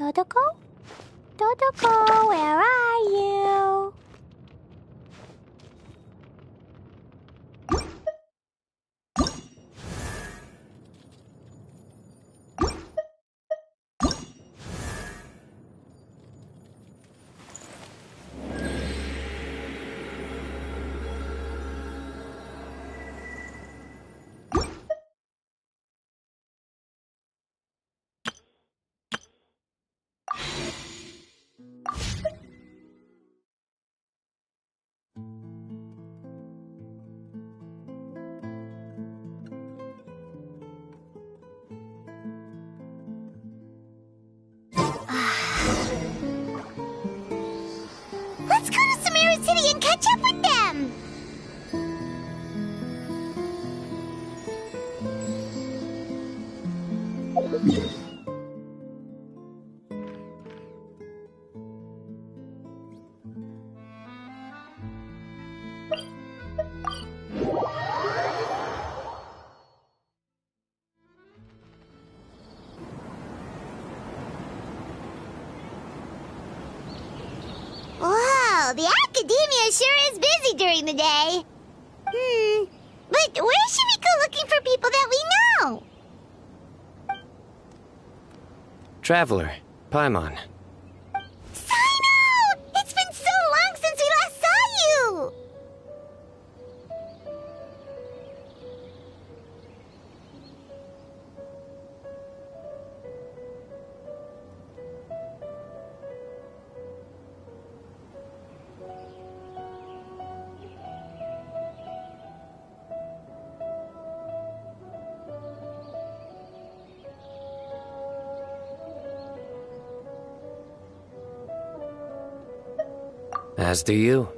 Dodoko? Dodoko, where are you? Let's go to Sumeru City and catch up with them! Wow, the academia sure is busy during the day. But where should we go looking for people that we know? Traveler, Paimon. Cyno! It's been so long since we last saw you! As do you.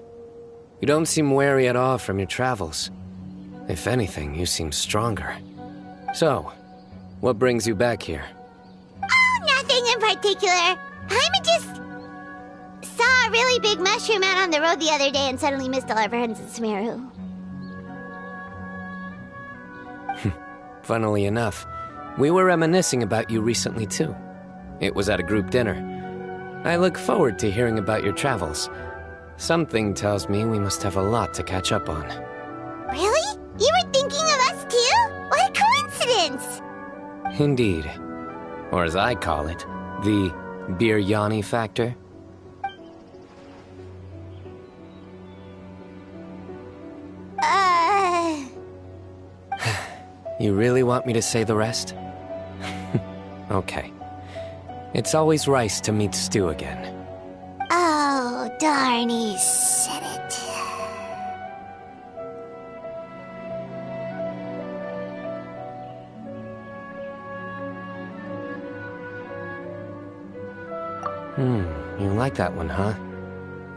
You don't seem weary at all from your travels. If anything, you seem stronger. So, what brings you back here? Oh, nothing in particular. I just saw a really big mushroom out on the road the other day and suddenly missed all our friends in Sumeru. Funnily enough, we were reminiscing about you recently too. It was at a group dinner. I look forward to hearing about your travels. Something tells me we must have a lot to catch up on. Really? You were thinking of us too? What a coincidence! Indeed. Or as I call it, the Biryani factor. You really want me to say the rest? Okay. It's always rice to meet stew again. Oh, darn, he said it. You like that one, huh?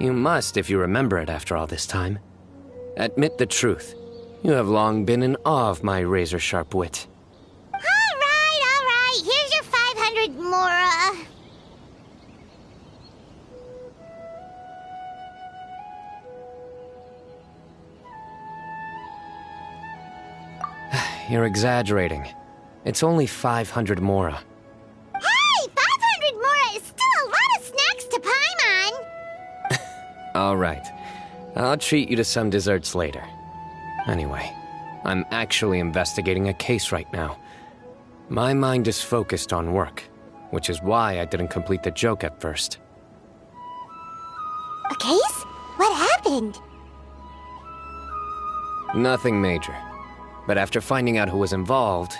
You must if you remember it after all this time. Admit the truth. You have long been in awe of my razor-sharp wit. All right. Here's your 500 Mora. You're exaggerating. It's only 500 Mora. Hey, 500 Mora is still a lot of snacks to Paimon. All right. I'll treat you to some desserts later. Anyway, I'm actually investigating a case right now. My mind is focused on work, which is why I didn't complete the joke at first. A case? What happened? Nothing major. But after finding out who was involved,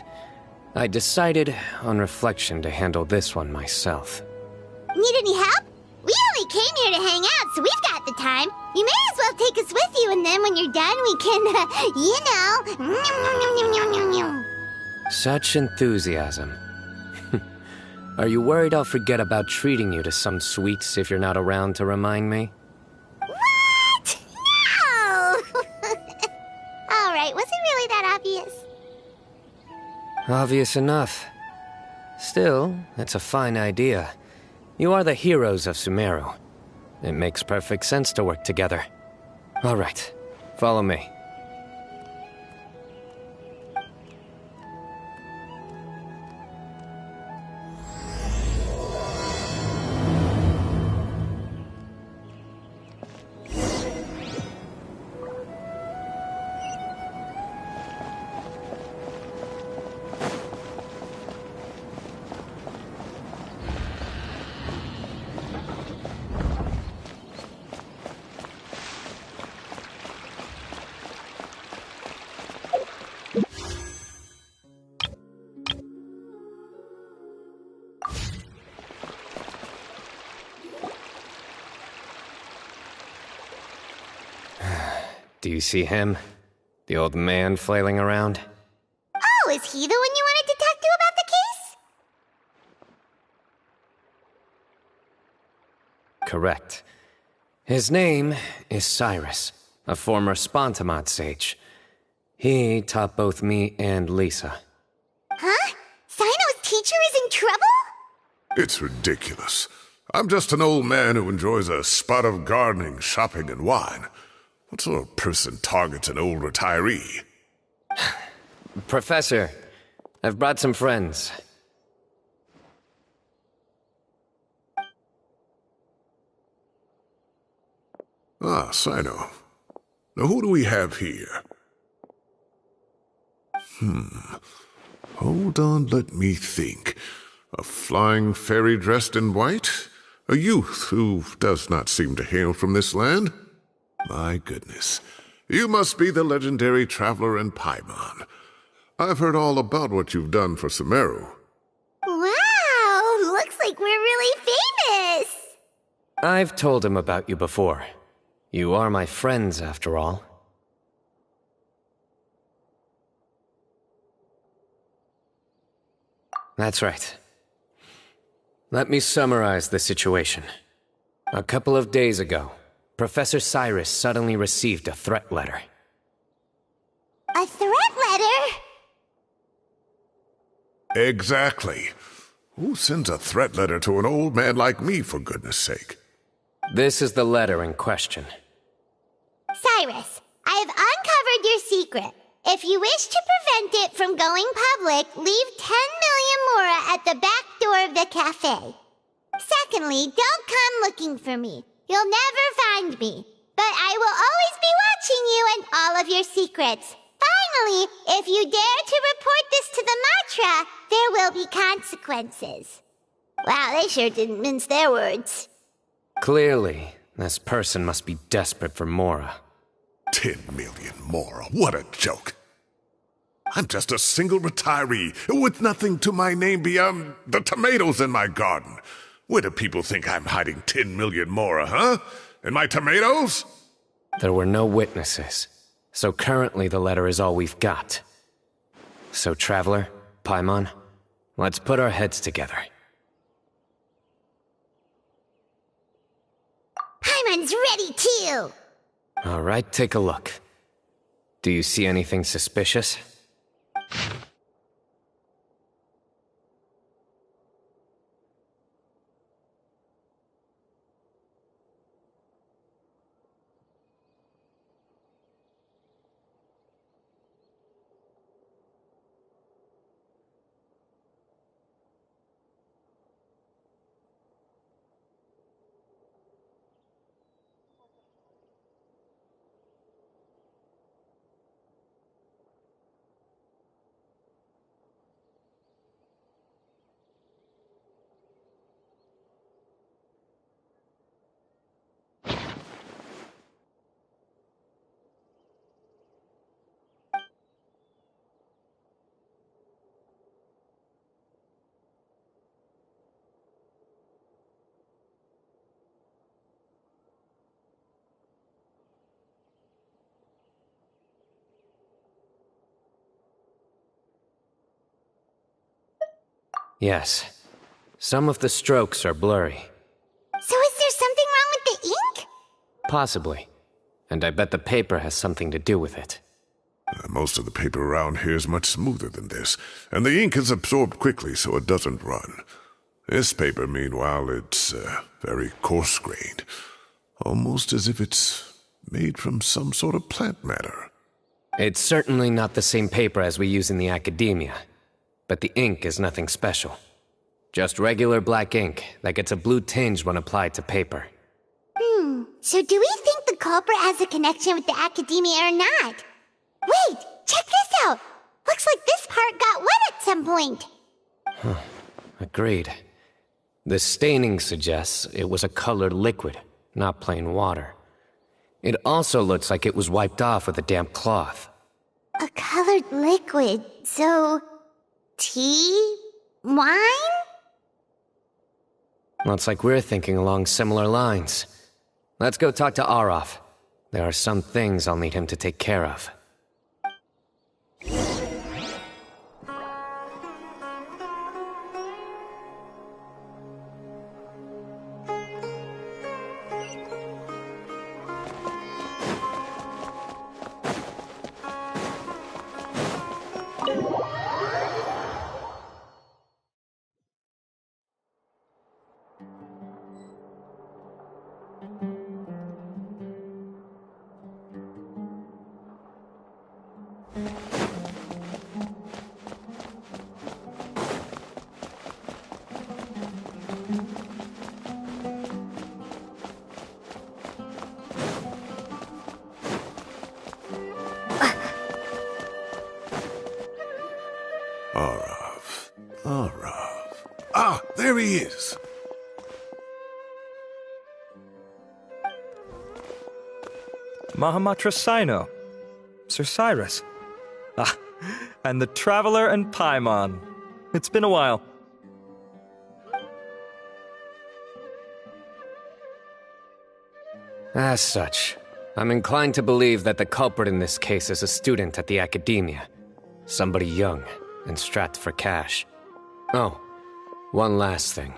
I decided, on reflection, to handle this one myself. Need any help? We only came here to hang out, so we've got the time. You may as well take us with you, and then when you're done, we can, Such enthusiasm. Are you worried I'll forget about treating you to some sweets if you're not around to remind me? What? No! All right, was it really that obvious? Obvious enough. Still, it's a fine idea. You are the heroes of Sumeru. It makes perfect sense to work together. All right, follow me. Do you see him? The old man flailing around? Oh, is he the one you wanted to talk to about the case? Correct. His name is Cyrus, a former Spontamod sage. He taught both me and Lisa. Huh? Cyno's teacher is in trouble? It's ridiculous. I'm just an old man who enjoys a spot of gardening, shopping, and wine. What sort of person targets an old retiree? Professor, I've brought some friends. Ah, Cyno. Now who do we have here? Hold on, let me think. A flying fairy dressed in white? A youth who does not seem to hail from this land? My goodness. You must be the legendary traveler in Paimon. I've heard all about what you've done for Sumeru. Wow, looks like we're really famous. I've told him about you before. You are my friends, after all. That's right. Let me summarize the situation. A couple of days ago, Professor Cyrus suddenly received a threat letter. A threat letter? Exactly. Who sends a threat letter to an old man like me, for goodness sake? This is the letter in question. Cyrus, I have uncovered your secret. If you wish to prevent it from going public, leave 10 million mora at the back door of the cafe. Secondly, don't come looking for me. You'll never find me. But I will always be watching you and all of your secrets. Finally, if you dare to report this to the Matra, there will be consequences. Wow, they sure didn't mince their words. Clearly, this person must be desperate for Mora. 10 million mora, what a joke. I'm just a single retiree with nothing to my name beyond the tomatoes in my garden. Where do people think I'm hiding 10 million mora, huh? In my tomatoes? There were no witnesses, so currently the letter is all we've got. So, Traveler, Paimon, let's put our heads together. Paimon's ready too! All right, take a look. Do you see anything suspicious? Yes. Some of the strokes are blurry. So is there something wrong with the ink? Possibly. And I bet the paper has something to do with it. Most of the paper around here is much smoother than this, and the ink is absorbed quickly so it doesn't run. This paper, meanwhile, it's very coarse-grained, almost as if it's made from some sort of plant matter. It's certainly not the same paper as we use in the academia, but the ink is nothing special. Just regular black ink that gets a blue tinge when applied to paper. So do we think the culprit has a connection with the academia or not? Wait, check this out! Looks like this part got wet at some point. Agreed. The staining suggests it was a colored liquid, not plain water. It also looks like it was wiped off with a damp cloth. A colored liquid, so... tea? Wine? Looks like we're thinking along similar lines. Let's go talk to Arof. There are some things I'll need him to take care of. Arav. Ah, there he is. Mahamatra Cyno. Sir Cyrus. Ah, and the Traveler and Paimon. It's been a while. As such, I'm inclined to believe that the culprit in this case is a student at the academia. Somebody young and strapped for cash. Oh, one last thing.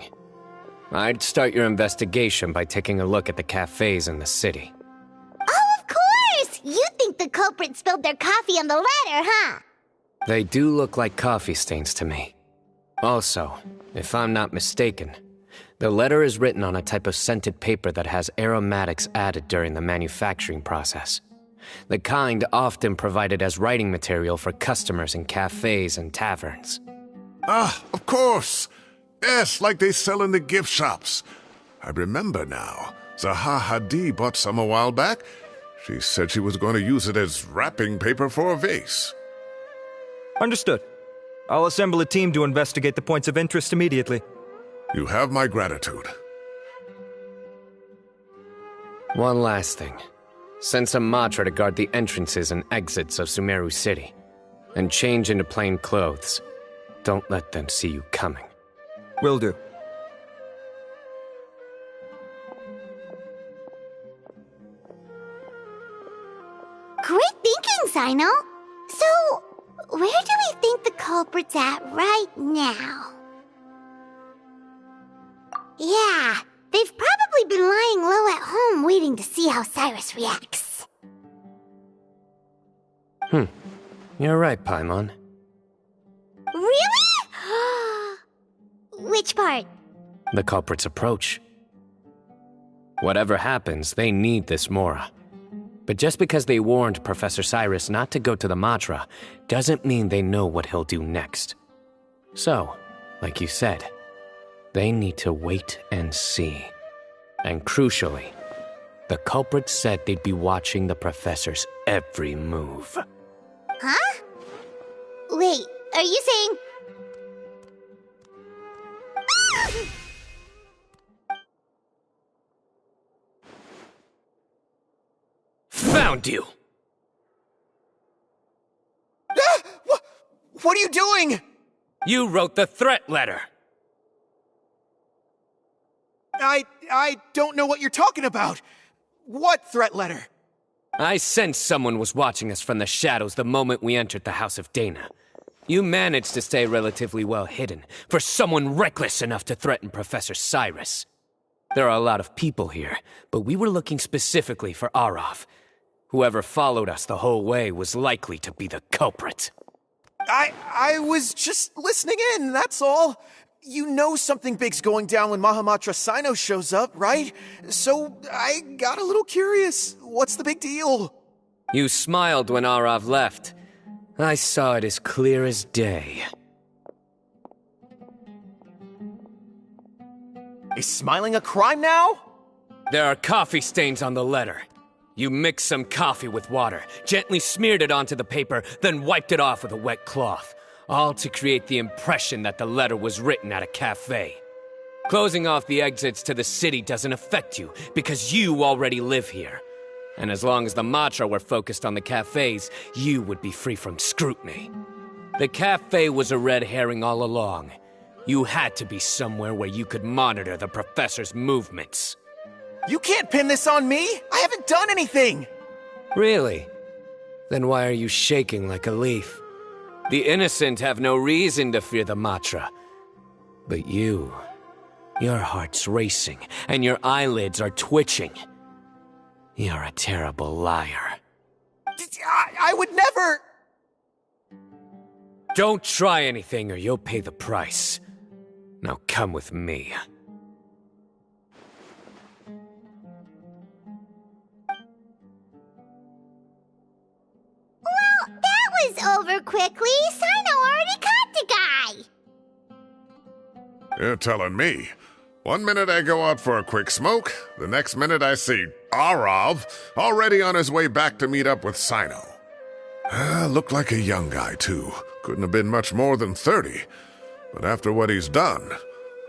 I'd start your investigation by taking a look at the cafes in the city. Oh, of course! You think the culprit spilled their coffee on the ladder, huh? They do look like coffee stains to me. Also, if I'm not mistaken, the letter is written on a type of scented paper that has aromatics added during the manufacturing process. The kind often provided as writing material for customers in cafes and taverns. Ah, of course. Yes, like they sell in the gift shops. I remember now. Zaha Hadid bought some a while back. She said she was going to use it as wrapping paper for a vase. Understood. I'll assemble a team to investigate the points of interest immediately. You have my gratitude. One last thing. Send some Matra to guard the entrances and exits of Sumeru City. And change into plain clothes. Don't let them see you coming. Will do. Great thinking, Cyno. So, where do we think the culprit's at right now? Yeah, they've probably been lying low at home waiting to see how Cyrus reacts. You're right, Paimon. Really? Which part? The culprit's approach. Whatever happens, they need this Mora. But just because they warned Professor Cyrus not to go to the Matra, doesn't mean they know what he'll do next. So, like you said, they need to wait and see. And crucially, the culprit said they'd be watching the Professor's every move. Huh? Wait, are you saying... Found you! What are you doing? You wrote the threat letter! I don't know what you're talking about. What threat letter? I sensed someone was watching us from the shadows the moment we entered the House of Dana. You managed to stay relatively well hidden for someone reckless enough to threaten Professor Cyrus. There are a lot of people here, but we were looking specifically for Arav. Whoever followed us the whole way was likely to be the culprit. I was just listening in, that's all. You know something big's going down when Mahamatra Cyno shows up, right? So I got a little curious. What's the big deal? You smiled when Arav left. I saw it as clear as day. Is smiling a crime now? There are coffee stains on the letter. You mixed some coffee with water, gently smeared it onto the paper, then wiped it off with a wet cloth, all to create the impression that the letter was written at a cafe. Closing off the exits to the city doesn't affect you, because you already live here. And as long as the Matra were focused on the cafes, you would be free from scrutiny. The cafe was a red herring all along. You had to be somewhere where you could monitor the Professor's movements. You can't pin this on me! I haven't done anything! Really? Then why are you shaking like a leaf? The innocent have no reason to fear the Matra. But you, your heart's racing, and your eyelids are twitching. You're a terrible liar. I would never... Don't try anything or you'll pay the price. Now come with me. Well, that was over quickly. Cyno already caught the guy. You're telling me. One minute I go out for a quick smoke, the next minute I see Arav already on his way back to meet up with Cyno. Looked like a young guy, too. Couldn't have been much more than 30. But after what he's done,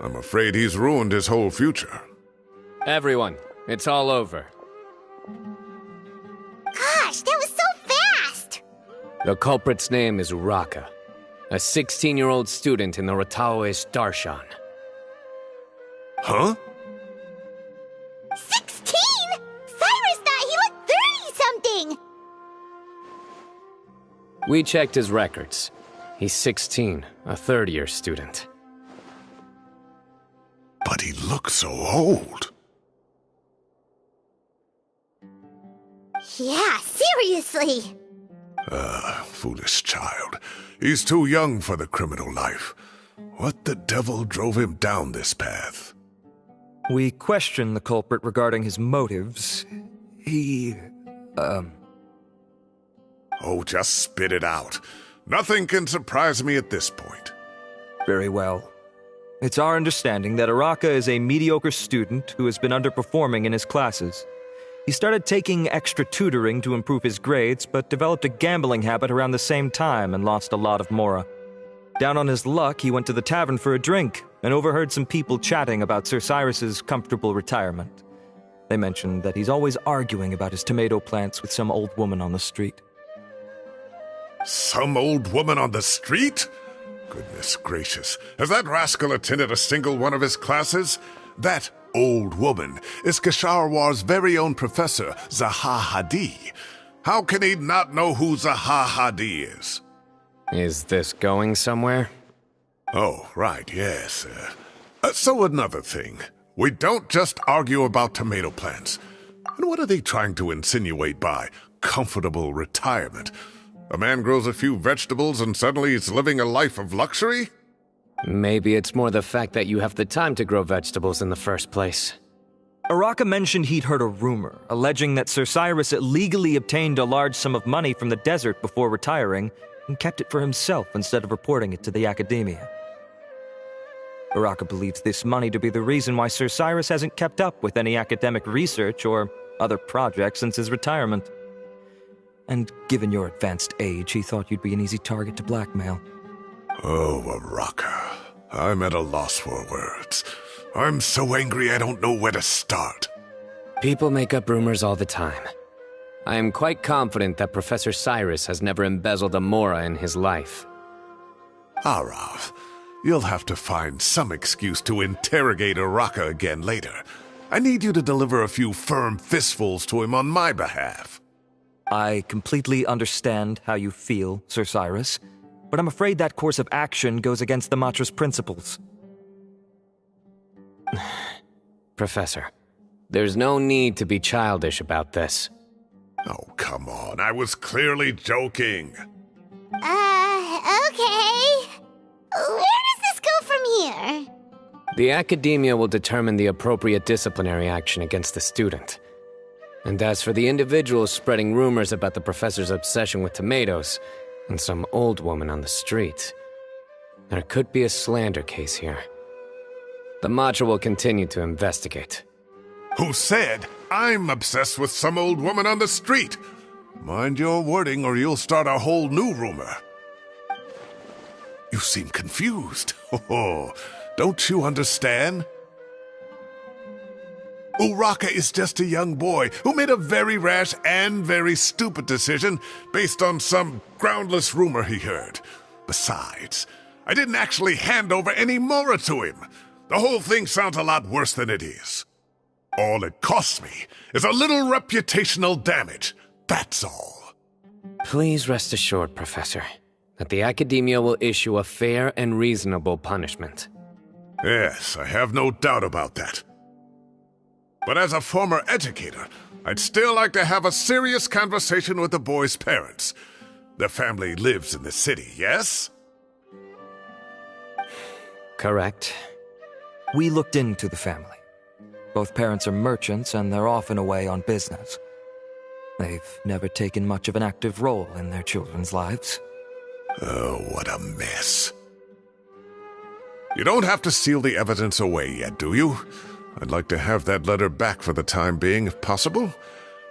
I'm afraid he's ruined his whole future. Everyone, it's all over. Gosh, that was so fast! The culprit's name is Uraka, a 16-year-old student in the Rataoist Darshan. Huh? 16? Cyrus thought he looked 30-something! We checked his records. He's 16, a third-year student. But he looks so old. Yeah, seriously. Foolish child. He's too young for the criminal life. What the devil drove him down this path? We questioned the culprit regarding his motives. Oh, just spit it out. Nothing can surprise me at this point. Very well. It's our understanding that Uraka is a mediocre student who has been underperforming in his classes. He started taking extra tutoring to improve his grades, but developed a gambling habit around the same time and lost a lot of mora. Down on his luck, he went to the tavern for a drink and overheard some people chatting about Sir Cyrus's comfortable retirement. They mentioned that he's always arguing about his tomato plants with some old woman on the street. Some old woman on the street? Goodness gracious, has that rascal attended a single one of his classes? That old woman is Kasharwar's very own professor, Zaha Hadi. How can he not know who Zaha Hadi is? Is this going somewhere? Oh, right, yes. So another thing. We don't just argue about tomato plants. And what are they trying to insinuate by comfortable retirement? A man grows a few vegetables and suddenly he's living a life of luxury? Maybe it's more the fact that you have the time to grow vegetables in the first place. Uraka mentioned he'd heard a rumor, alleging that Sir Cyrus illegally obtained a large sum of money from the desert before retiring and kept it for himself instead of reporting it to the academia. Uraka believes this money to be the reason why Sir Cyrus hasn't kept up with any academic research or other projects since his retirement. And given your advanced age, he thought you'd be an easy target to blackmail. Oh, Uraka. I'm at a loss for words. I'm so angry I don't know where to start. People make up rumors all the time. I am quite confident that Professor Cyrus has never embezzled a mora in his life. Arav, you'll have to find some excuse to interrogate Uraka again later. I need you to deliver a few firm fistfuls to him on my behalf. I completely understand how you feel, Sir Cyrus, but I'm afraid that course of action goes against the Matra's principles. Professor, there's no need to be childish about this. Oh, come on. I was clearly joking. Okay. Where does this go from here? The academia will determine the appropriate disciplinary action against the student. And as for the individuals spreading rumors about the professor's obsession with tomatoes and some old woman on the street, there could be a slander case here. The Matra will continue to investigate. Who said I'm obsessed with some old woman on the street? Mind your wording or you'll start a whole new rumor. You seem confused. Oh, don't you understand? Uraka is just a young boy who made a very rash and very stupid decision based on some groundless rumor he heard. Besides, I didn't actually hand over any mora to him. The whole thing sounds a lot worse than it is. All it costs me is a little reputational damage. That's all. Please rest assured, Professor, that the Academia will issue a fair and reasonable punishment. Yes, I have no doubt about that. But as a former educator, I'd still like to have a serious conversation with the boy's parents. The family lives in the city, yes? Correct. We looked into the family. Both parents are merchants and they're often away on business. They've never taken much of an active role in their children's lives. Oh, what a mess. You don't have to seal the evidence away yet, do you? I'd like to have that letter back for the time being, if possible.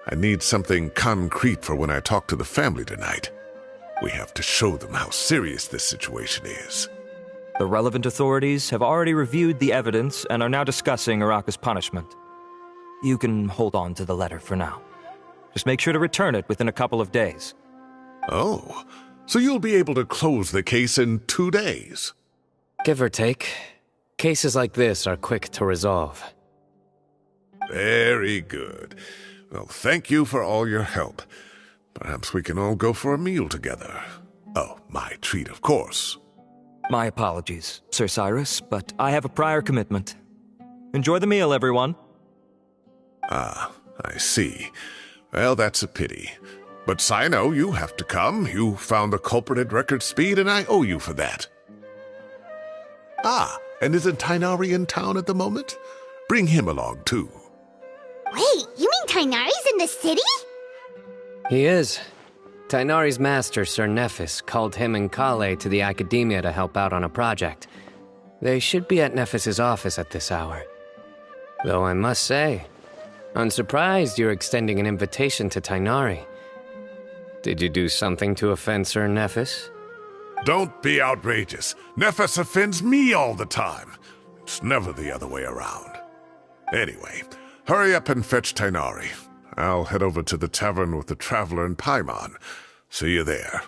I need something concrete for when I talk to the family tonight. We have to show them how serious this situation is. The relevant authorities have already reviewed the evidence and are now discussing Araka's punishment. You can hold on to the letter for now. Just make sure to return it within a couple of days. Oh, so you'll be able to close the case in 2 days? Give or take. Cases like this are quick to resolve. Very good. Well, thank you for all your help. Perhaps we can all go for a meal together. Oh, my treat, of course. My apologies, Sir Cyrus, but I have a prior commitment. Enjoy the meal, everyone. Ah, I see. Well, that's a pity. But Cyno, you have to come. You found the culprit at record speed, and I owe you for that. Ah, and isn't Tighnari in town at the moment? Bring him along, too. Wait, you mean Tighnari's in the city? He is. Tighnari's master, Sir Nephis, called him and Kale to the Academia to help out on a project. They should be at Nephis's office at this hour. Though I must say, I'm surprised you're extending an invitation to Tighnari. Did you do something to offend Sir Nephis? Don't be outrageous. Nephis offends me all the time. It's never the other way around. Anyway, hurry up and fetch Tighnari. I'll head over to the tavern with the Traveler and Paimon. See you there.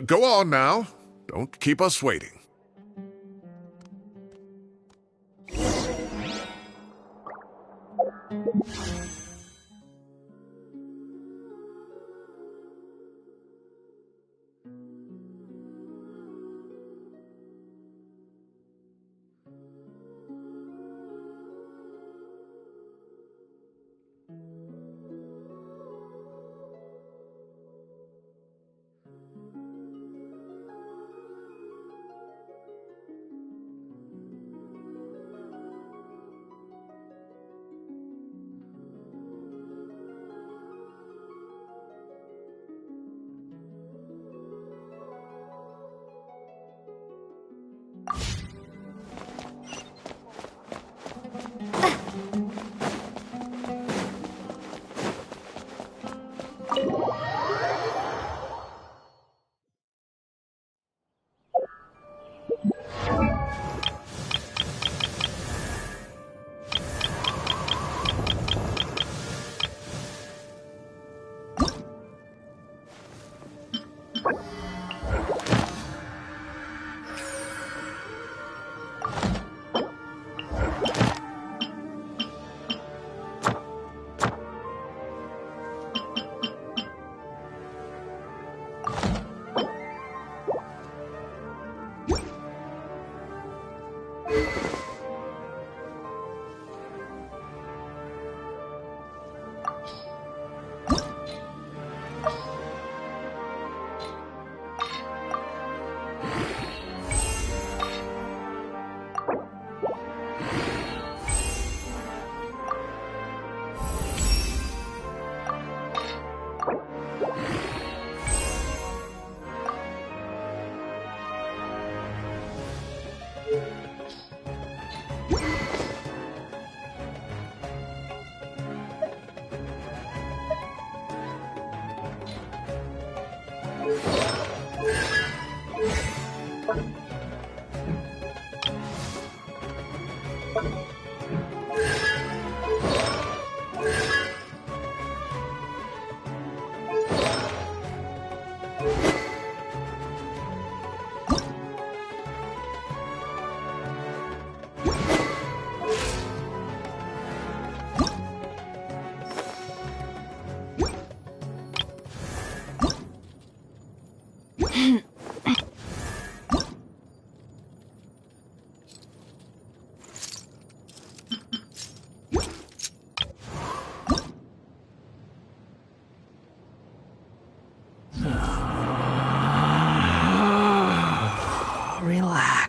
Go on now. Don't keep us waiting.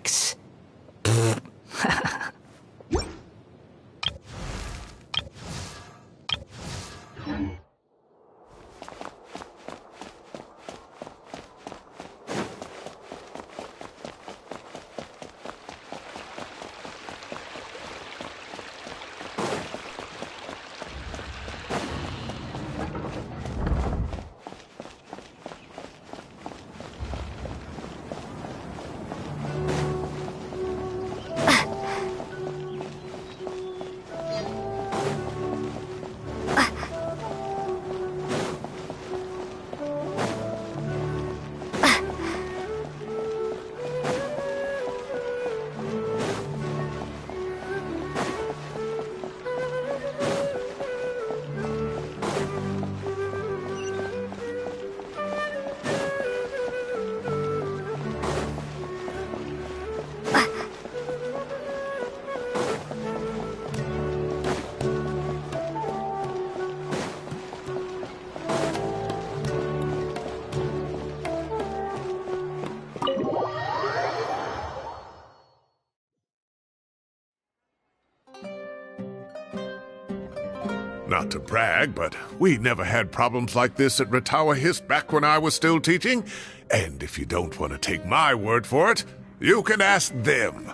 relax. Not to brag, but we never had problems like this at Ratawa Hist back when I was still teaching. And if you don't want to take my word for it, you can ask them.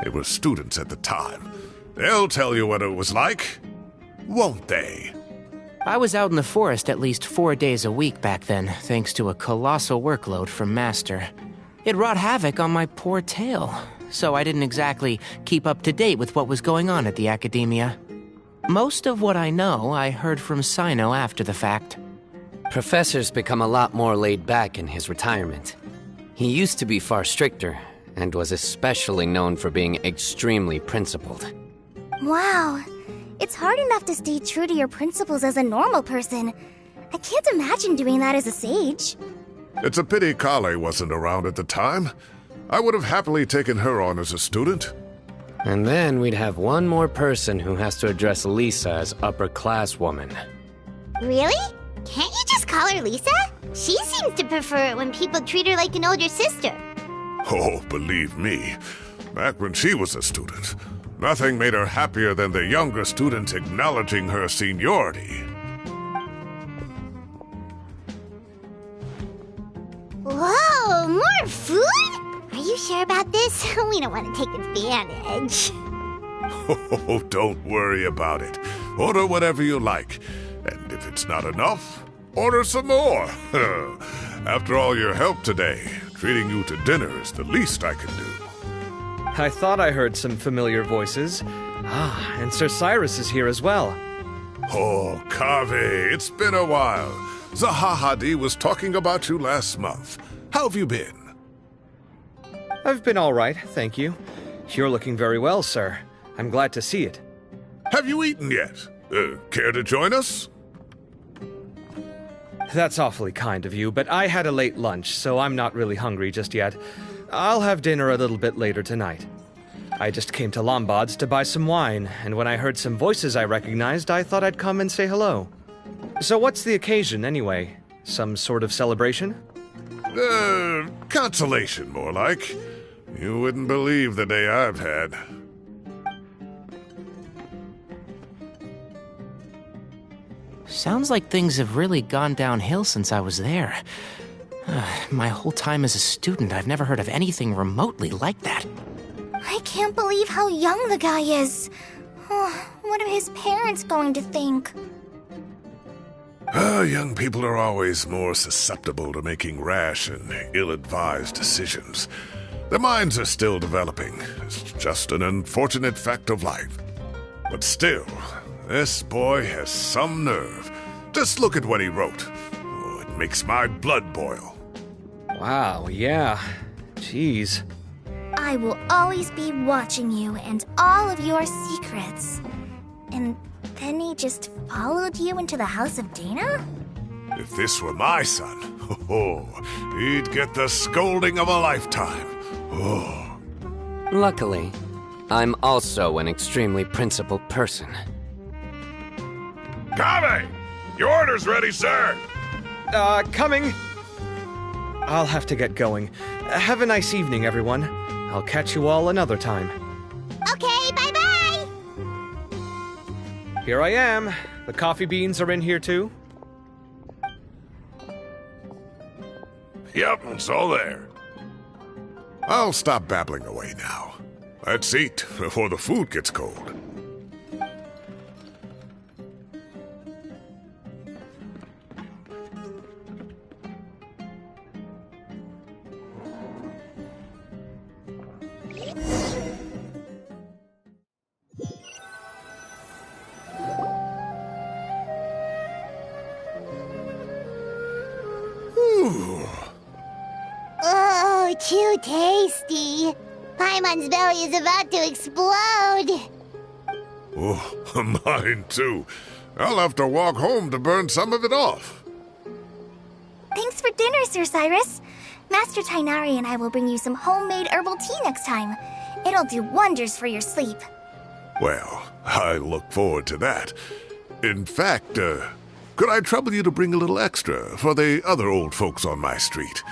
They were students at the time. They'll tell you what it was like, won't they? I was out in the forest at least 4 days a week back then, thanks to a colossal workload from Master. It wrought havoc on my poor tail, so I didn't exactly keep up to date with what was going on at the Academia. Most of what I know, I heard from Cyno after the fact. Professor's become a lot more laid back in his retirement. He used to be far stricter, and was especially known for being extremely principled. Wow. It's hard enough to stay true to your principles as a normal person. I can't imagine doing that as a sage. It's a pity Kale wasn't around at the time. I would have happily taken her on as a student. And then we'd have one more person who has to address Lisa as upper-class woman. Really? Can't you just call her Lisa? She seems to prefer it when people treat her like an older sister. Oh, believe me, back when she was a student, nothing made her happier than the younger students acknowledging her seniority. Whoa, more food? Are you sure about this? We don't want to take advantage. Oh, don't worry about it. Order whatever you like. And if it's not enough, order some more. After all your help today, treating you to dinner is the least I can do. I thought I heard some familiar voices. Ah, and Sir Cyrus is here as well. Oh, Kaveh, it's been a while. Zahahadi was talking about you last month. How have you been? I've been all right, thank you. You're looking very well, sir. I'm glad to see it. Have you eaten yet? Care to join us? That's awfully kind of you, but I had a late lunch, so I'm not really hungry just yet. I'll have dinner a little bit later tonight. I just came to Lombard's to buy some wine, and when I heard some voices I recognized, I thought I'd come and say hello. So what's the occasion, anyway? Some sort of celebration? Consolation, more like. You wouldn't believe the day I've had. Sounds like things have really gone downhill since I was there. My whole time as a student, I've never heard of anything remotely like that. I can't believe how young the guy is. Oh, what are his parents going to think? Young people are always more susceptible to making rash and ill-advised decisions. Their minds are still developing. It's just an unfortunate fact of life. But still, this boy has some nerve. Just look at what he wrote. Oh, it makes my blood boil. Wow, yeah. Jeez. I will always be watching you and all of your secrets. And then he just followed you into the house of Dana? If this were my son, he'd get the scolding of a lifetime. Oh. Luckily, I'm also an extremely principled person. Kaveh! Your order's ready, sir! Coming! I'll have to get going. Have a nice evening, everyone. I'll catch you all another time. Okay, bye-bye! Here I am. The coffee beans are in here too. Yep, it's all there. I'll stop babbling away now. Let's eat before the food gets cold. Oh, too tasty. Paimon's belly is about to explode. Oh, mine too. I'll have to walk home to burn some of it off. Thanks for dinner, Sir Cyrus. Master Tainari and I will bring you some homemade herbal tea next time. It'll do wonders for your sleep. Well, I look forward to that. In fact, could I trouble you to bring a little extra for the other old folks on my street?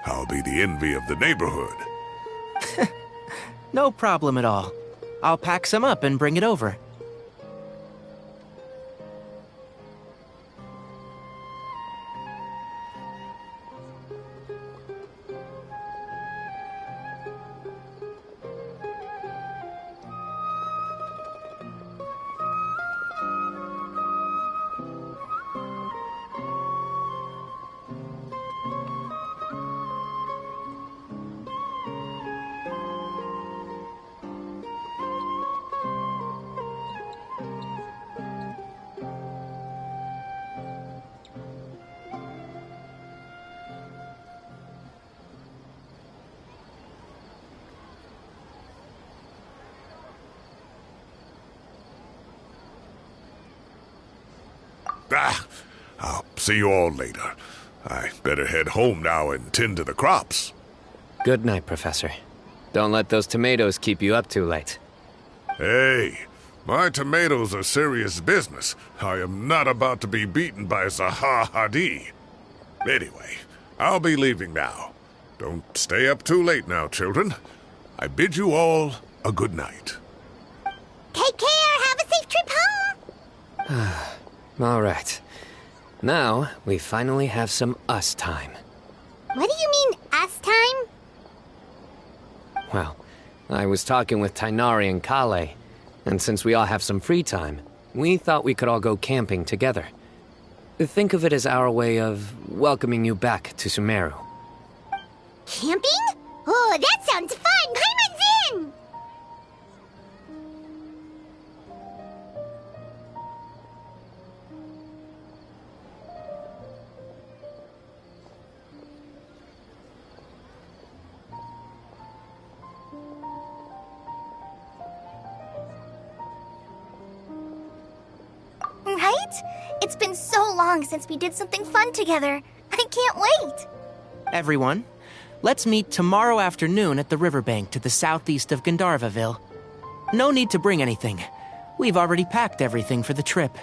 I'll be the envy of the neighborhood. No problem at all. I'll pack some up and bring it over. I'll see you all later. I better head home now and tend to the crops. Good night, Professor. Don't let those tomatoes keep you up too late. Hey, my tomatoes are serious business. I am not about to be beaten by Zaha Hadi. Anyway, I'll be leaving now. Don't stay up too late now, children. I bid you all a good night. Take care. Have a safe trip home. All right. Now, we finally have some us time. What do you mean, us time? Well, I was talking with Tainari and Kale, and since we all have some free time, we thought we could all go camping together. Think of it as our way of welcoming you back to Sumeru. Camping? Oh, that sounds fun. Paimon's in! Right? It's been so long since we did something fun together. I can't wait. Everyone, let's meet tomorrow afternoon at the riverbank to the southeast of Gandharvaville. No need to bring anything. We've already packed everything for the trip.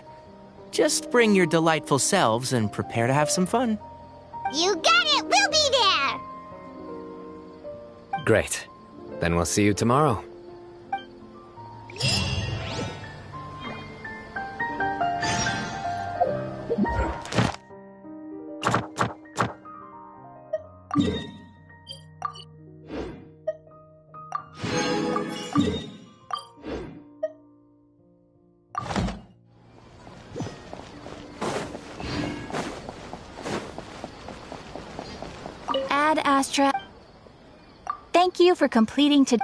Just bring your delightful selves and prepare to have some fun. You got it. We'll be there. Great. Then we'll see you tomorrow. Ad Astra. Thank you for completing to.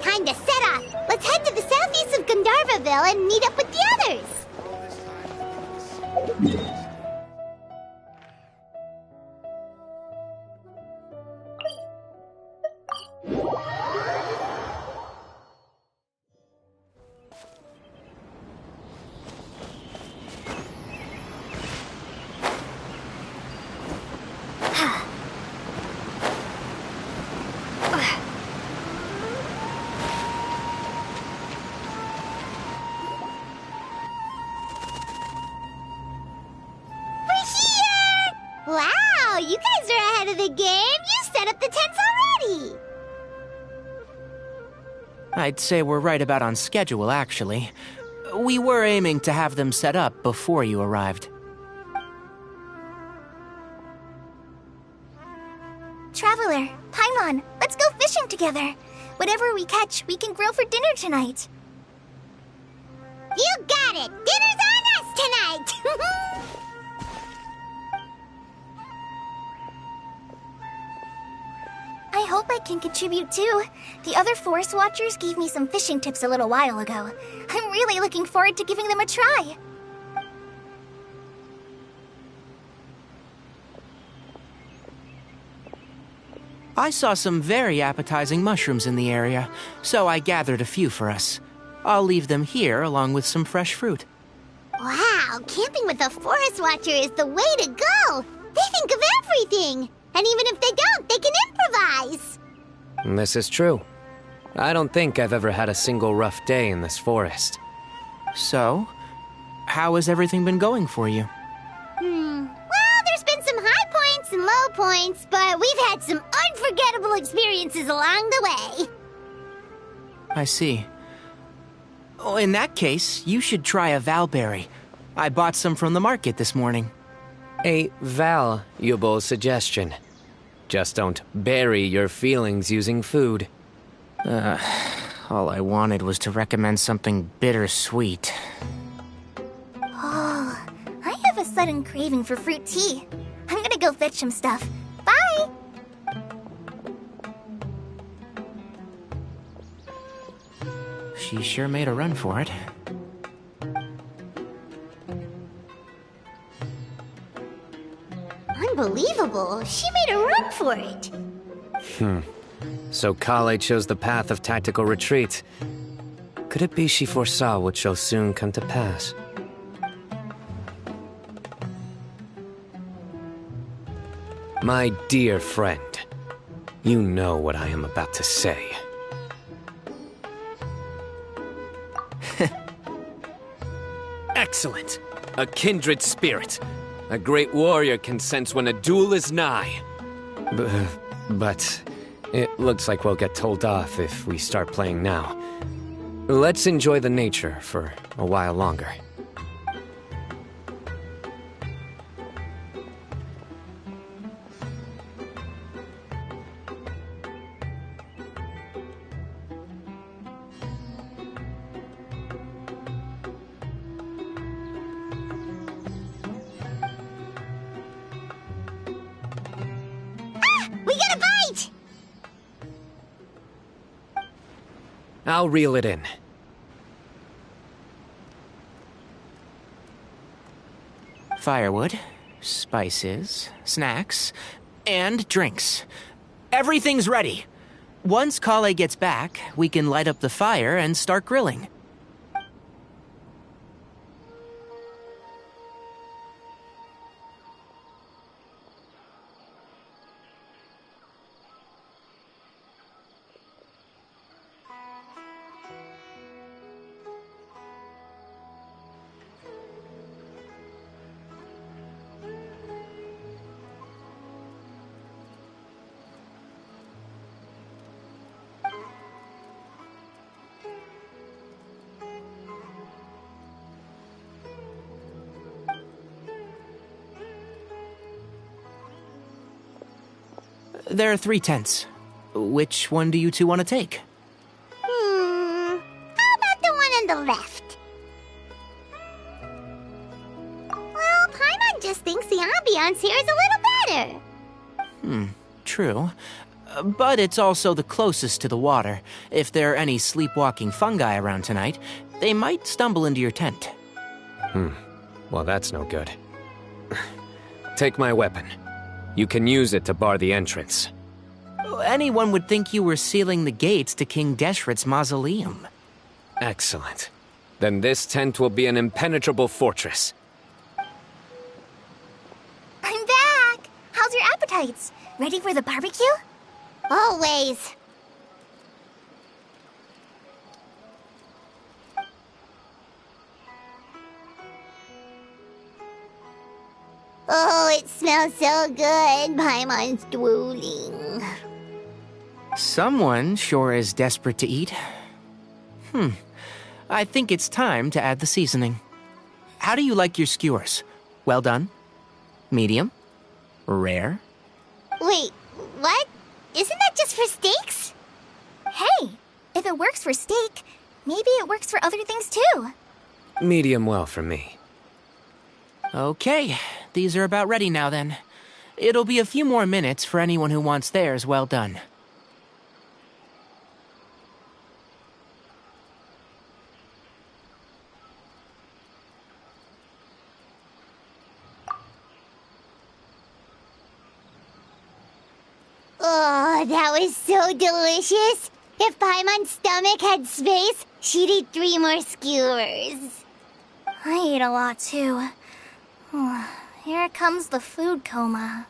Time to set off. Let's head to the southeast of Gandharvaville and meet up with the others. Wow, you guys are ahead of the game. You set up the tents already. I'd say we're right about on schedule, actually. We were aiming to have them set up before you arrived. Traveler, Paimon, let's go fishing together. Whatever we catch, we can grill for dinner tonight. You got it. Dinner's on us tonight. I hope I can contribute too. The other Forest Watchers gave me some fishing tips a little while ago. I'm really looking forward to giving them a try. I saw some very appetizing mushrooms in the area, so I gathered a few for us. I'll leave them here along with some fresh fruit. Wow, camping with a Forest Watcher is the way to go. They think of everything. And even if they don't, they can improvise. This is true. I don't think I've ever had a single rough day in this forest. So, how has everything been going for you? Well, there's been some high points and low points, but we've had some unforgettable experiences along the way. I see. Oh, in that case, you should try a valberry. I bought some from the market this morning. A valuable suggestion. Just don't bury your feelings using food. All I wanted was to recommend something bittersweet. Oh, I have a sudden craving for fruit tea. I'm gonna go fetch some stuff. Bye! She sure made a run for it. Unbelievable. She made a run for it. So Kale chose the path of tactical retreat. Could it be she foresaw what shall soon come to pass? My dear friend, you know what I am about to say. Excellent! A kindred spirit. A great warrior can sense when a duel is nigh. But it looks like we'll get told off if we start playing now. Let's enjoy the nature for a while longer. We got a bite! I'll reel it in. Firewood, spices, snacks, and drinks. Everything's ready. Once Kale gets back, we can light up the fire and start grilling. There are 3 tents. Which one do you two want to take? How about the one on the left? Well, Paimon just thinks the ambiance here is a little better. True. But it's also the closest to the water. If there are any sleepwalking fungi around tonight, they might stumble into your tent. Well, that's no good. Take my weapon. You can use it to bar the entrance. Anyone would think you were sealing the gates to King Deshret's mausoleum. Excellent. Then this tent will be an impenetrable fortress. I'm back! How's your appetites? Ready for the barbecue? Always. Oh, it smells so good. Paimon's drooling. Someone sure is desperate to eat. I think it's time to add the seasoning. How do you like your skewers? Well done? Medium? Rare? Wait, what? Isn't that just for steaks? Hey, if it works for steak, maybe it works for other things too. Medium well for me. Okay, these are about ready now then. It'll be a few more minutes for anyone who wants theirs well done. Oh, that was so delicious. If Paimon's stomach had space, she'd eat 3 more skewers. I ate a lot too. Here comes the food coma.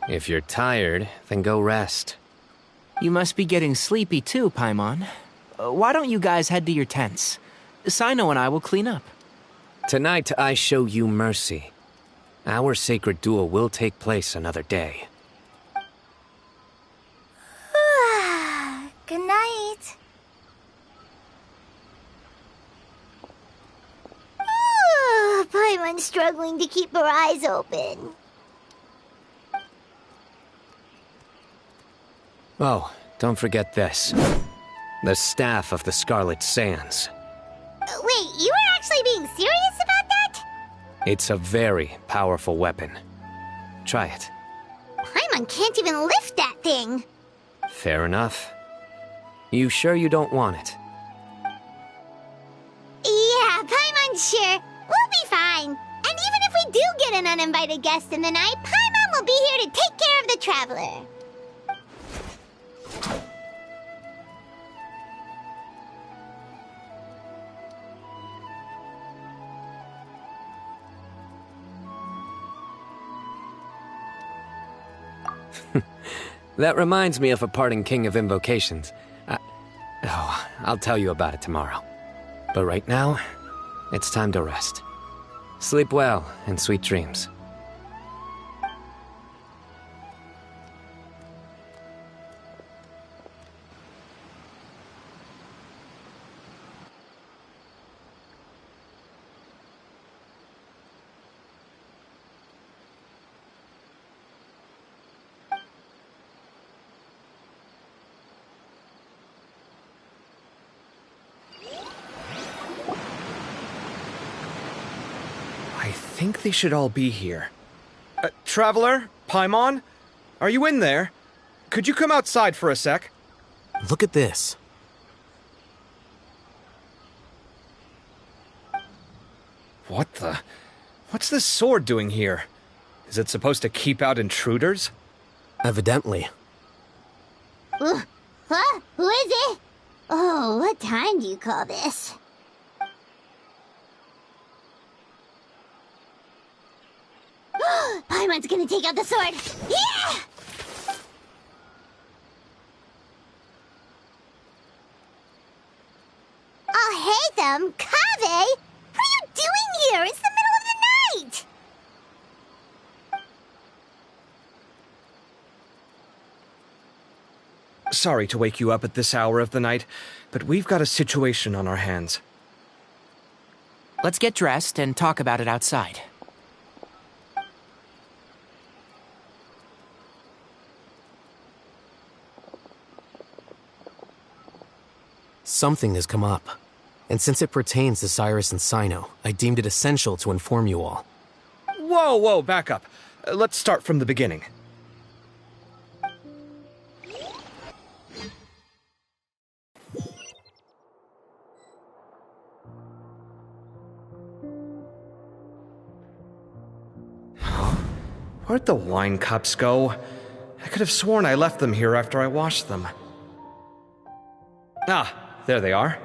If you're tired, then go rest. You must be getting sleepy too, Paimon. Why don't you guys head to your tents? Cyno and I will clean up. Tonight I show you mercy. Our sacred duel will take place another day. Good night. Paimon's struggling to keep her eyes open. Oh, don't forget this. The Staff of the Scarlet Sands. Wait, you were actually being serious about that? It's a very powerful weapon. Try it. Paimon can't even lift that thing. Fair enough. You sure you don't want it? Yeah, Paimon's sure. We'll be fine. And even if we do get an uninvited guest in the night, Paimon will be here to take care of the traveler. That reminds me of a parting king of invocations. I'll tell you about it tomorrow. But right now, it's time to rest. Sleep well and sweet dreams. I think they should all be here. Traveler? Paimon? Are you in there? Could you come outside for a sec? Look at this. What the? What's this sword doing here? Is it supposed to keep out intruders? Evidently. Huh? Who is it? Oh, what time do you call this? Paimon's gonna take out the sword. Yeah! Oh, hey them, Kave! What are you doing here? It's the middle of the night! Sorry to wake you up at this hour of the night, but we've got a situation on our hands. Let's get dressed and talk about it outside. Something has come up. And since it pertains to Cyrus and Cyno, I deemed it essential to inform you all. Whoa, back up. Let's start from the beginning. Where'd the wine cups go? I could have sworn I left them here after I washed them. Ah, there they are.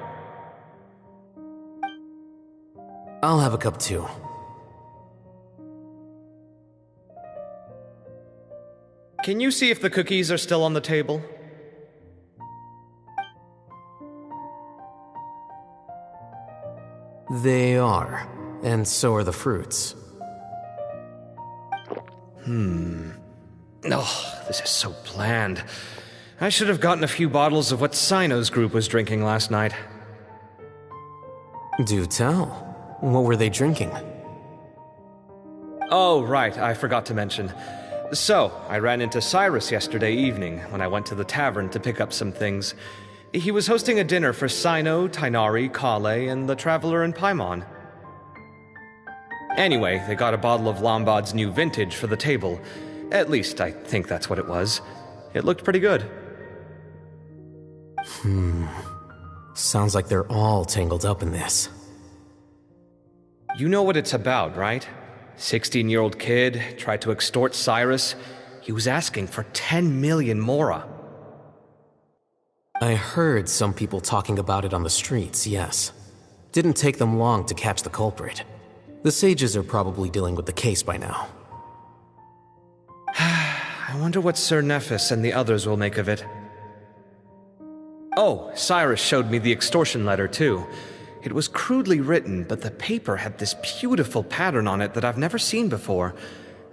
I'll have a cup too. Can you see if the cookies are still on the table? They are, and so are the fruits. Oh, this is so bland. I should have gotten a few bottles of what Cyno's group was drinking last night. Do tell. What were they drinking? Oh, right, I forgot to mention. So, I ran into Cyrus yesterday evening when I went to the tavern to pick up some things. He was hosting a dinner for Cyno, Tighnari, Kale, and the Traveler and Paimon. Anyway, they got a bottle of Lombard's new vintage for the table. At least, I think that's what it was. It looked pretty good. Sounds like they're all tangled up in this. You know what it's about, right? 16-year-old kid tried to extort Cyrus. He was asking for 10 million mora. I heard some people talking about it on the streets, yes. Didn't take them long to catch the culprit. The sages are probably dealing with the case by now. I wonder what Sir Nephis and the others will make of it. Oh, Cyrus showed me the extortion letter, too. It was crudely written, but the paper had this beautiful pattern on it that I've never seen before.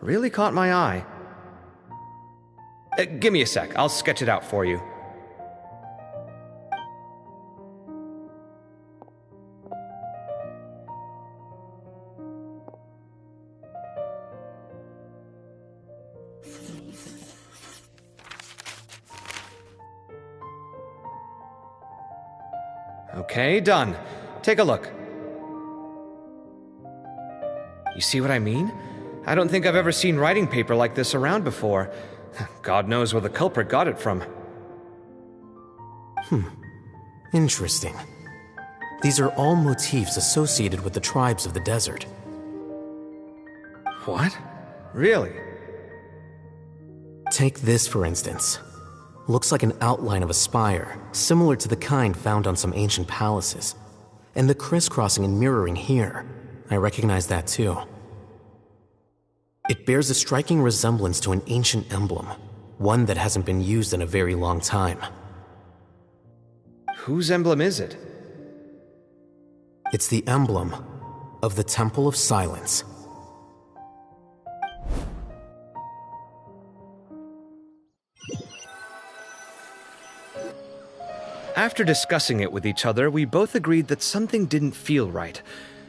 Really caught my eye. Give me a sec, I'll sketch it out for you. Okay, done. Take a look. You see what I mean? I don't think I've ever seen writing paper like this around before. God knows where the culprit got it from. Interesting. These are all motifs associated with the tribes of the desert. What? Really? Take this, for instance. Looks like an outline of a spire, similar to the kind found on some ancient palaces. And the crisscrossing and mirroring here, I recognize that too. It bears a striking resemblance to an ancient emblem, one that hasn't been used in a very long time. Whose emblem is it? It's the emblem of the Temple of Silence. After discussing it with each other, we both agreed that something didn't feel right,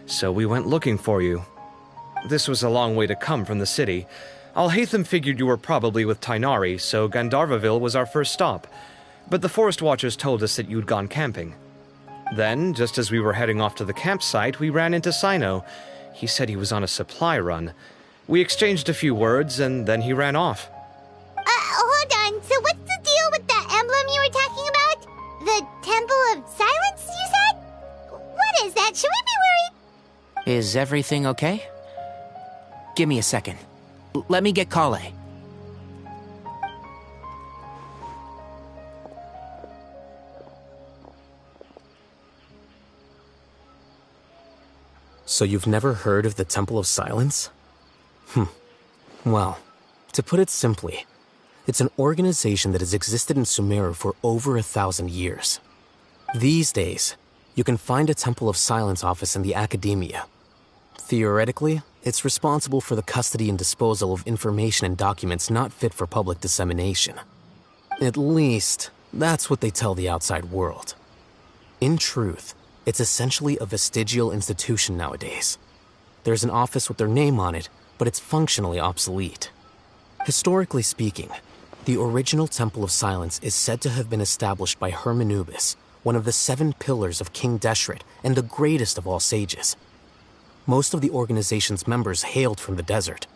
so we went looking for you. This was a long way to come from the city. Alhaitham figured you were probably with Tighnari, so Gandharvaville was our first stop, but the Forest Watchers told us that you'd gone camping. Then, just as we were heading off to the campsite, we ran into Cyno. He said he was on a supply run. We exchanged a few words, and then he ran off. Hold on, so what's the deal with that emblem you were talking about? The Temple of Silence, you said? What is that? Should we be worried? Is everything okay? Give me a second. Let me get Kale. So you've never heard of the Temple of Silence? Well, to put it simply, it's an organization that has existed in Sumeru for over 1,000 years. These days, you can find a Temple of Silence office in the academia. Theoretically, it's responsible for the custody and disposal of information and documents not fit for public dissemination. At least, that's what they tell the outside world. In truth, it's essentially a vestigial institution nowadays. There's an office with their name on it, but it's functionally obsolete. Historically speaking, the original Temple of Silence is said to have been established by Hermanubis, one of the 7 pillars of King Deshret and the greatest of all sages. Most of the organization's members hailed from the desert.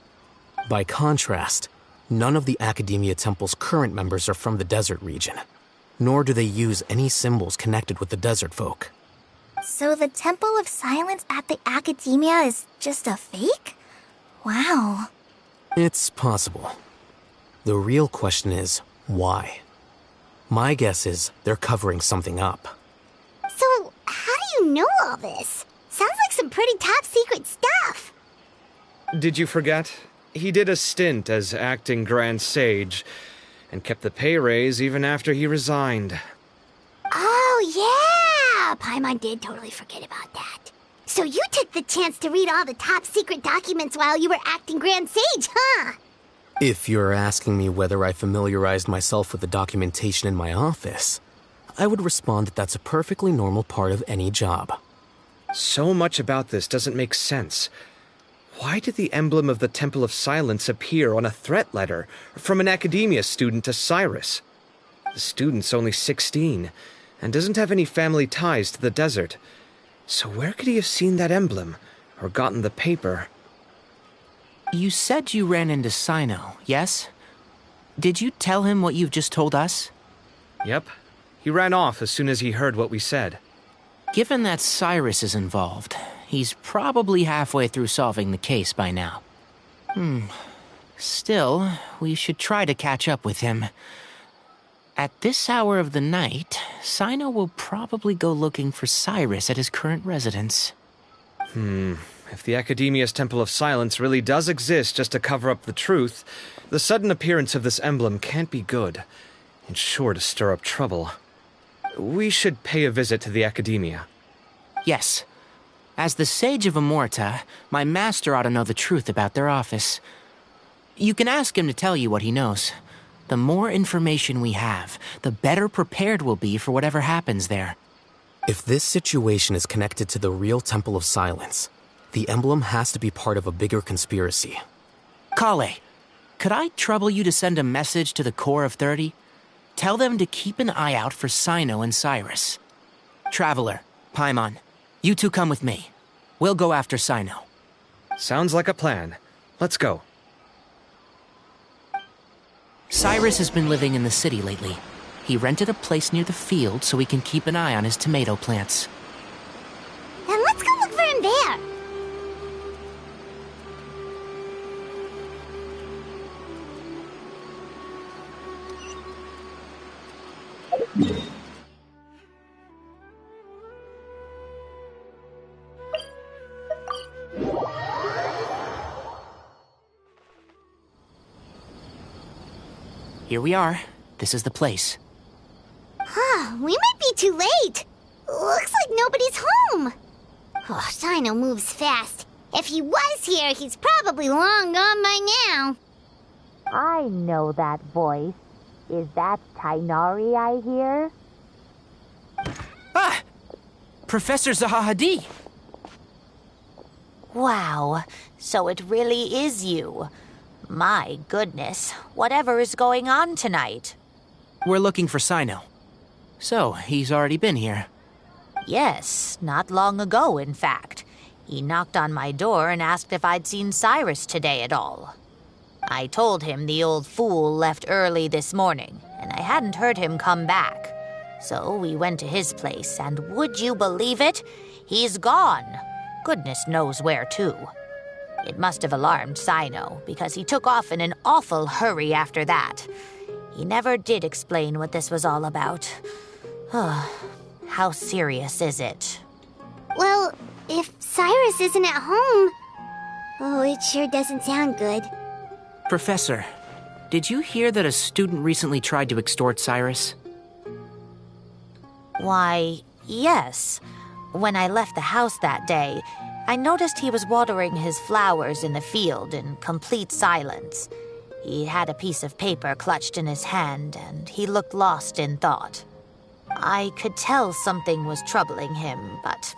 By contrast, none of the Academia Temple's current members are from the desert region, nor do they use any symbols connected with the desert folk. So the Temple of Silence at the Academia is just a fake? Wow. It's possible. The real question is, why? My guess is they're covering something up. So, how do you know all this? Sounds like some pretty top secret stuff. Did you forget? He did a stint as acting Grand Sage, and kept the pay raise even after he resigned. Oh, yeah! Paimon did totally forget about that. So you took the chance to read all the top secret documents while you were acting Grand Sage, huh? If you're asking me whether I familiarized myself with the documentation in my office, I would respond that that's a perfectly normal part of any job. So much about this doesn't make sense. Why did the emblem of the Temple of Silence appear on a threat letter from an academia student to Cyrus? The student's only 16, and doesn't have any family ties to the desert. So where could he have seen that emblem, or gotten the paper? You said you ran into Cyno, yes? Did you tell him what you've just told us? Yep. He ran off as soon as he heard what we said. Given that Cyrus is involved, he's probably halfway through solving the case by now. Still, we should try to catch up with him. At this hour of the night, Cyno will probably go looking for Cyrus at his current residence. If the Academia's Temple of Silence really does exist just to cover up the truth, the sudden appearance of this emblem can't be good. It's sure to stir up trouble. We should pay a visit to the Academia. Yes. As the Sage of Amorta, my master ought to know the truth about their office. You can ask him to tell you what he knows. The more information we have, the better prepared we'll be for whatever happens there. If this situation is connected to the real Temple of Silence, the emblem has to be part of a bigger conspiracy. Kale, could I trouble you to send a message to the Core of 30? Tell them to keep an eye out for Cyno and Cyrus. Traveler, Paimon, you two come with me. We'll go after Cyno. Sounds like a plan. Let's go. Cyrus has been living in the city lately. He rented a place near the field so he can keep an eye on his tomato plants. Then let's go look for him there. Here we are. This is the place. We might be too late. Looks like nobody's home. Oh, Cyno moves fast. If he was here, he's probably long gone by now. I know that voice. Is that Tainari I hear? Ah! Professor Zahahadi! Wow, so it really is you. My goodness, whatever is going on tonight? We're looking for Cyno. So, he's already been here. Yes, not long ago, in fact. He knocked on my door and asked if I'd seen Cyrus today at all. I told him the old fool left early this morning, and I hadn't heard him come back. So we went to his place, and would you believe it? He's gone. Goodness knows where to. It must have alarmed Cyno, because he took off in an awful hurry after that. He never did explain what this was all about. How serious is it? Well, if Cyrus isn't at home... Oh, it sure doesn't sound good. Professor, did you hear that a student recently tried to extort Cyrus? Why, yes. When I left the house that day, I noticed he was watering his flowers in the field in complete silence. He had a piece of paper clutched in his hand, and he looked lost in thought. I could tell something was troubling him, but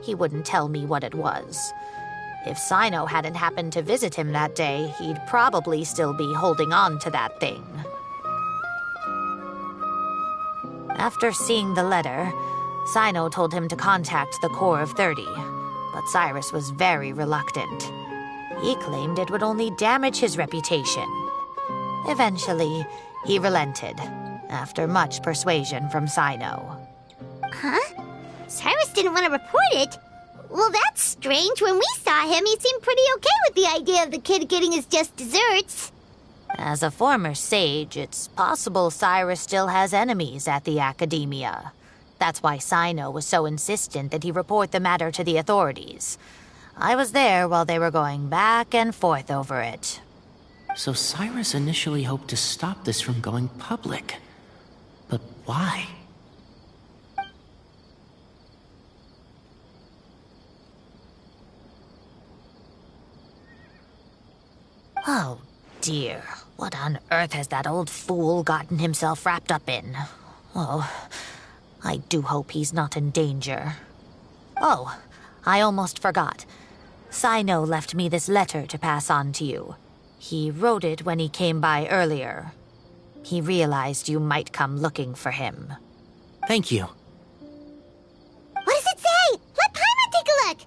he wouldn't tell me what it was. If Cyno hadn't happened to visit him that day, he'd probably still be holding on to that thing. After seeing the letter, Cyno told him to contact the Core of 30, but Cyrus was very reluctant. He claimed it would only damage his reputation. Eventually, he relented, after much persuasion from Cyno. Huh? Cyrus didn't want to report it? Well, that's strange. When we saw him, he seemed pretty okay with the idea of the kid getting his just desserts. As a former sage, it's possible Cyrus still has enemies at the Academia. That's why Cyno was so insistent that he report the matter to the authorities. I was there while they were going back and forth over it. So Cyrus initially hoped to stop this from going public. But why? Oh, dear. What on earth has that old fool gotten himself wrapped up in? Oh, I do hope he's not in danger. Oh, I almost forgot. Cyno left me this letter to pass on to you. He wrote it when he came by earlier. He realized you might come looking for him. Thank you. What does it say? Let Paimon take a look.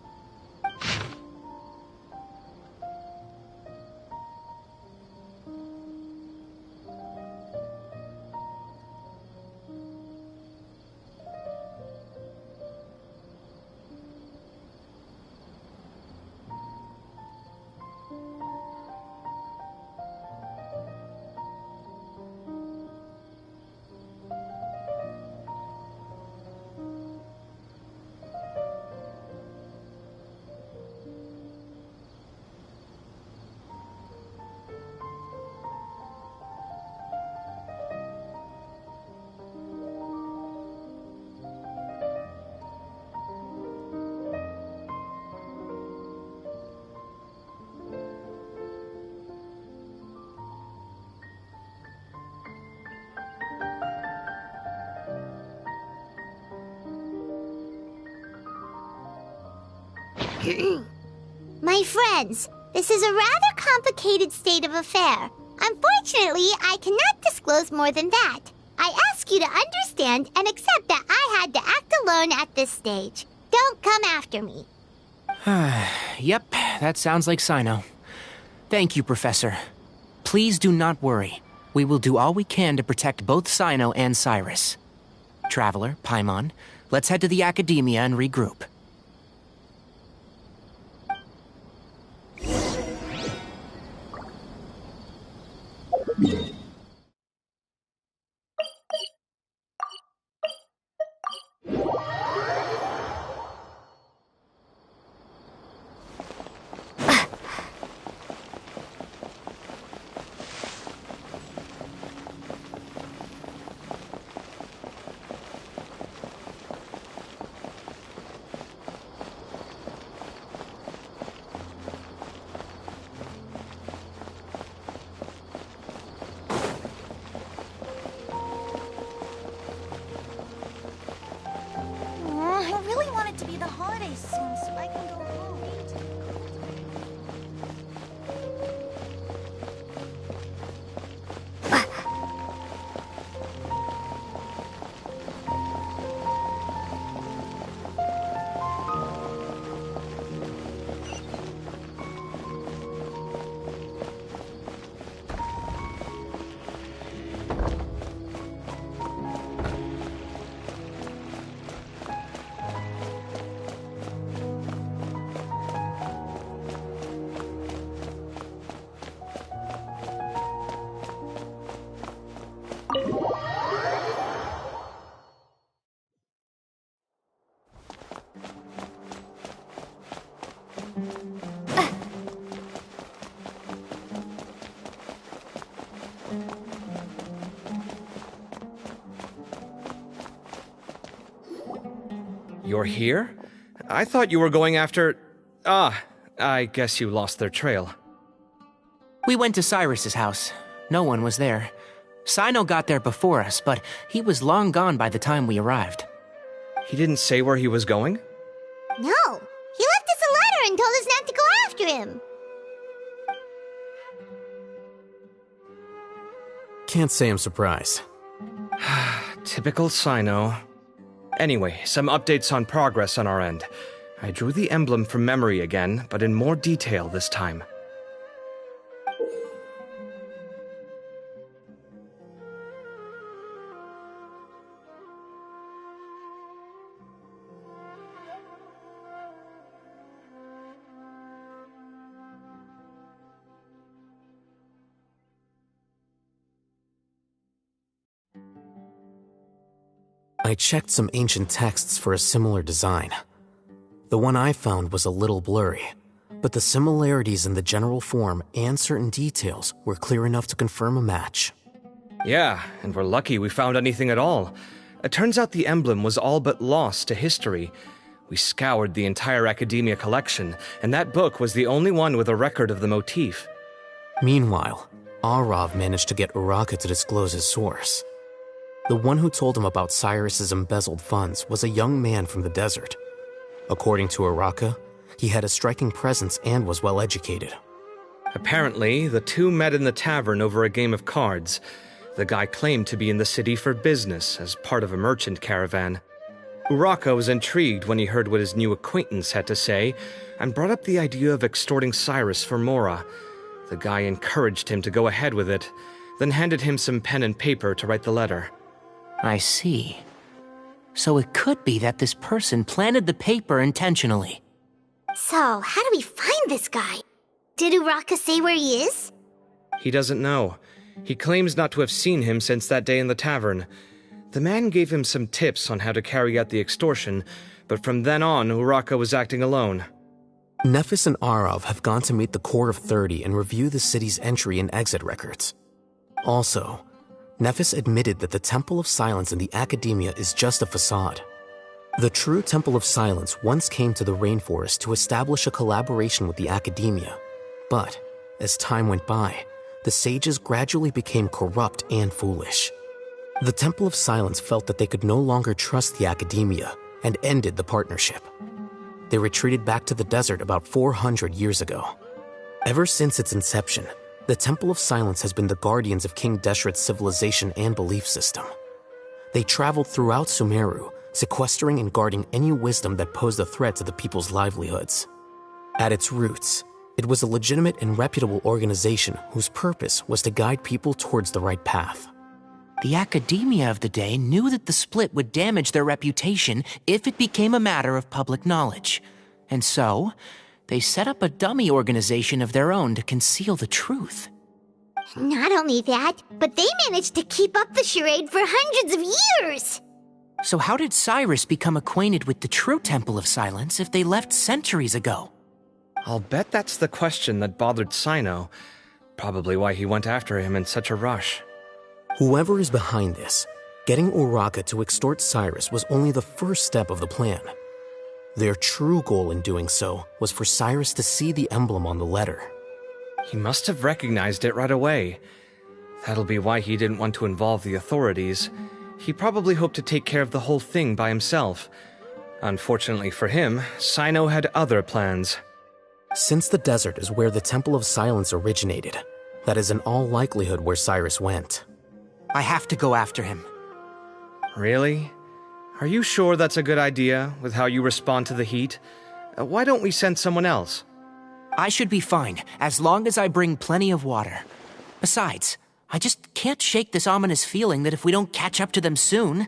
My friends, this is a rather complicated state of affair. Unfortunately, I cannot disclose more than that. I ask you to understand and accept that I had to act alone at this stage. Don't come after me. Yep, that sounds like Cyno. Thank you, Professor. Please do not worry. We will do all we can to protect both Cyno and Cyrus. Traveler, Paimon, let's head to the Academia and regroup. I really want it to be the holidays soon so I can go home. You're here? I thought you were going after... Ah, I guess you lost their trail. We went to Cyrus's house. No one was there. Cyno got there before us, but he was long gone by the time we arrived. He didn't say where he was going? No, he left us a letter and told us not to go after him. Can't say I'm surprised. Typical Cyno. Anyway, some updates on progress on our end. I drew the emblem from memory again, but in more detail this time. I checked some ancient texts for a similar design. The one I found was a little blurry, but the similarities in the general form and certain details were clear enough to confirm a match. Yeah, and we're lucky we found anything at all. It turns out the emblem was all but lost to history. We scoured the entire Academia collection, and that book was the only one with a record of the motif. Meanwhile, Arav managed to get Uraka to disclose his source. The one who told him about Cyrus's embezzled funds was a young man from the desert. According to Uraka, he had a striking presence and was well educated. Apparently, the two met in the tavern over a game of cards. The guy claimed to be in the city for business as part of a merchant caravan. Uraka was intrigued when he heard what his new acquaintance had to say and brought up the idea of extorting Cyrus for Mora. The guy encouraged him to go ahead with it, then handed him some pen and paper to write the letter. I see. So it could be that this person planted the paper intentionally. So, how do we find this guy? Did Uraka say where he is? He doesn't know. He claims not to have seen him since that day in the tavern. The man gave him some tips on how to carry out the extortion, but from then on, Uraka was acting alone. Nephis and Arav have gone to meet the Core of 30 and review the city's entry and exit records. Also, Nephis admitted that the Temple of Silence in the Academia is just a facade. The true Temple of Silence once came to the rainforest to establish a collaboration with the Academia, but as time went by, the sages gradually became corrupt and foolish. The Temple of Silence felt that they could no longer trust the Academia and ended the partnership. They retreated back to the desert about 400 years ago. Ever since its inception, the Temple of Silence has been the guardians of King Deshret's civilization and belief system. They traveled throughout Sumeru, sequestering and guarding any wisdom that posed a threat to the people's livelihoods. At its roots, it was a legitimate and reputable organization whose purpose was to guide people towards the right path. The Academia of the day knew that the split would damage their reputation if it became a matter of public knowledge. And so, they set up a dummy organization of their own to conceal the truth. Not only that, but they managed to keep up the charade for hundreds of years! So how did Cyrus become acquainted with the true Temple of Silence if they left centuries ago? I'll bet that's the question that bothered Cyno. Probably why he went after him in such a rush. Whoever is behind this, getting Uraka to extort Cyrus was only the first step of the plan. Their true goal in doing so was for Cyrus to see the emblem on the letter. He must have recognized it right away. That'll be why he didn't want to involve the authorities. He probably hoped to take care of the whole thing by himself. Unfortunately for him, Cyno had other plans. Since the desert is where the Temple of Silence originated, that is in all likelihood where Cyrus went. I have to go after him. Really? Are you sure that's a good idea, with how you respond to the heat? Why don't we send someone else? I should be fine, as long as I bring plenty of water. Besides, I just can't shake this ominous feeling that if we don't catch up to them soon...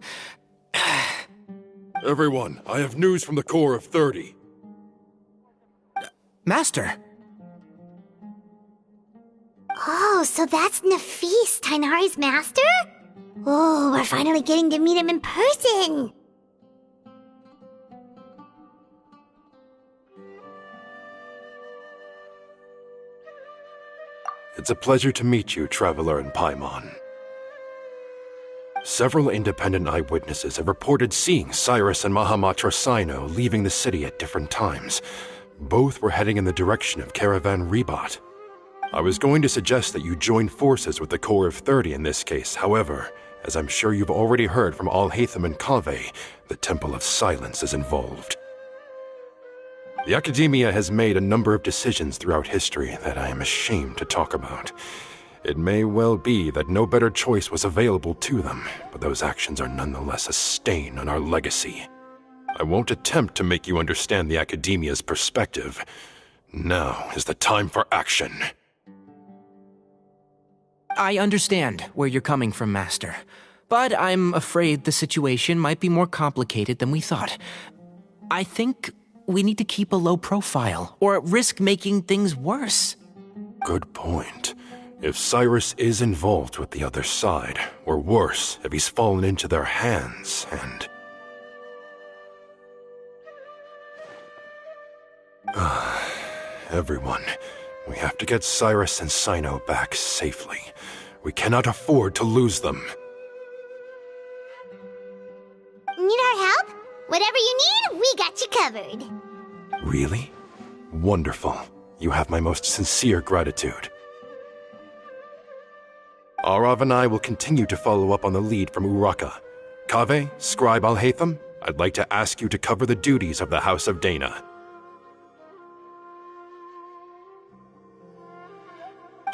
Everyone, I have news from the Core of 30. Master! Oh, so that's Nafis, Tainari's master? Oh, we're finally getting to meet him in person! It's a pleasure to meet you, Traveler in Paimon. Several independent eyewitnesses have reported seeing Cyrus and Mahamatra Cyno leaving the city at different times. Both were heading in the direction of Caravan Rebat. I was going to suggest that you join forces with the Core of 30 in this case. However, as I'm sure you've already heard from Alhaitham and Kaveh, the Temple of Silence is involved. The Academia has made a number of decisions throughout history that I am ashamed to talk about. It may well be that no better choice was available to them, but those actions are nonetheless a stain on our legacy. I won't attempt to make you understand the Academia's perspective. Now is the time for action. I understand where you're coming from, Master. But I'm afraid the situation might be more complicated than we thought. I think we need to keep a low profile, or risk making things worse. Good point. If Cyrus is involved with the other side, or worse, if he's fallen into their hands, and... Everyone, we have to get Cyrus and Cyno back safely. We cannot afford to lose them. Need our help? Whatever you need, we got you covered. Really? Wonderful. You have my most sincere gratitude. Arav and I will continue to follow up on the lead from Uraka. Kaveh, Scribe Al-Haytham, I'd like to ask you to cover the duties of the House of Dana.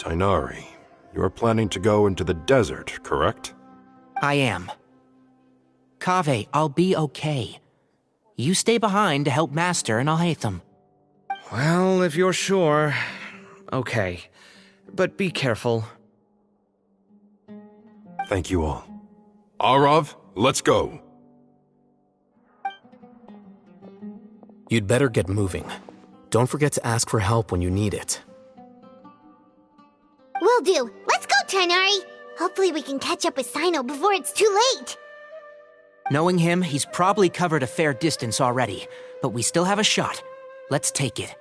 Tighnari, you are planning to go into the desert, correct? I am. Kaveh, I'll be okay. You stay behind to help Master and Al-Haytham. Well, if you're sure. Okay. But be careful. Thank you all. Arav, let's go. You'd better get moving. Don't forget to ask for help when you need it. Will do. Let's go, Tighnari. Hopefully we can catch up with Cyno before it's too late. Knowing him, he's probably covered a fair distance already, but we still have a shot. Let's take it.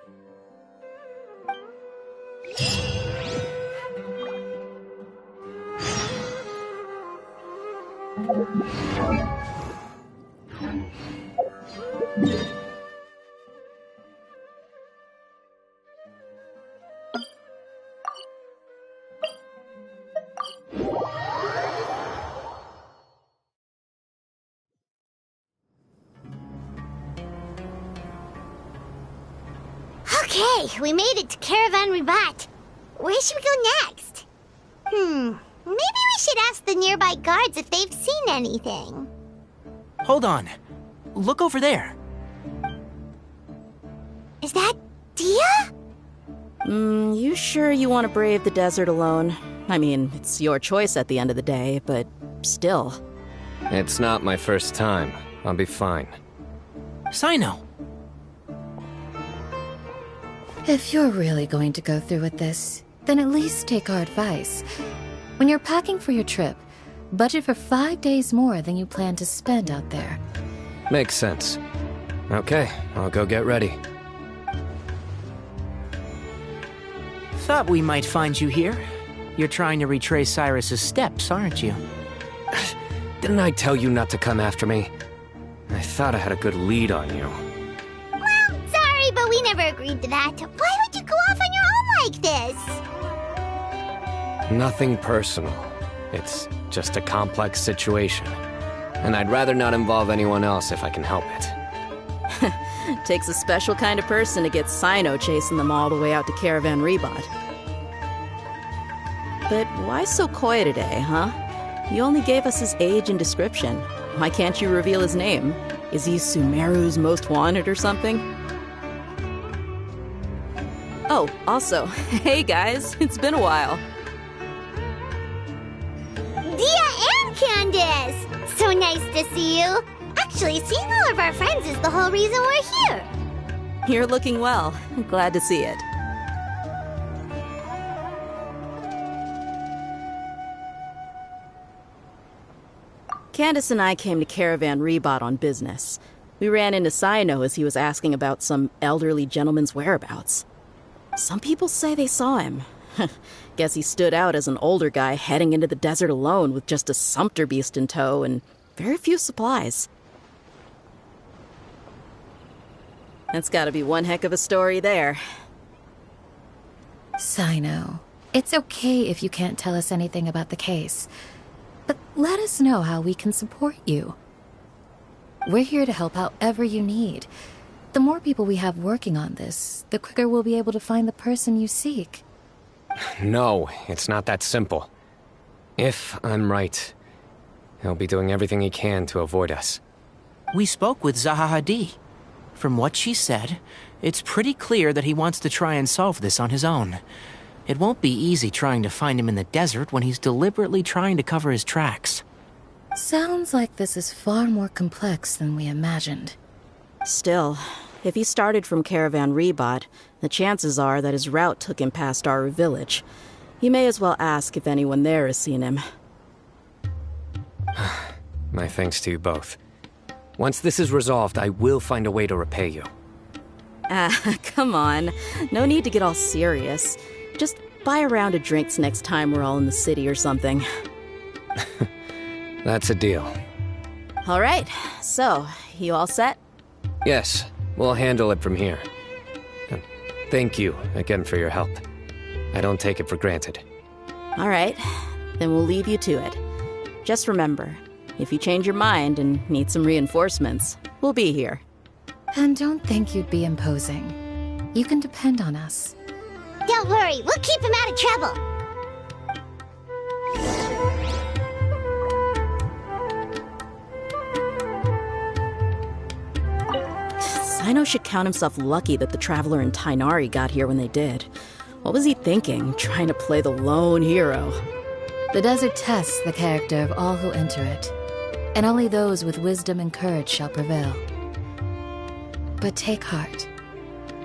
Okay, we made it to Caravan Ribat. Where should we go next? Maybe we should ask the nearby guards if they've seen anything. Hold on. Look over there. Is that Dia? You sure you want to brave the desert alone? I mean, it's your choice at the end of the day, but still. It's not my first time. I'll be fine. Cyno. If you're really going to go through with this, then at least take our advice. When you're packing for your trip, budget for 5 days more than you plan to spend out there. Makes sense. Okay, I'll go get ready. Thought we might find you here. You're trying to retrace Cyrus's steps, aren't you? Didn't I tell you not to come after me? I thought I had a good lead on you. Well, sorry, but we never agreed to that. Why would you go off on your own like this? Nothing personal. It's just a complex situation. And I'd rather not involve anyone else if I can help it. Takes a special kind of person to get Cyno chasing them all the way out to Caravan Ribat. But why so coy today, huh? You only gave us his age and description. Why can't you reveal his name? Is he Sumeru's most wanted or something? Oh, also, hey guys, it's been a while. Dia and Candace! So nice to see you. Actually, seeing all of our friends is the whole reason we're here. You're looking well. Glad to see it. Candace and I came to Caravan Ribat on business. We ran into Cyno as he was asking about some elderly gentleman's whereabouts. Some people say they saw him. Guess he stood out as an older guy heading into the desert alone with just a sumpter beast in tow and very few supplies. That's gotta be one heck of a story there. Cyno, it's okay if you can't tell us anything about the case. But let us know how we can support you. We're here to help however you need. The more people we have working on this, the quicker we'll be able to find the person you seek. No, it's not that simple. If I'm right, he'll be doing everything he can to avoid us. We spoke with Zaha Hadid. From what she said, it's pretty clear that he wants to try and solve this on his own. It won't be easy trying to find him in the desert when he's deliberately trying to cover his tracks. Sounds like this is far more complex than we imagined. Still, if he started from Caravan Ribat, the chances are that his route took him past our village. You may as well ask if anyone there has seen him. My thanks to you both. Once this is resolved, I will find a way to repay you. Come on. No need to get all serious. Just buy a round of drinks next time we're all in the city or something. That's a deal. All right, so, you all set? Yes, we'll handle it from here. Thank you again for your help. I don't take it for granted. All right, then we'll leave you to it. Just remember, if you change your mind and need some reinforcements, we'll be here. And don't think you'd be imposing. You can depend on us. Don't worry, we'll keep him out of trouble. Cyno should count himself lucky that the Traveler and Tainari got here when they did. What was he thinking, trying to play the lone hero? The desert tests the character of all who enter it, and only those with wisdom and courage shall prevail. But take heart.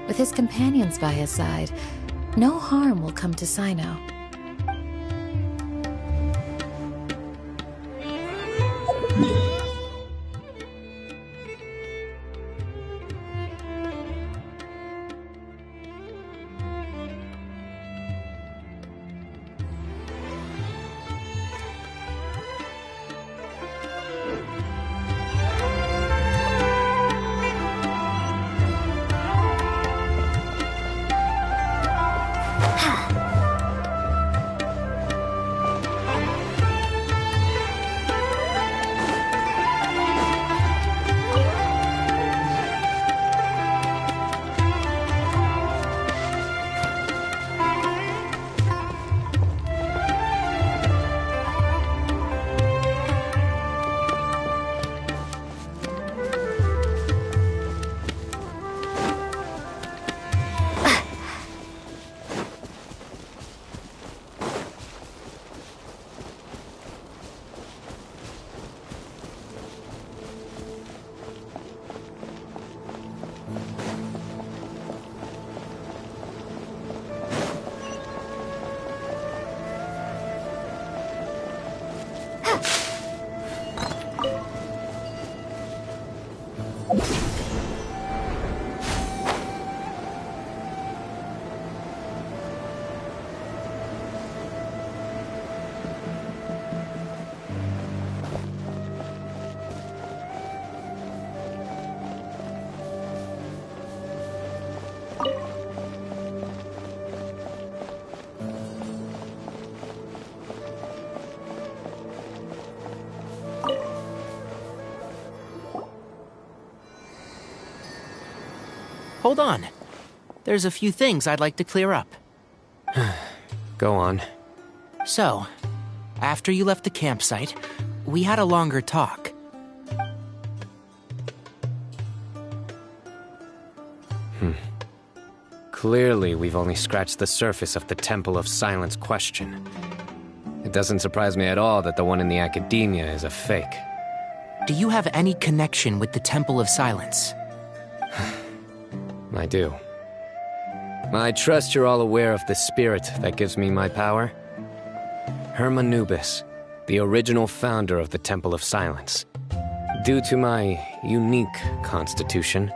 With his companions by his side, no harm will come to Cyno. Hold on. There's a few things I'd like to clear up. Go on. So, after you left the campsite, we had a longer talk. Clearly, we've only scratched the surface of the Temple of Silence question. It doesn't surprise me at all that the one in the academia is a fake. Do you have any connection with the Temple of Silence? I do. I trust you're all aware of the spirit that gives me my power. Hermanubis, the original founder of the Temple of Silence. Due to my unique constitution,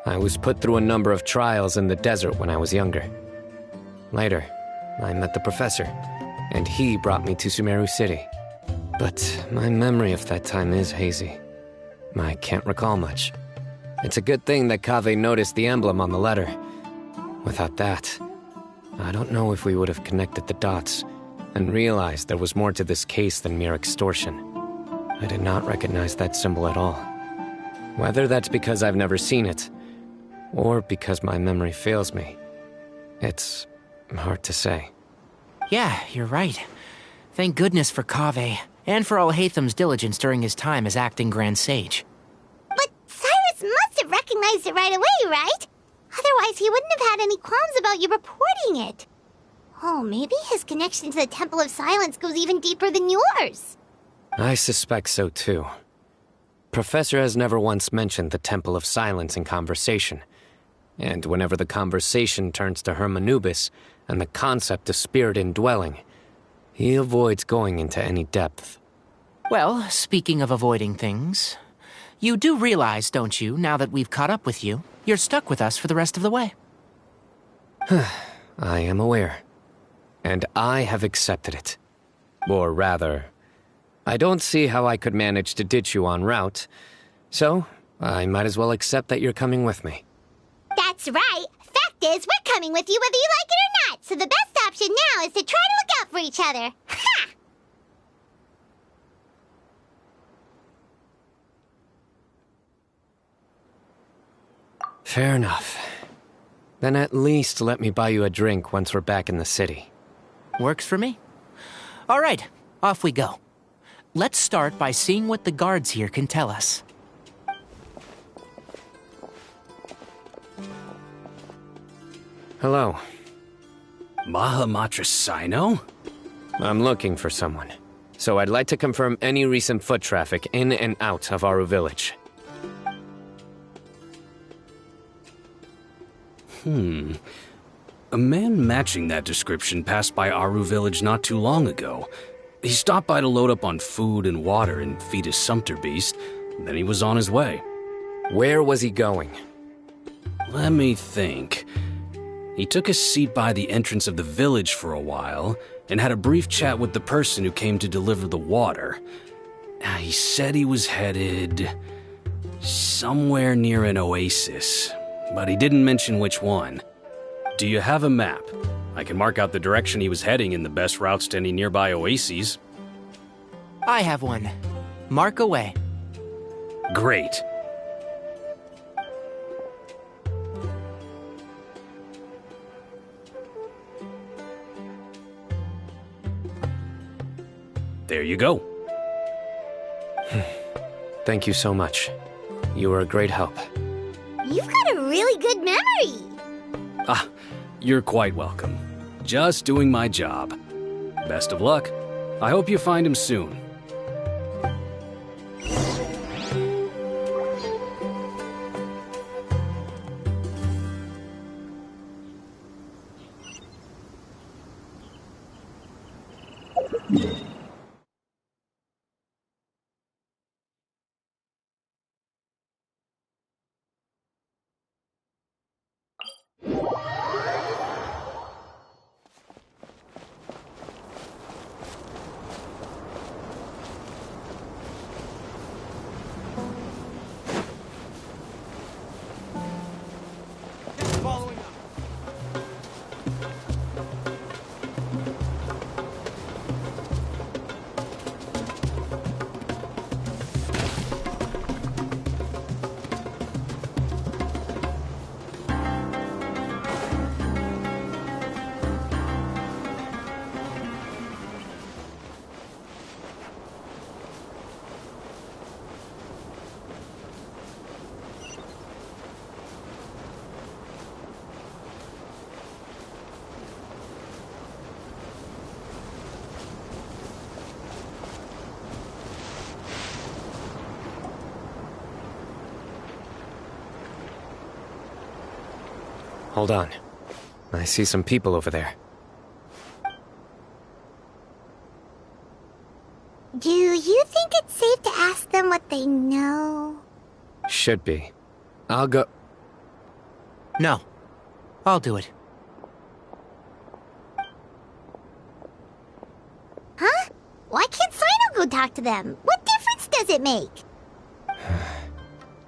I was put through a number of trials in the desert when I was younger. Later, I met the professor, and he brought me to Sumeru City. But my memory of that time is hazy. I can't recall much. It's a good thing that Kaveh noticed the emblem on the letter. Without that, I don't know if we would have connected the dots and realized there was more to this case than mere extortion. I did not recognize that symbol at all. Whether that's because I've never seen it, or because my memory fails me, it's hard to say. Yeah, you're right. Thank goodness for Kaveh, and for Alhaitham's diligence during his time as acting Grand Sage. But Cyrus must have recognized it right away, right? Otherwise, he wouldn't have had any qualms about you reporting it. Oh, maybe his connection to the Temple of Silence goes even deeper than yours. I suspect so too. Professor has never once mentioned the Temple of Silence in conversation. And whenever the conversation turns to Hermanubis and the concept of spirit indwelling, he avoids going into any depth. Well, speaking of avoiding things, you do realize, don't you, now that we've caught up with you, You're stuck with us for the rest of the way. I am aware. And I have accepted it. Or rather, I don't see how I could manage to ditch you en route, so I might as well accept that you're coming with me. That's right. Fact is, we're coming with you whether you like it or not, so the best option now is to try to look out for each other. Ha! Fair enough. Then at least let me buy you a drink once we're back in the city. Works for me. All right, off we go. Let's start by seeing what the guards here can tell us. Hello. Mahamatra Cyno? I'm looking for someone. So I'd like to confirm any recent foot traffic in and out of Aru Village. A man matching that description passed by Aru Village not too long ago. He stopped by to load up on food and water and feed his sumpter beast, then he was on his way. Where was he going? Let me think. He took a seat by the entrance of the village for a while, and had a brief chat with the person who came to deliver the water. He said he was headed somewhere near an oasis, but he didn't mention which one. Do you have a map? I can mark out the direction he was heading and the best routes to any nearby oases. I have one. Mark away. Great. There you go. Thank you so much. You were a great help. You've got a really good memory. You're quite welcome. Just doing my job. Best of luck. I hope you find him soon. Hold on. I see some people over there. Do you think it's safe to ask them what they know? Should be. I'll go... No. I'll do it. Huh? Why can't Cyno go talk to them? What difference does it make?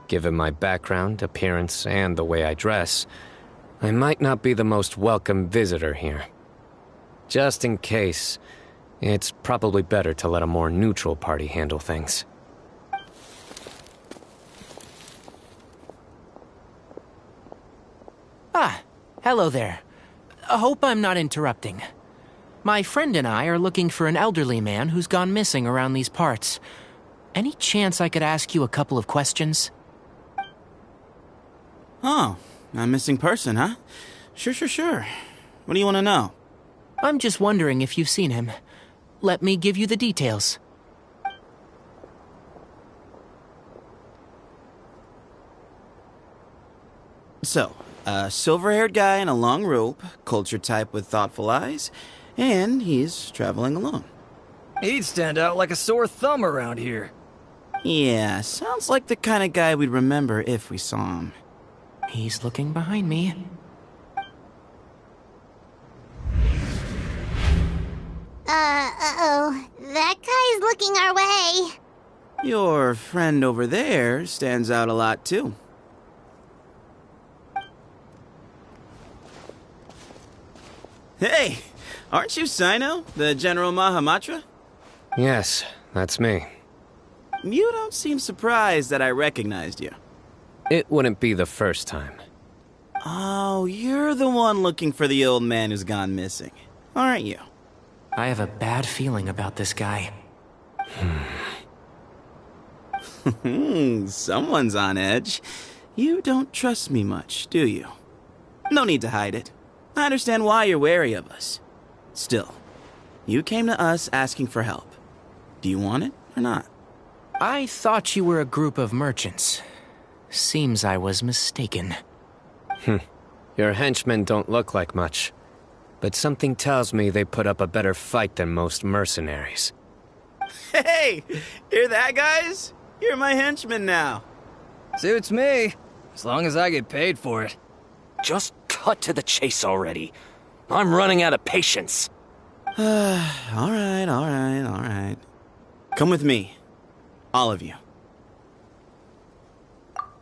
Given my background, appearance, and the way I dress, I might not be the most welcome visitor here. Just in case, it's probably better to let a more neutral party handle things. Ah, hello there. I hope I'm not interrupting. My friend and I are looking for an elderly man who's gone missing around these parts. Any chance I could ask you a couple of questions? Oh, a missing person, huh? Sure. What do you want to know? I'm just wondering if you've seen him. Let me give you the details. So, a silver-haired guy in a long robe, culture type with thoughtful eyes, and he's traveling alone. He'd stand out like a sore thumb around here. Yeah, sounds like the kind of guy we'd remember if we saw him. He's looking behind me. Uh-oh. That guy's looking our way. Your friend over there stands out a lot, too. Hey, aren't you Cyno, the General Mahamatra? Yes, that's me. You don't seem surprised that I recognized you. It wouldn't be the first time. Oh, you're the one looking for the old man who's gone missing, aren't you? I have a bad feeling about this guy. Someone's on edge. You don't trust me much, do you? No need to hide it. I understand why you're wary of us. Still, you came to us asking for help. Do you want it or not? I thought you were a group of merchants. Seems I was mistaken. Your henchmen don't look like much, but something tells me they put up a better fight than most mercenaries. Hey, hear that, guys? You're my henchman now. Suits me, as long as I get paid for it. Just cut to the chase already. I'm running out of patience. All right. Come with me. All of you.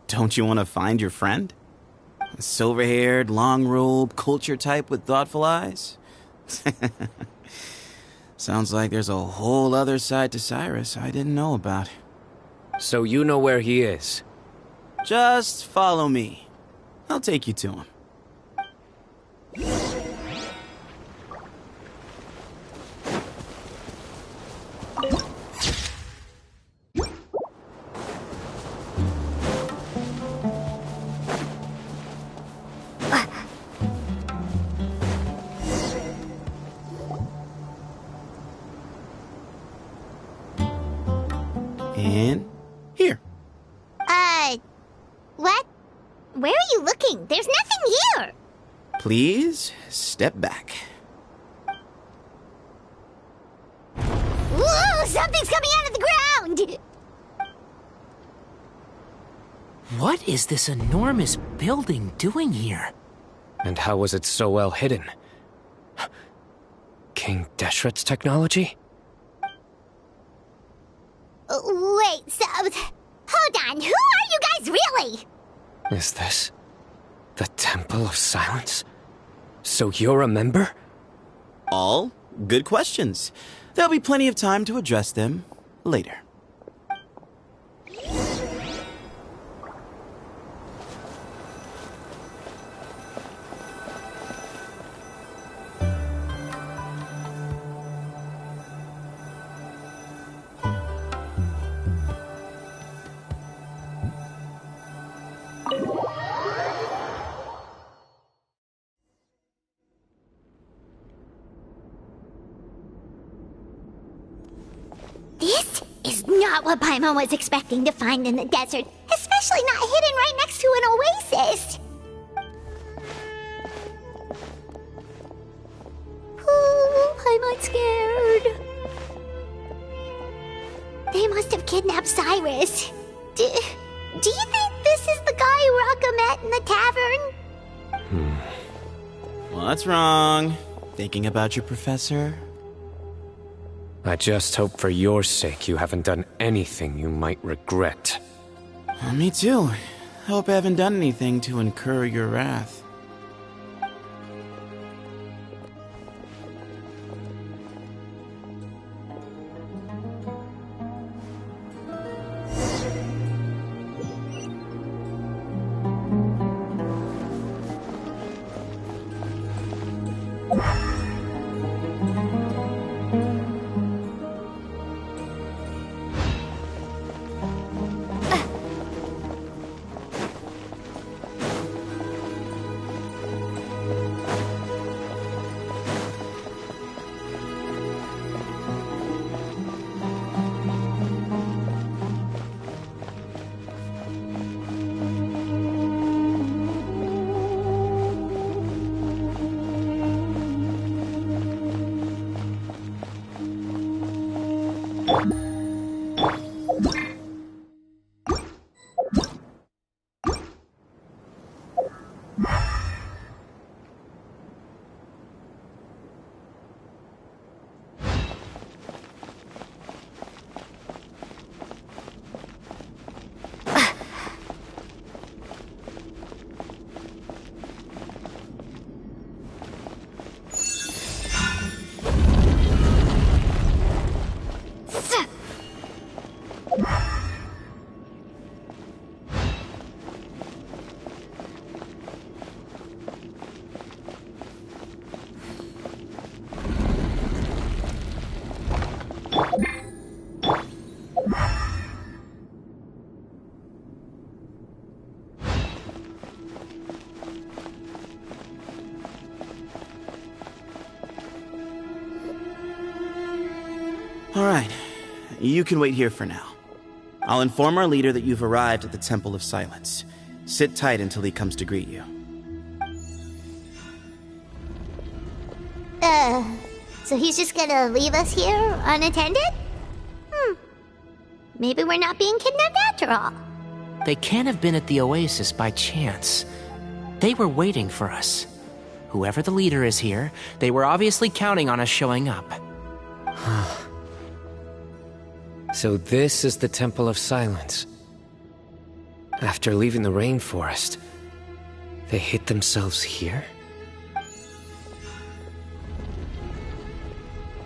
Don't you want to find your friend? A silver-haired, long-robed, culture type with thoughtful eyes? Sounds like there's a whole other side to Cyrus I didn't know about. So you know where he is? Just follow me. I'll take you to him. And here. What? Where are you looking? There's nothing here. Please step back. Whoa, something's coming out of the ground! What is this enormous building doing here? And how was it so well hidden? King Deshret's technology? Wait, so... Hold on, who are you guys really? Is this the Temple of Silence? So you're a member? All good questions. There'll be plenty of time to address them later. This is not what Paimon was expecting to find in the desert, especially not hidden right next to an oasis. Oh, Paimon's scared. They must have kidnapped Cyrus. Do you think this is the guy Raka met in the tavern? What's wrong? Thinking about your professor? I just hope for your sake you haven't done anything you might regret. Me too. Hope I haven't done anything to incur your wrath. Alright, you can wait here for now. I'll inform our leader that you've arrived at the Temple of Silence. Sit tight until he comes to greet you. So he's just gonna leave us here unattended? Maybe we're not being kidnapped after all. They can't have been at the Oasis by chance. They were waiting for us. Whoever the leader is here, they were obviously counting on us showing up. So this is the Temple of Silence. After leaving the rainforest, they hid themselves here?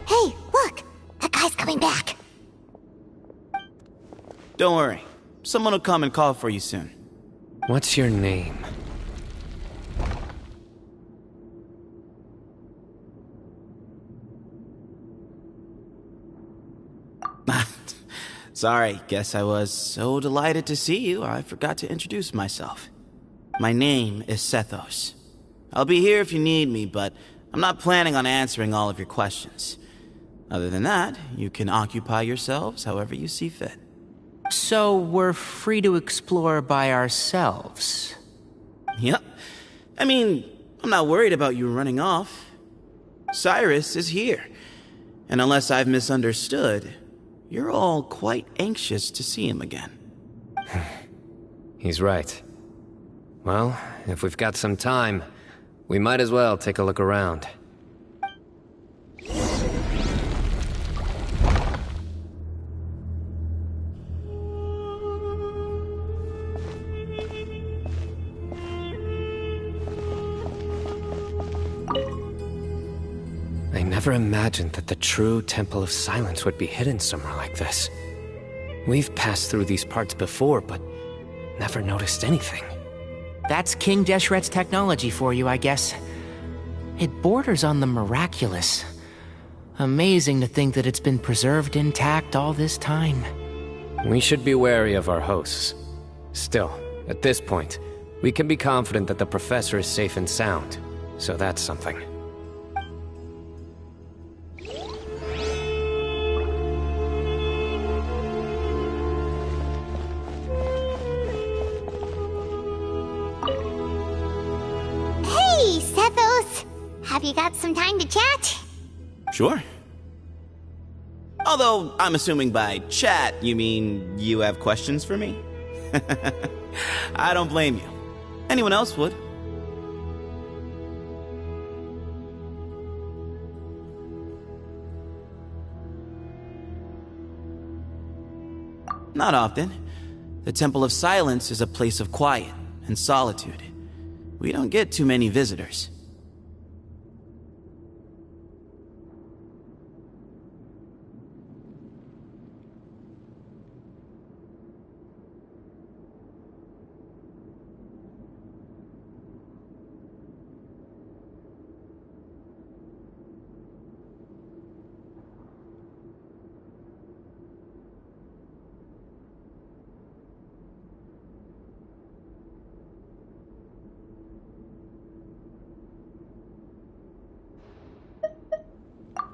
Hey, look! That guy's coming back. Don't worry. Someone will come and call for you soon. What's your name? Sorry, guess I was so delighted to see you, I forgot to introduce myself. My name is Sethos. I'll be here if you need me, but I'm not planning on answering all of your questions. Other than that, you can occupy yourselves however you see fit. So we're free to explore by ourselves? Yep. I mean, I'm not worried about you running off. Cyrus is here. And unless I've misunderstood, you're all quite anxious to see him again. He's right. Well, if we've got some time, we might as well take a look around. I never imagined that the true Temple of Silence would be hidden somewhere like this. We've passed through these parts before, but never noticed anything. That's King Deshret's technology for you, I guess. It borders on the miraculous. Amazing to think that it's been preserved intact all this time. We should be wary of our hosts. Still, at this point, we can be confident that the professor is safe and sound, so that's something. Have you got some time to chat? Sure. Although, I'm assuming by chat, you mean you have questions for me? I don't blame you. Anyone else would. Not often. The Temple of Silence is a place of quiet and solitude. We don't get too many visitors.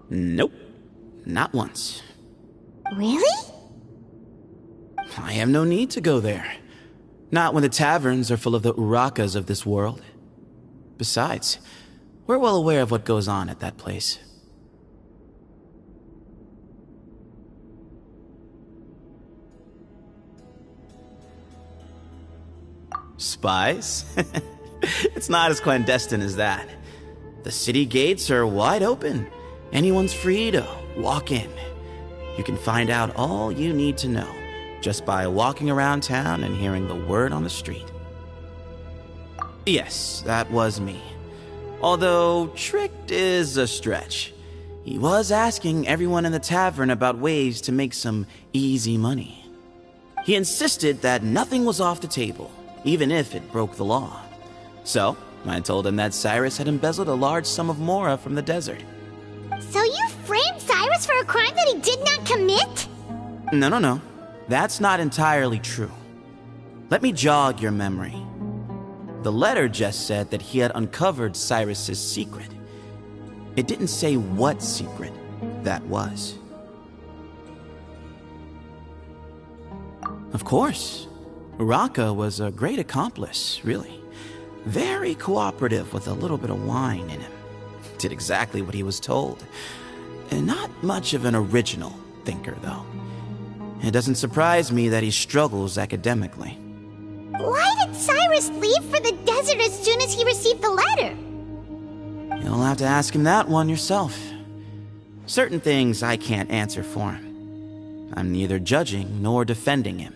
Nope. Not once. Really? I have no need to go there. Not when the taverns are full of the Urakas of this world. Besides, we're well aware of what goes on at that place. Spies? It's not as clandestine as that. The city gates are wide open. Anyone's free to walk in. You can find out all you need to know just by walking around town and hearing the word on the street. Yes, that was me. Although tricked is a stretch. He was asking everyone in the tavern about ways to make some easy money. He insisted that nothing was off the table, even if it broke the law. So, I told him that Cyrus had embezzled a large sum of mora from the desert. So you framed Cyrus for a crime that he did not commit? No. That's not entirely true. Let me jog your memory. The letter just said that he had uncovered Cyrus's secret. It didn't say what secret that was. Of course. Uraka was a great accomplice, really. Very cooperative with a little bit of wine in him. Did exactly what he was told. And not much of an original thinker, though. It doesn't surprise me that he struggles academically. Why did Cyrus leave for the desert as soon as he received the letter? You'll have to ask him that one yourself. Certain things I can't answer for him. I'm neither judging nor defending him.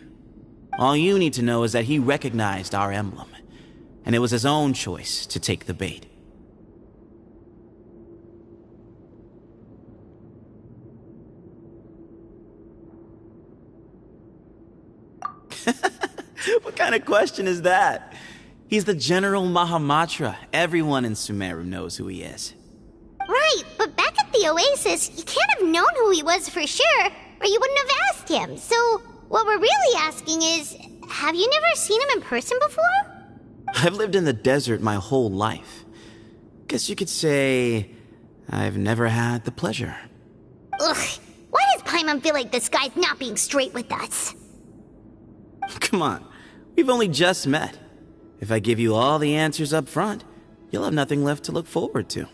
All you need to know is that he recognized our emblem, and it was his own choice to take the bait. What kind of question is that? He's the General Mahamatra. Everyone in Sumeru knows who he is. Right, but back at the Oasis, you can't have known who he was for sure, or you wouldn't have asked him. So, what we're really asking is, have you never seen him in person before? I've lived in the desert my whole life. Guess you could say I've never had the pleasure. Ugh, why does Paimon feel like this guy's not being straight with us? Come on, we've only just met. If I give you all the answers up front, you'll have nothing left to look forward to.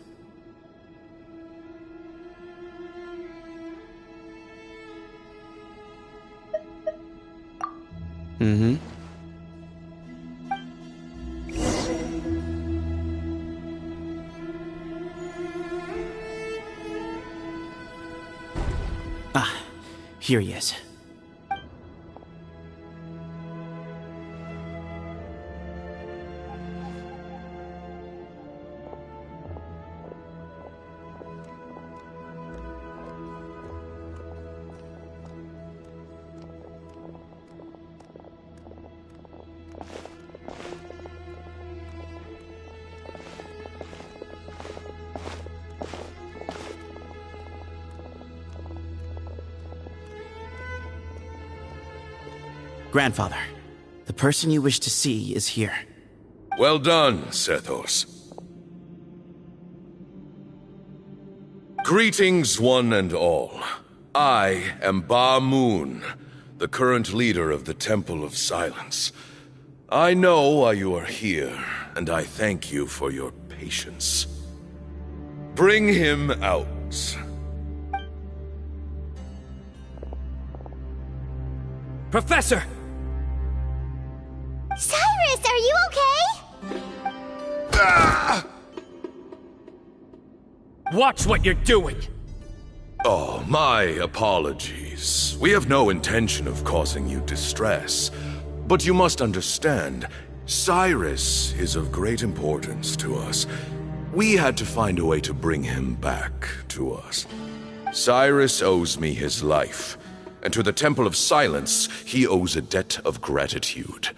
Mm-hmm. Ah, here he is. Grandfather, the person you wish to see is here. Well done, Sethos. Greetings, one and all. I am Ba Moon, the current leader of the Temple of Silence. I know why you are here, and I thank you for your patience. Bring him out. Professor! Cyrus, are you okay? Ah! Watch what you're doing! Oh, my apologies. We have no intention of causing you distress. But you must understand, Cyrus is of great importance to us. We had to find a way to bring him back to us. Cyrus owes me his life, and to the Temple of Silence, he owes a debt of gratitude.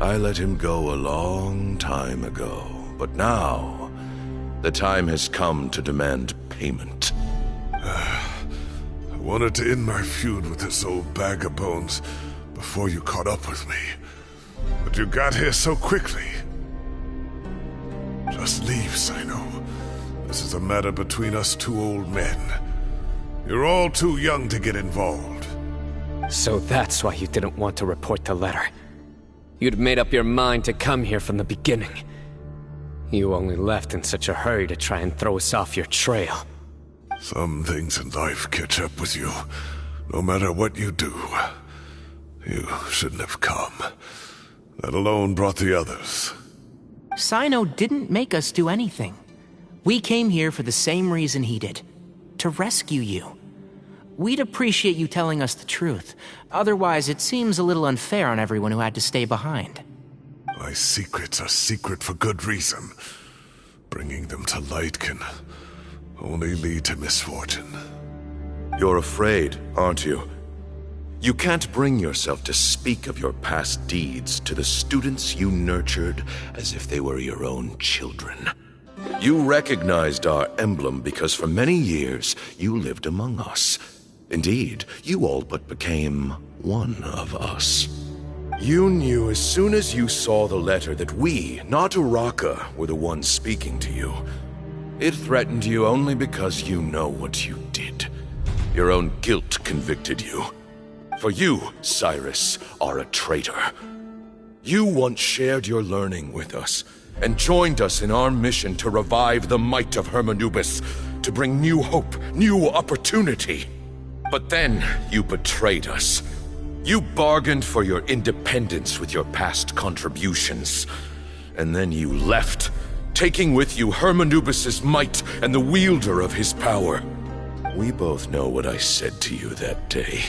I let him go a long time ago, but now, the time has come to demand payment. I wanted to end my feud with this old bag of bones before you caught up with me. But you got here so quickly. Just leave, Cyno. This is a matter between us two old men. You're all too young to get involved. So that's why you didn't want to report the letter. You'd made up your mind to come here from the beginning. You only left in such a hurry to try and throw us off your trail. Some things in life catch up with you, no matter what you do. You shouldn't have come. That alone brought the others. Cyno didn't make us do anything. We came here for the same reason he did. To rescue you. We'd appreciate you telling us the truth. Otherwise, it seems a little unfair on everyone who had to stay behind. My secrets are secret for good reason. Bringing them to light can only lead to misfortune. You're afraid, aren't you? You can't bring yourself to speak of your past deeds to the students you nurtured as if they were your own children. You recognized our emblem because for many years you lived among us. Indeed, you all but became one of us. You knew as soon as you saw the letter that we, not Uraka, were the ones speaking to you. It threatened you only because you know what you did. Your own guilt convicted you. For you, Cyrus, are a traitor. You once shared your learning with us, and joined us in our mission to revive the might of Hermanubis, to bring new hope, new opportunity. But then you betrayed us. You bargained for your independence with your past contributions. And then you left, taking with you Hermanubis' might and the wielder of his power. We both know what I said to you that day.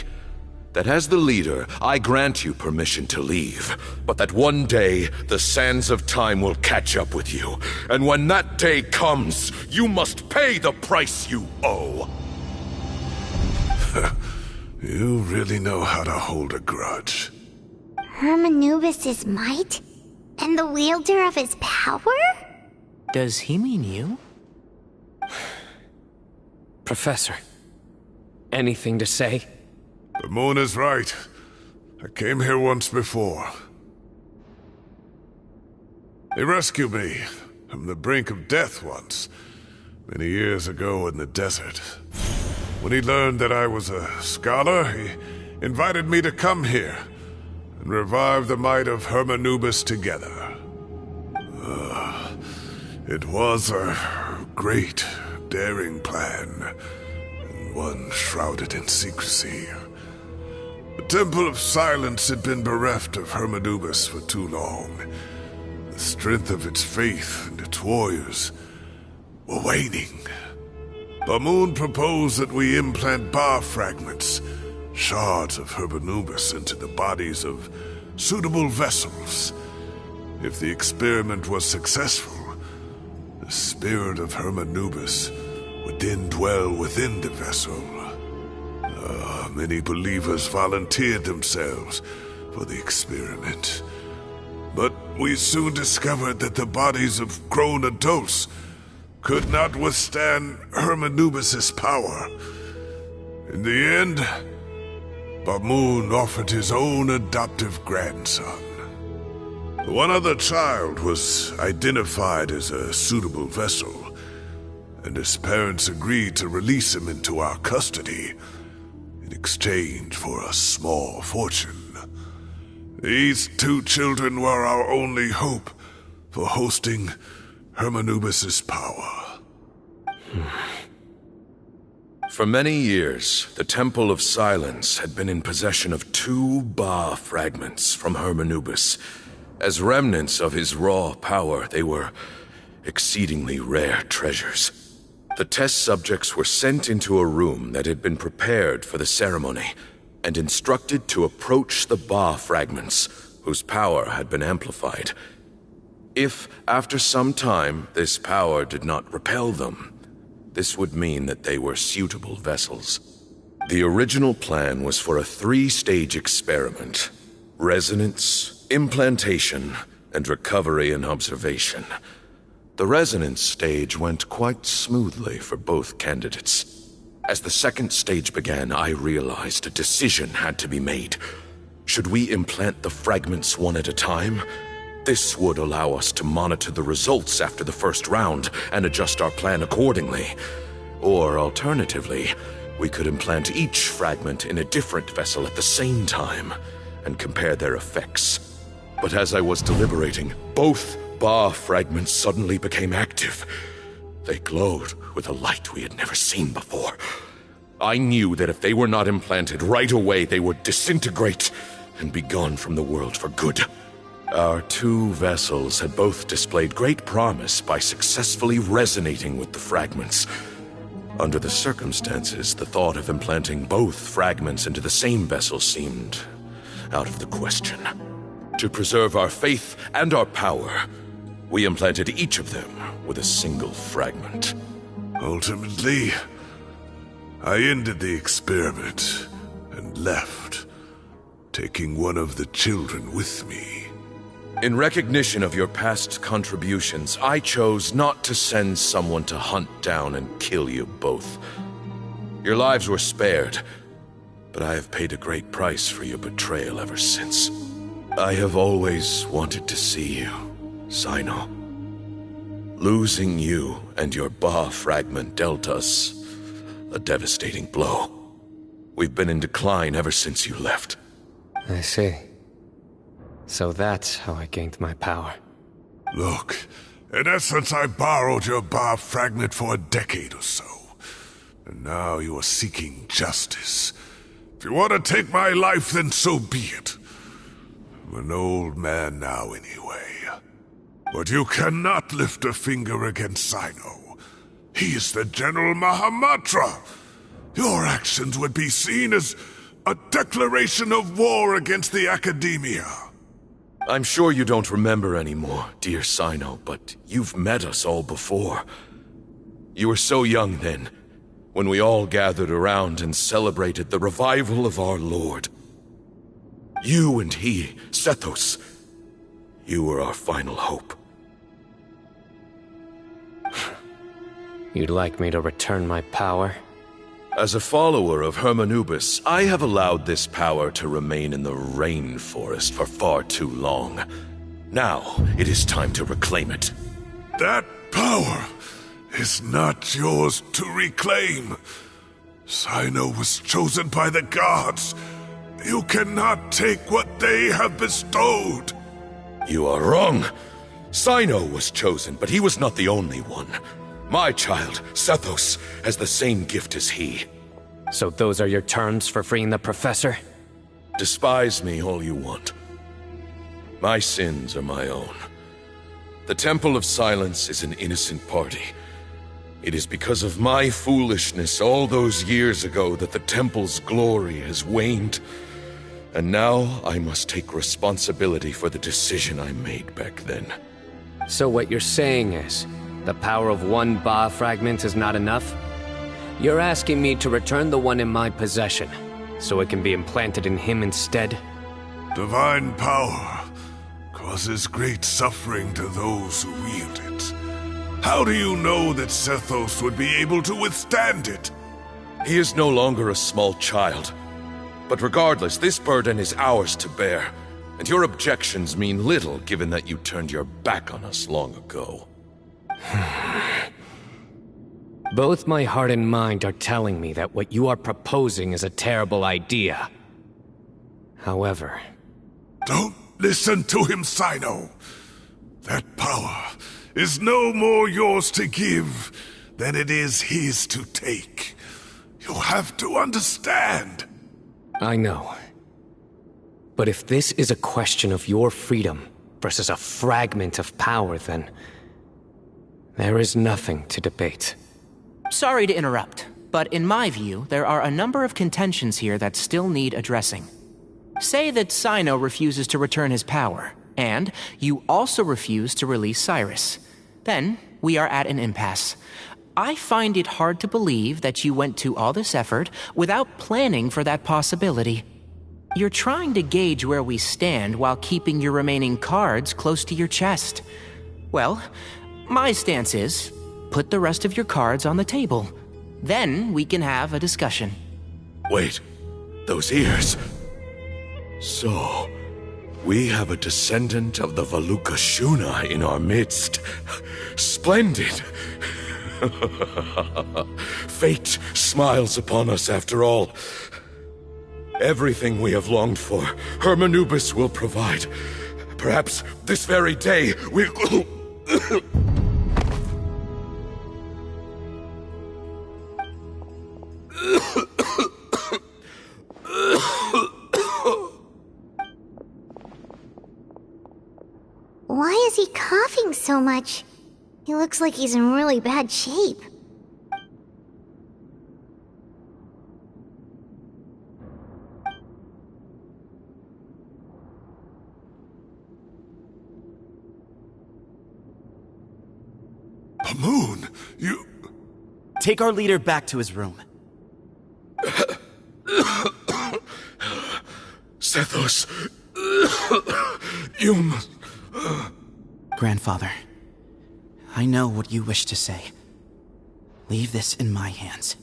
That as the leader, I grant you permission to leave, but that one day, the sands of time will catch up with you. And when that day comes, you must pay the price you owe. You really know how to hold a grudge. Hermanubis' might? And the wielder of his power? Does he mean you? Professor, anything to say? The moon is right. I came here once before. He rescued me from the brink of death once, many years ago in the desert. When he learned that I was a scholar, he invited me to come here and revive the might of Hermanubis together. It was a great, daring plan, and one shrouded in secrecy. The Temple of Silence had been bereft of Hermanubis for too long. The strength of its faith and its warriors were waning. Bamoon proposed that we implant bar fragments, shards of Hermanubis, into the bodies of suitable vessels. If the experiment was successful, the spirit of Hermanubis would then dwell within the vessel. Many believers volunteered themselves for the experiment. But we soon discovered that the bodies of grown adults could not withstand Hermanubis' power. In the end, Bamoon offered his own adoptive grandson. One other child was identified as a suitable vessel, and his parents agreed to release him into our custody in exchange for a small fortune. These two children were our only hope for hosting Hermanubis' power. For many years, the Temple of Silence had been in possession of 2 Ba fragments from Hermanubis. As remnants of his raw power, they were exceedingly rare treasures. The test subjects were sent into a room that had been prepared for the ceremony, and instructed to approach the Ba fragments, whose power had been amplified. If, after some time, this power did not repel them, this would mean that they were suitable vessels. The original plan was for a 3-stage experiment: resonance, implantation, and recovery and observation. The resonance stage went quite smoothly for both candidates. As the 2nd stage began, I realized a decision had to be made. Should we implant the fragments one at a time? This would allow us to monitor the results after the first round and adjust our plan accordingly. Or alternatively, we could implant each fragment in a different vessel at the same time and compare their effects. But as I was deliberating, both Ba fragments suddenly became active. They glowed with a light we had never seen before. I knew that if they were not implanted right away, they would disintegrate and be gone from the world for good. Our 2 vessels had both displayed great promise by successfully resonating with the fragments. Under the circumstances, the thought of implanting both fragments into the same vessel seemed out of the question. To preserve our faith and our power, we implanted each of them with a single fragment. Ultimately, I ended the experiment and left, taking one of the children with me. In recognition of your past contributions, I chose not to send someone to hunt down and kill you both. Your lives were spared, but I have paid a great price for your betrayal ever since. I have always wanted to see you, Cyno. Losing you and your Ba fragment dealt us a devastating blow. We've been in decline ever since you left. I see. So that's how I gained my power. Look, in essence, I borrowed your bar fragment for a decade or so. And now you are seeking justice. If you want to take my life, then so be it. I'm an old man now anyway. But you cannot lift a finger against Cyno. He is the General Mahamatra. Your actions would be seen as a declaration of war against the Academia. I'm sure you don't remember anymore, dear Cyno, but you've met us all before. You were so young then, when we all gathered around and celebrated the revival of our Lord. You and he, Sethos, you were our final hope. You'd like me to return my power? As a follower of Hermanubis, I have allowed this power to remain in the rainforest for far too long. Now, it is time to reclaim it. That power is not yours to reclaim. Cyno was chosen by the gods. You cannot take what they have bestowed. You are wrong. Cyno was chosen, but he was not the only one. My child, Sethos, has the same gift as he. So those are your terms for freeing the professor? Despise me all you want. My sins are my own. The Temple of Silence is an innocent party. It is because of my foolishness all those years ago that the Temple's glory has waned. And now I must take responsibility for the decision I made back then. So what you're saying is, the power of one Ba fragment is not enough? You're asking me to return the one in my possession, so it can be implanted in him instead? Divine power causes great suffering to those who wield it. How do you know that Sethos would be able to withstand it? He is no longer a small child. But regardless, this burden is ours to bear, and your objections mean little given that you turned your back on us long ago. Both my heart and mind are telling me that what you are proposing is a terrible idea. However... Don't listen to him, Cyno. That power is no more yours to give than it is his to take. You have to understand. I know. But if this is a question of your freedom versus a fragment of power, then... there is nothing to debate. Sorry to interrupt, but in my view, there are a number of contentions here that still need addressing. Say that Cyno refuses to return his power, and you also refuse to release Cyrus. Then, we are at an impasse. I find it hard to believe that you went to all this effort without planning for that possibility. You're trying to gauge where we stand while keeping your remaining cards close to your chest. Well, my stance is, put the rest of your cards on the table. Then we can have a discussion. Wait, those ears... So, we have a descendant of the Valukashuna in our midst. Splendid! Fate smiles upon us after all. Everything we have longed for, Hermanubis will provide. Perhaps this very day we... Why is he coughing so much? He looks like he's in really bad shape. Pamoon, you... Take our leader back to his room. Sethos... you must... Grandfather, I know what you wish to say. Leave this in my hands.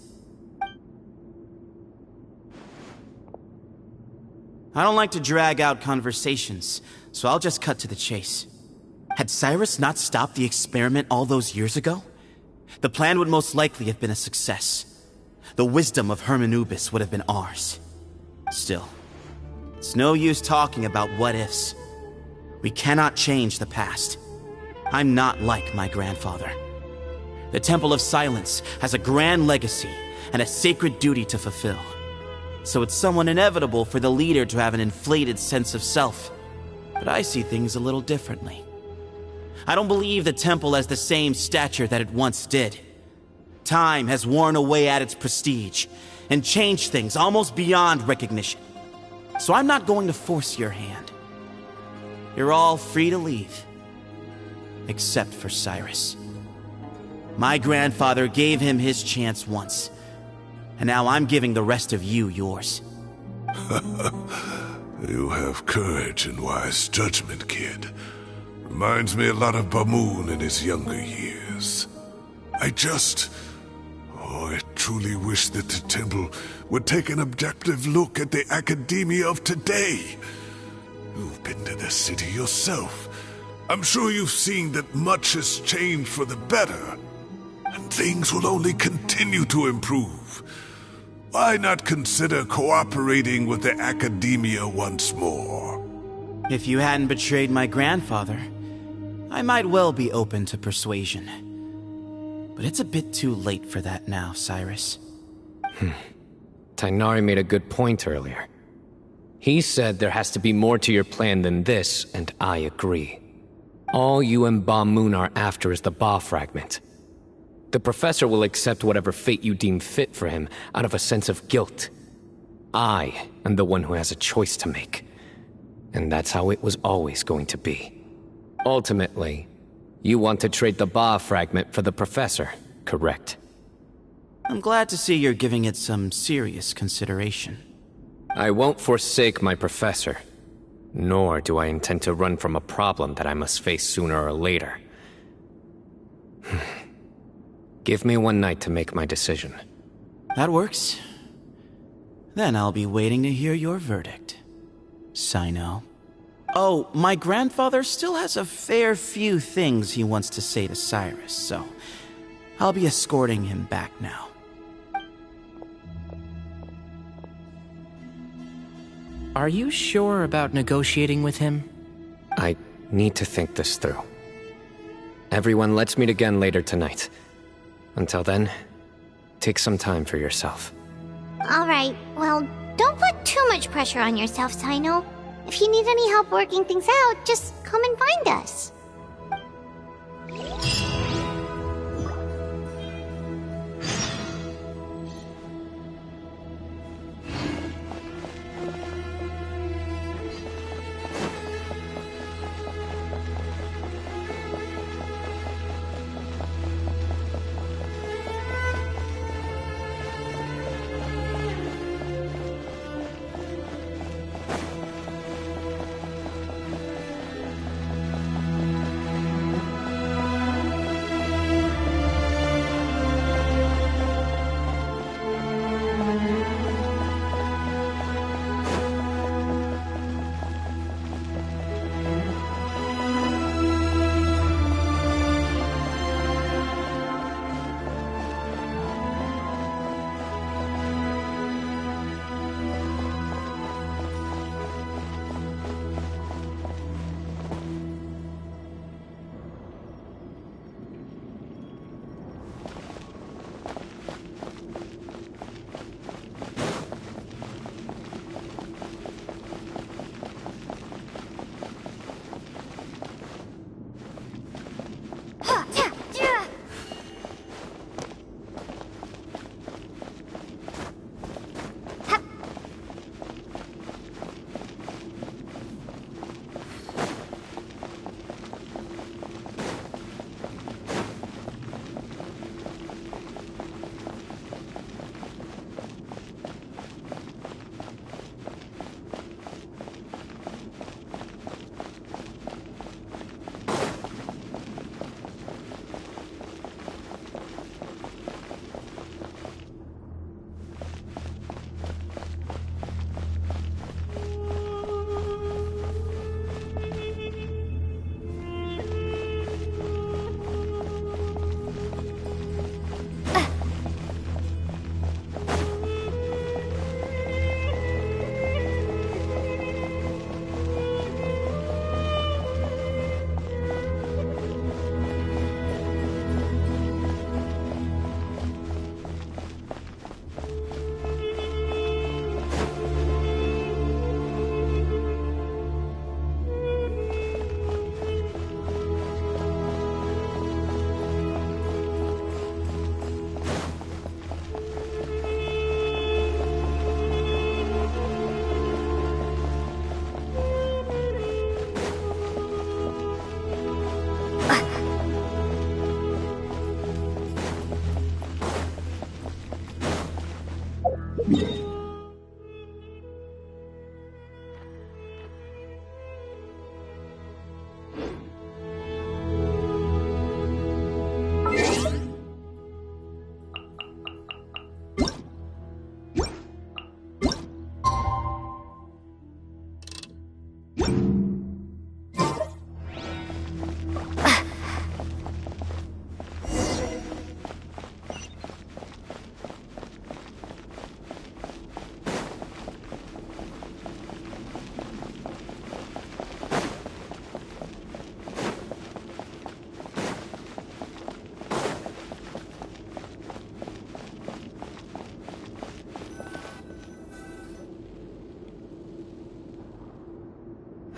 I don't like to drag out conversations, so I'll just cut to the chase. Had Cyrus not stopped the experiment all those years ago, the plan would most likely have been a success. the wisdom of Hermanubis would have been ours. Still, it's no use talking about what-ifs. We cannot change the past. I'm not like my grandfather. The Temple of Silence has a grand legacy and a sacred duty to fulfill. So it's somewhat inevitable for the leader to have an inflated sense of self. But I see things a little differently. I don't believe the temple has the same stature that it once did. Time has worn away at its prestige and changed things almost beyond recognition. So I'm not going to force your hand. You're all free to leave. Except for Cyrus. My grandfather gave him his chance once, and now I'm giving the rest of you yours. You have courage and wise judgment, kid. Reminds me a lot of Bamoon in his younger years. I truly wish that the temple would take an objective look at the academia of today. You've been to the city yourself. I'm sure you've seen that much has changed for the better, and things will only continue to improve. Why not consider cooperating with the academia once more? If you hadn't betrayed my grandfather, I might well be open to persuasion. But it's a bit too late for that now, Cyrus. Tighnari made a good point earlier. He said there has to be more to your plan than this, and I agree. All you and Ba Moon are after is the Ba fragment. The professor will accept whatever fate you deem fit for him out of a sense of guilt. I am the one who has a choice to make. And that's how it was always going to be. Ultimately, you want to trade the Ba fragment for the professor, correct? I'm glad to see you're giving it some serious consideration. I won't forsake my professor. Nor do I intend to run from a problem that I must face sooner or later. Give me one night to make my decision. That works. Then I'll be waiting to hear your verdict, Cyno. Oh, my grandfather still has a fair few things he wants to say to Cyrus, so I'll be escorting him back now. Are you sure about negotiating with him? I need to think this through. Everyone, let's meet again later tonight. Until then, take some time for yourself. Alright, well, don't put too much pressure on yourself, Cyno. If you need any help working things out, just come and find us.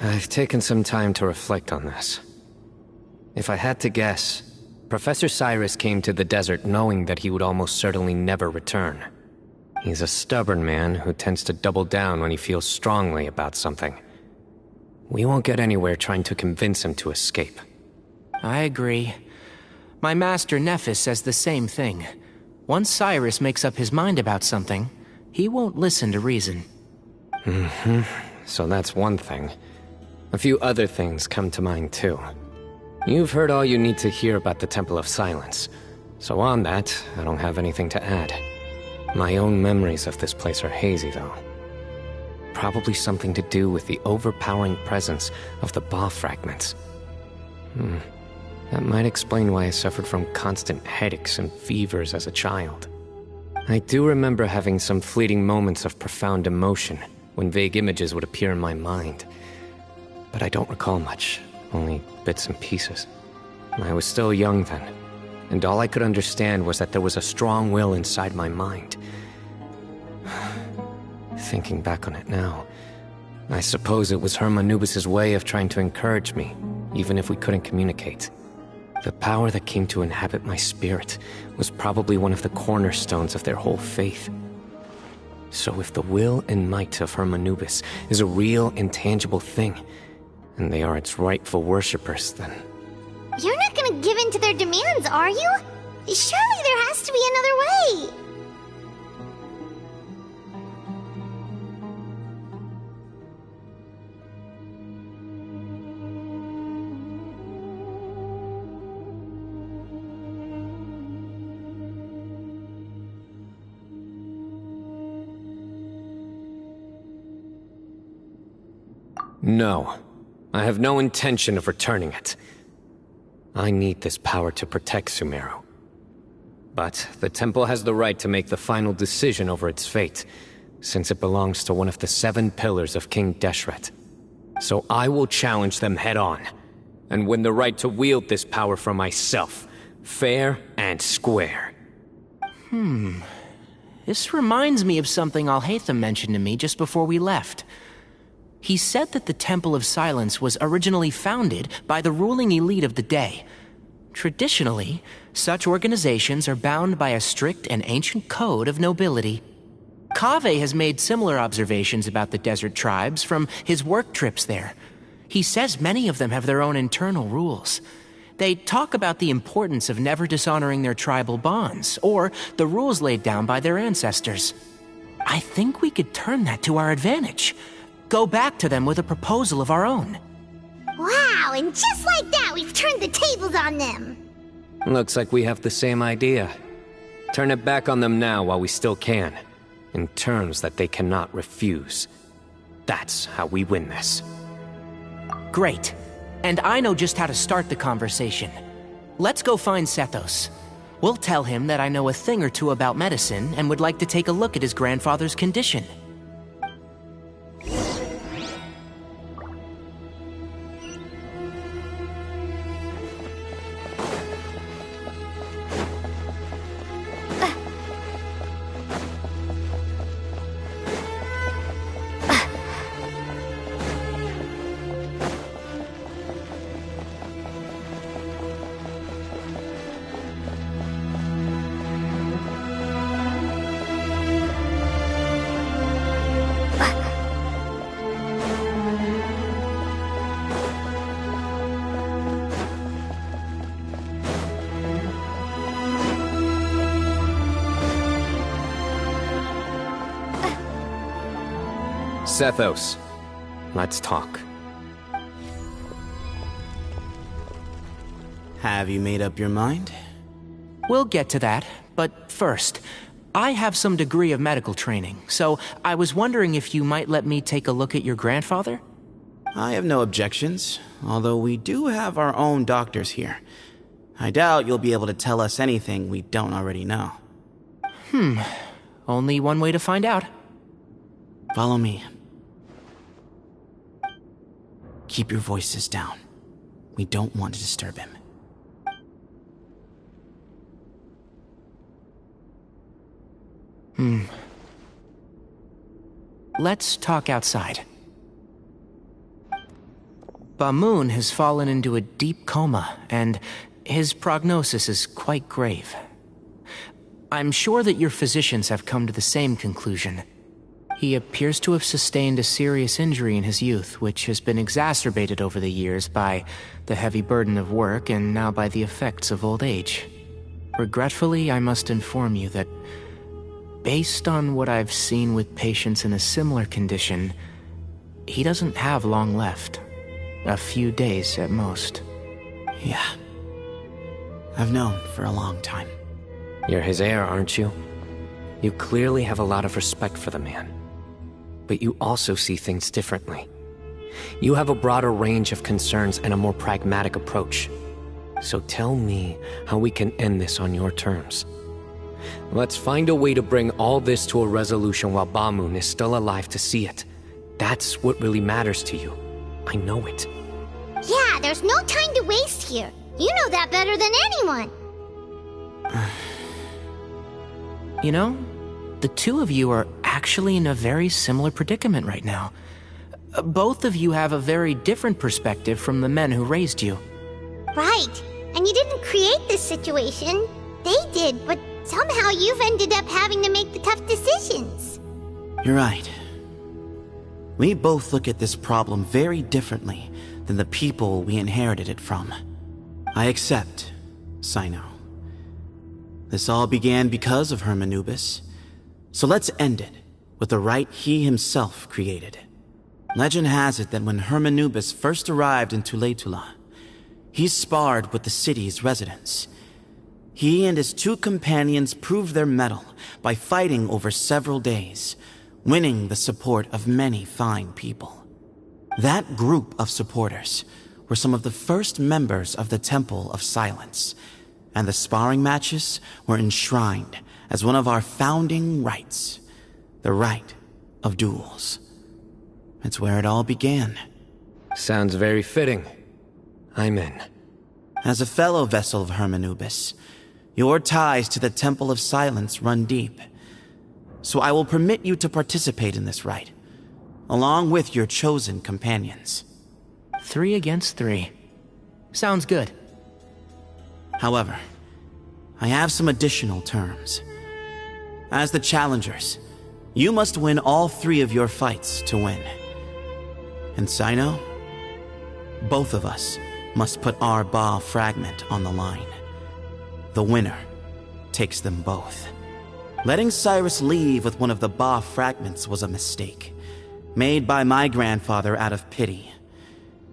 I've taken some time to reflect on this. If I had to guess, Professor Cyrus came to the desert knowing that he would almost certainly never return. He's a stubborn man who tends to double down when he feels strongly about something. We won't get anywhere trying to convince him to escape. I agree. My master Nephis says the same thing. Once Cyrus makes up his mind about something, he won't listen to reason. So that's one thing. A few other things come to mind too. You've heard all you need to hear about the Temple of Silence, so on that, I don't have anything to add. My own memories of this place are hazy, though. Probably something to do with the overpowering presence of the Ba fragments. That might explain why I suffered from constant headaches and fevers as a child. I do remember having some fleeting moments of profound emotion when vague images would appear in my mind. But I don't recall much, only bits and pieces. I was still young then, and all I could understand was that there was a strong will inside my mind. Thinking back on it now, I suppose it was Hermanubis' way of trying to encourage me, even if we couldn't communicate. The power that came to inhabit my spirit was probably one of the cornerstones of their whole faith. So if the will and might of Hermanubis is a real, intangible thing, and they are its rightful worshippers, then... You're not gonna give in to their demands, are you? Surely there has to be another way! No. I have no intention of returning it. I need this power to protect Sumeru. But the temple has the right to make the final decision over its fate, since it belongs to one of the 7 pillars of King Deshret. So I will challenge them head-on, and win the right to wield this power for myself, fair and square. This reminds me of something Alhaitham mentioned to me just before we left. He said that the Temple of Silence was originally founded by the ruling elite of the day. Traditionally, such organizations are bound by a strict and ancient code of nobility. Kaveh has made similar observations about the desert tribes from his work trips there. He says many of them have their own internal rules. They talk about the importance of never dishonoring their tribal bonds, or the rules laid down by their ancestors. I think we could turn that to our advantage. Go back to them with a proposal of our own. Wow, and just like that, we've turned the tables on them! Looks like we have the same idea. Turn it back on them now while we still can, in terms that they cannot refuse. That's how we win this. Great. And I know just how to start the conversation. Let's go find Sethos. We'll tell him that I know a thing or two about medicine and would like to take a look at his grandfather's condition. Sethos, let's talk. Have you made up your mind? We'll get to that, but first, I have some degree of medical training, so I was wondering if you might let me take a look at your grandfather? I have no objections, although we do have our own doctors here. I doubt you'll be able to tell us anything we don't already know. Only one way to find out. Follow me. Keep your voices down. We don't want to disturb him. Let's talk outside. Bamoon has fallen into a deep coma, and his prognosis is quite grave. I'm sure that your physicians have come to the same conclusion. He appears to have sustained a serious injury in his youth, which has been exacerbated over the years by the heavy burden of work and now by the effects of old age. Regretfully, I must inform you that, based on what I've seen with patients in a similar condition, he doesn't have long left. A few days at most. Yeah. I've known for a long time. You're his heir, aren't you? You clearly have a lot of respect for the man. But you also see things differently. You have a broader range of concerns and a more pragmatic approach. So tell me how we can end this on your terms. Let's find a way to bring all this to a resolution while Bamoon is still alive to see it. That's what really matters to you. I know it. Yeah, there's no time to waste here. You know that better than anyone. You know, the two of you are actually in a very similar predicament right now. Both of you have a very different perspective from the men who raised you. Right. And you didn't create this situation. They did, but somehow you've ended up having to make the tough decisions. You're right. We both look at this problem very differently than the people we inherited it from. I accept, Cyno. This all began because of Hermanubis. So let's end it with the rite he himself created. Legend has it that when Hermanubis first arrived in Tuletula, he sparred with the city's residents. He and his two companions proved their mettle by fighting over several days, winning the support of many fine people. That group of supporters were some of the first members of the Temple of Silence, and the sparring matches were enshrined as one of our founding rites, the rite of duels. It's where it all began. Sounds very fitting. I'm in. As a fellow vessel of Hermanubis, your ties to the Temple of Silence run deep. So I will permit you to participate in this rite, along with your chosen companions. 3 against 3. Sounds good. However, I have some additional terms. As the challengers, you must win all 3 of your fights to win. And Cyno, both of us must put our Ba fragment on the line. The winner takes them both. Letting Cyrus leave with one of the Ba fragments was a mistake, made by my grandfather out of pity.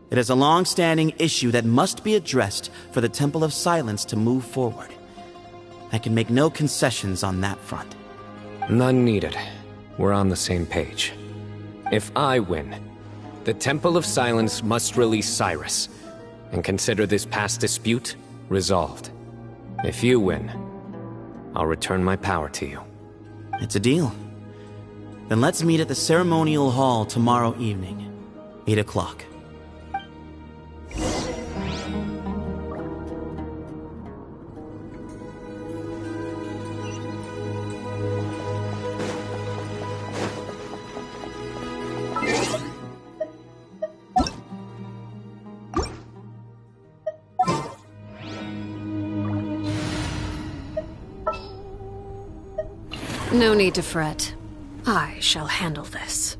It is a long-standing issue that must be addressed for the Temple of Silence to move forward. I can make no concessions on that front. None needed. We're on the same page. If I win, the Temple of Silence must release Cyrus, and consider this past dispute resolved. If you win, I'll return my power to you. It's a deal. Then let's meet at the ceremonial hall tomorrow evening, 8 o'clock. No need to fret. I shall handle this.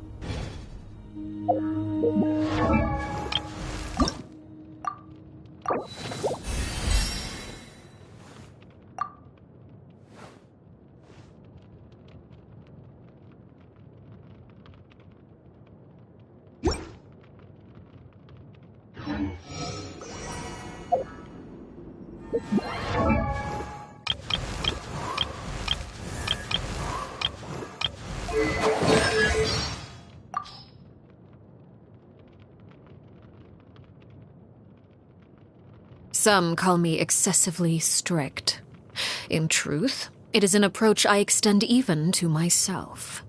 Some call me excessively strict. In truth, it is an approach I extend even to myself.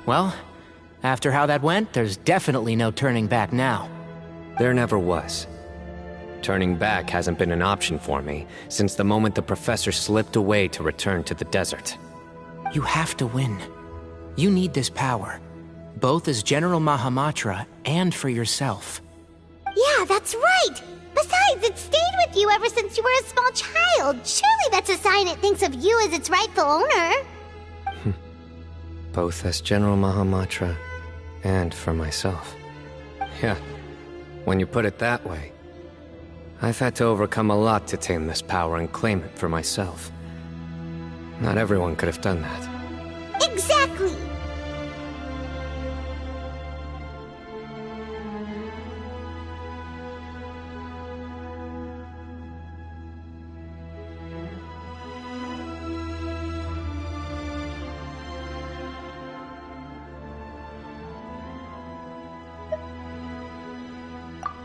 Well, after how that went, there's definitely no turning back now. There never was. Turning back hasn't been an option for me since the moment the professor slipped away to return to the desert. You have to win. You need this power, both as General Mahamatra and for yourself. Yeah, that's right! Besides, it stayed with you ever since you were a small child. Surely that's a sign it thinks of you as its rightful owner. Both as General Mahamatra and for myself. Yeah, when you put it that way. I've had to overcome a lot to tame this power and claim it for myself. Not everyone could have done that. Exactly!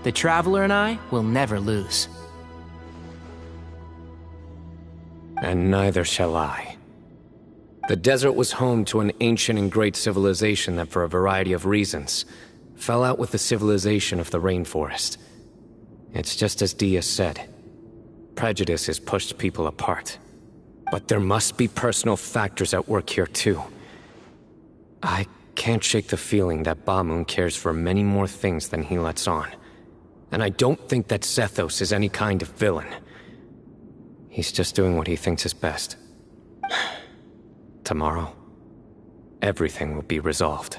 The Traveler and I will never lose. And neither shall I. The desert was home to an ancient and great civilization that, for a variety of reasons, fell out with the civilization of the rainforest. It's just as Dia said. Prejudice has pushed people apart. But there must be personal factors at work here too. I can't shake the feeling that Bamun cares for many more things than he lets on. And I don't think that Zethos is any kind of villain. He's just doing what he thinks is best. Tomorrow, everything will be resolved.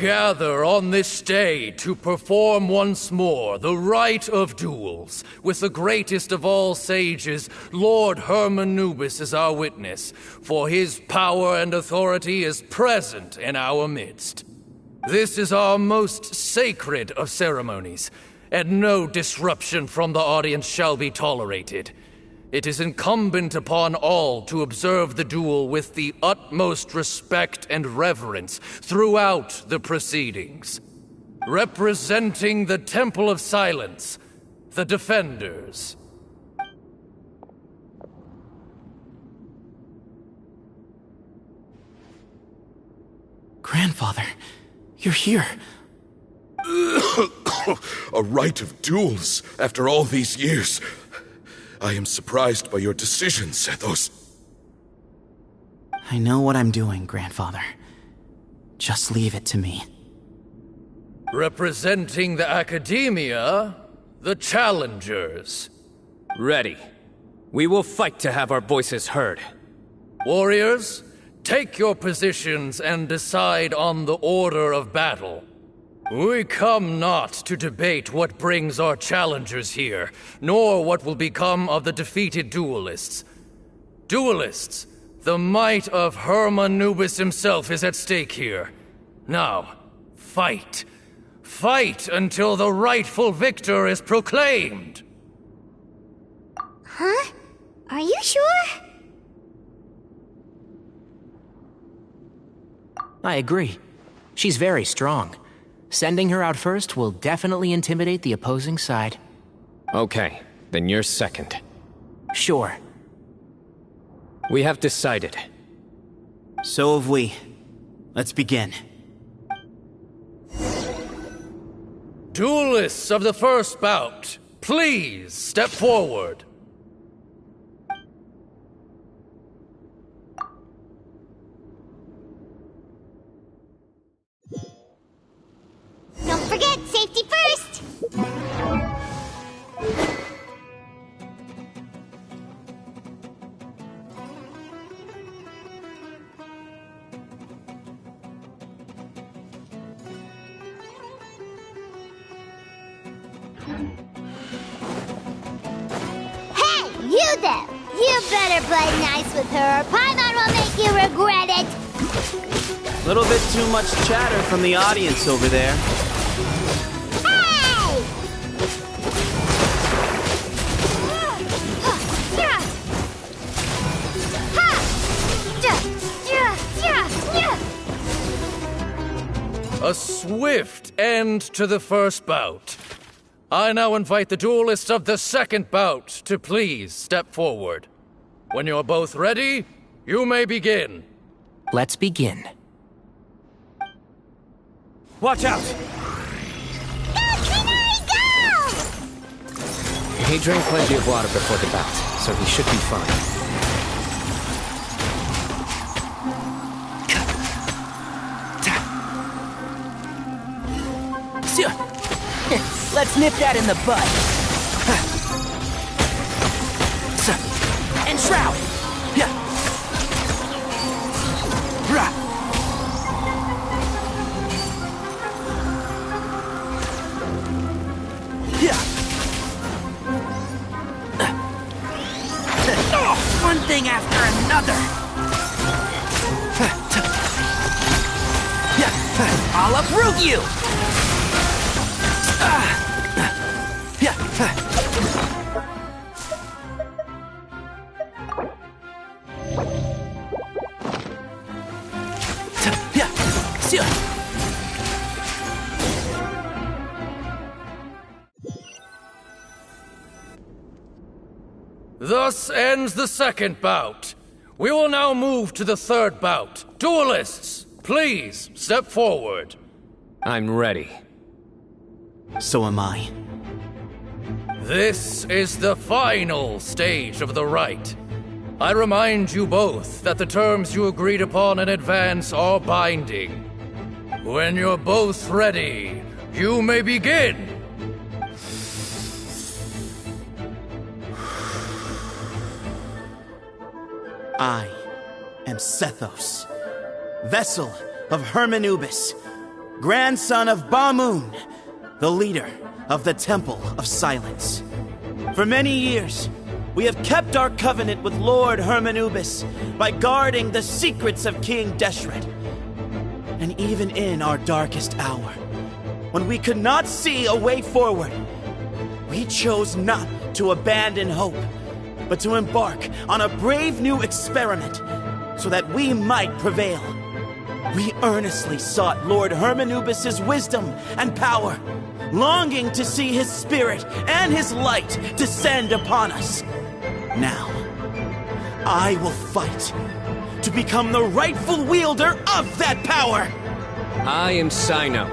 gather on this day to perform once more the rite of duels, with the greatest of all sages, Lord Hermanubis, as our witness, for his power and authority is present in our midst. This is our most sacred of ceremonies, and no disruption from the audience shall be tolerated. It is incumbent upon all to observe the duel with the utmost respect and reverence throughout the proceedings. Representing the Temple of Silence, the Defenders. Grandfather, you're here. A rite of duels after all these years. I am surprised by your decision, Sethos. I know what I'm doing, Grandfather. Just leave it to me. Representing the Academia, the Challengers. Ready. We will fight to have our voices heard. Warriors, take your positions and decide on the order of battle. We come not to debate what brings our challengers here, nor what will become of the defeated duelists. Duelists, the might of Hermanubis himself is at stake here. Now, fight. Fight until the rightful victor is proclaimed. Huh? Are you sure? I agree. She's very strong. Sending her out first will definitely intimidate the opposing side. Okay, then you're second. Sure. We have decided. So have we. Let's begin. Duelists of the first bout, please step forward. Don't forget, safety first! Hey, you there! You better play nice with her, or Paimon will make you regret it! Little bit too much chatter from the audience over there. A swift end to the first bout. I now invite the duelists of the second bout to please step forward. When you're both ready, you may begin. Let's begin. Watch out! He drank plenty of water before the bout, so he should be fine. Let's nip that in the bud. And shroud. One thing after another. I'll uproot you. Thus ends the second bout. We will now move to the third bout. Duelists, please step forward. I'm ready. So am I. This is the final stage of the rite. I remind you both that the terms you agreed upon in advance are binding. When you're both ready, you may begin. I am Sethos, vessel of Hermanubis, grandson of Ba Moon, the leader of the Temple of Silence. For many years, we have kept our covenant with Lord Hermanubis by guarding the secrets of King Deshret. And even in our darkest hour, when we could not see a way forward, we chose not to abandon hope, but to embark on a brave new experiment so that we might prevail. We earnestly sought Lord Hermanubis' wisdom and power, longing to see his spirit and his light descend upon us. Now, I will fight to become the rightful wielder of that power! I am Cyno,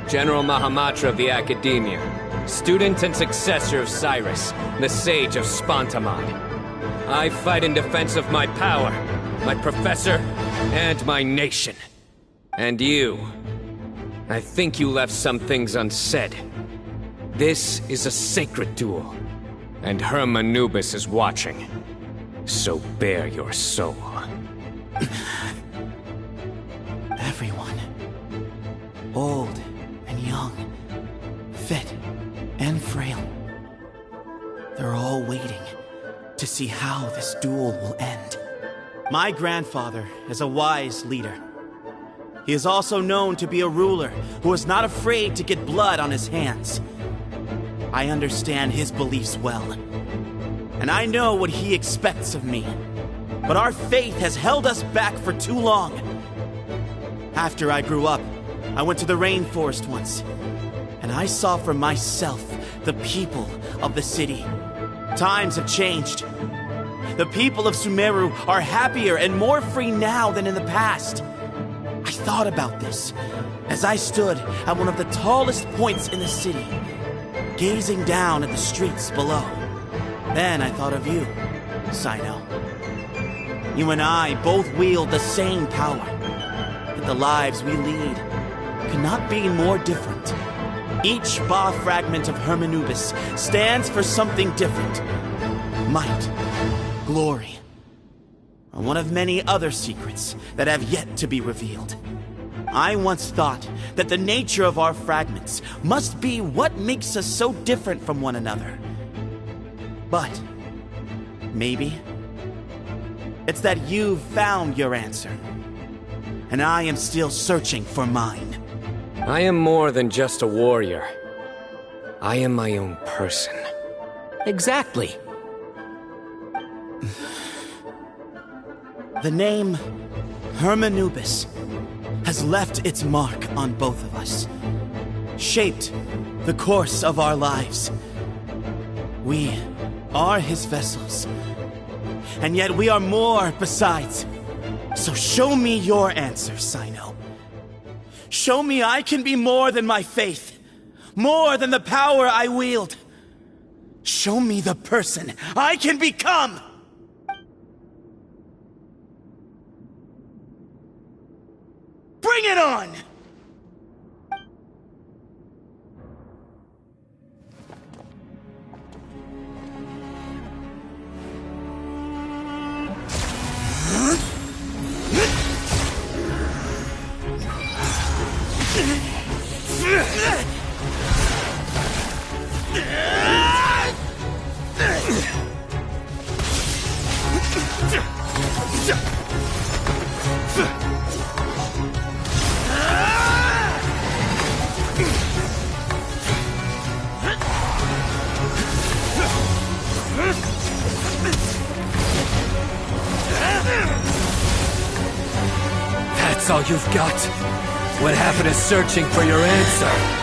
General Mahamatra of the Academia, student and successor of Cyrus, the Sage of Spantamon. I fight in defense of my power, my professor, and my nation. And you, I think you left some things unsaid. This is a sacred duel, and Hermanubis is watching. So bare your soul. Everyone, old and young, fit and frail, they're all waiting to see how this duel will end. My grandfather is a wise leader. He is also known to be a ruler who is not afraid to get blood on his hands. I understand his beliefs well, and I know what he expects of me. But our faith has held us back for too long. After I grew up, I went to the rainforest once, and I saw for myself the people of the city. Times have changed. The people of Sumeru are happier and more free now than in the past. I thought about this as I stood at one of the tallest points in the city, gazing down at the streets below. Then I thought of you, Cyno. You and I both wield the same power, but the lives we lead could not be more different. Each Ba fragment of Hermanubis stands for something different. Might, glory, and one of many other secrets that have yet to be revealed. I once thought that the nature of our fragments must be what makes us so different from one another. But maybe it's that you've found your answer, and I am still searching for mine. I am more than just a warrior. I am my own person. Exactly. The name Hermanubis has left its mark on both of us, shaped the course of our lives. We are his vessels, and yet we are more besides. So show me your answer, Cyno. Show me I can be more than my faith, more than the power I wield. Show me the person I can become! Bring it on! That's all you've got? What happened to searching for your answer?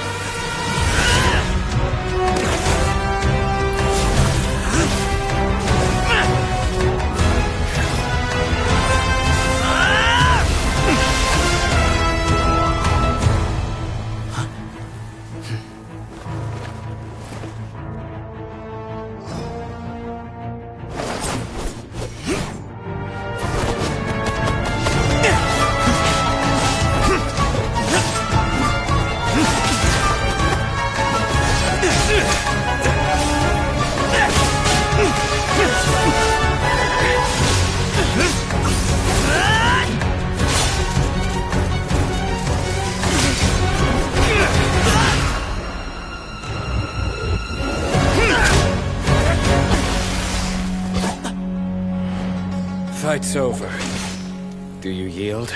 fight's over. Do you yield?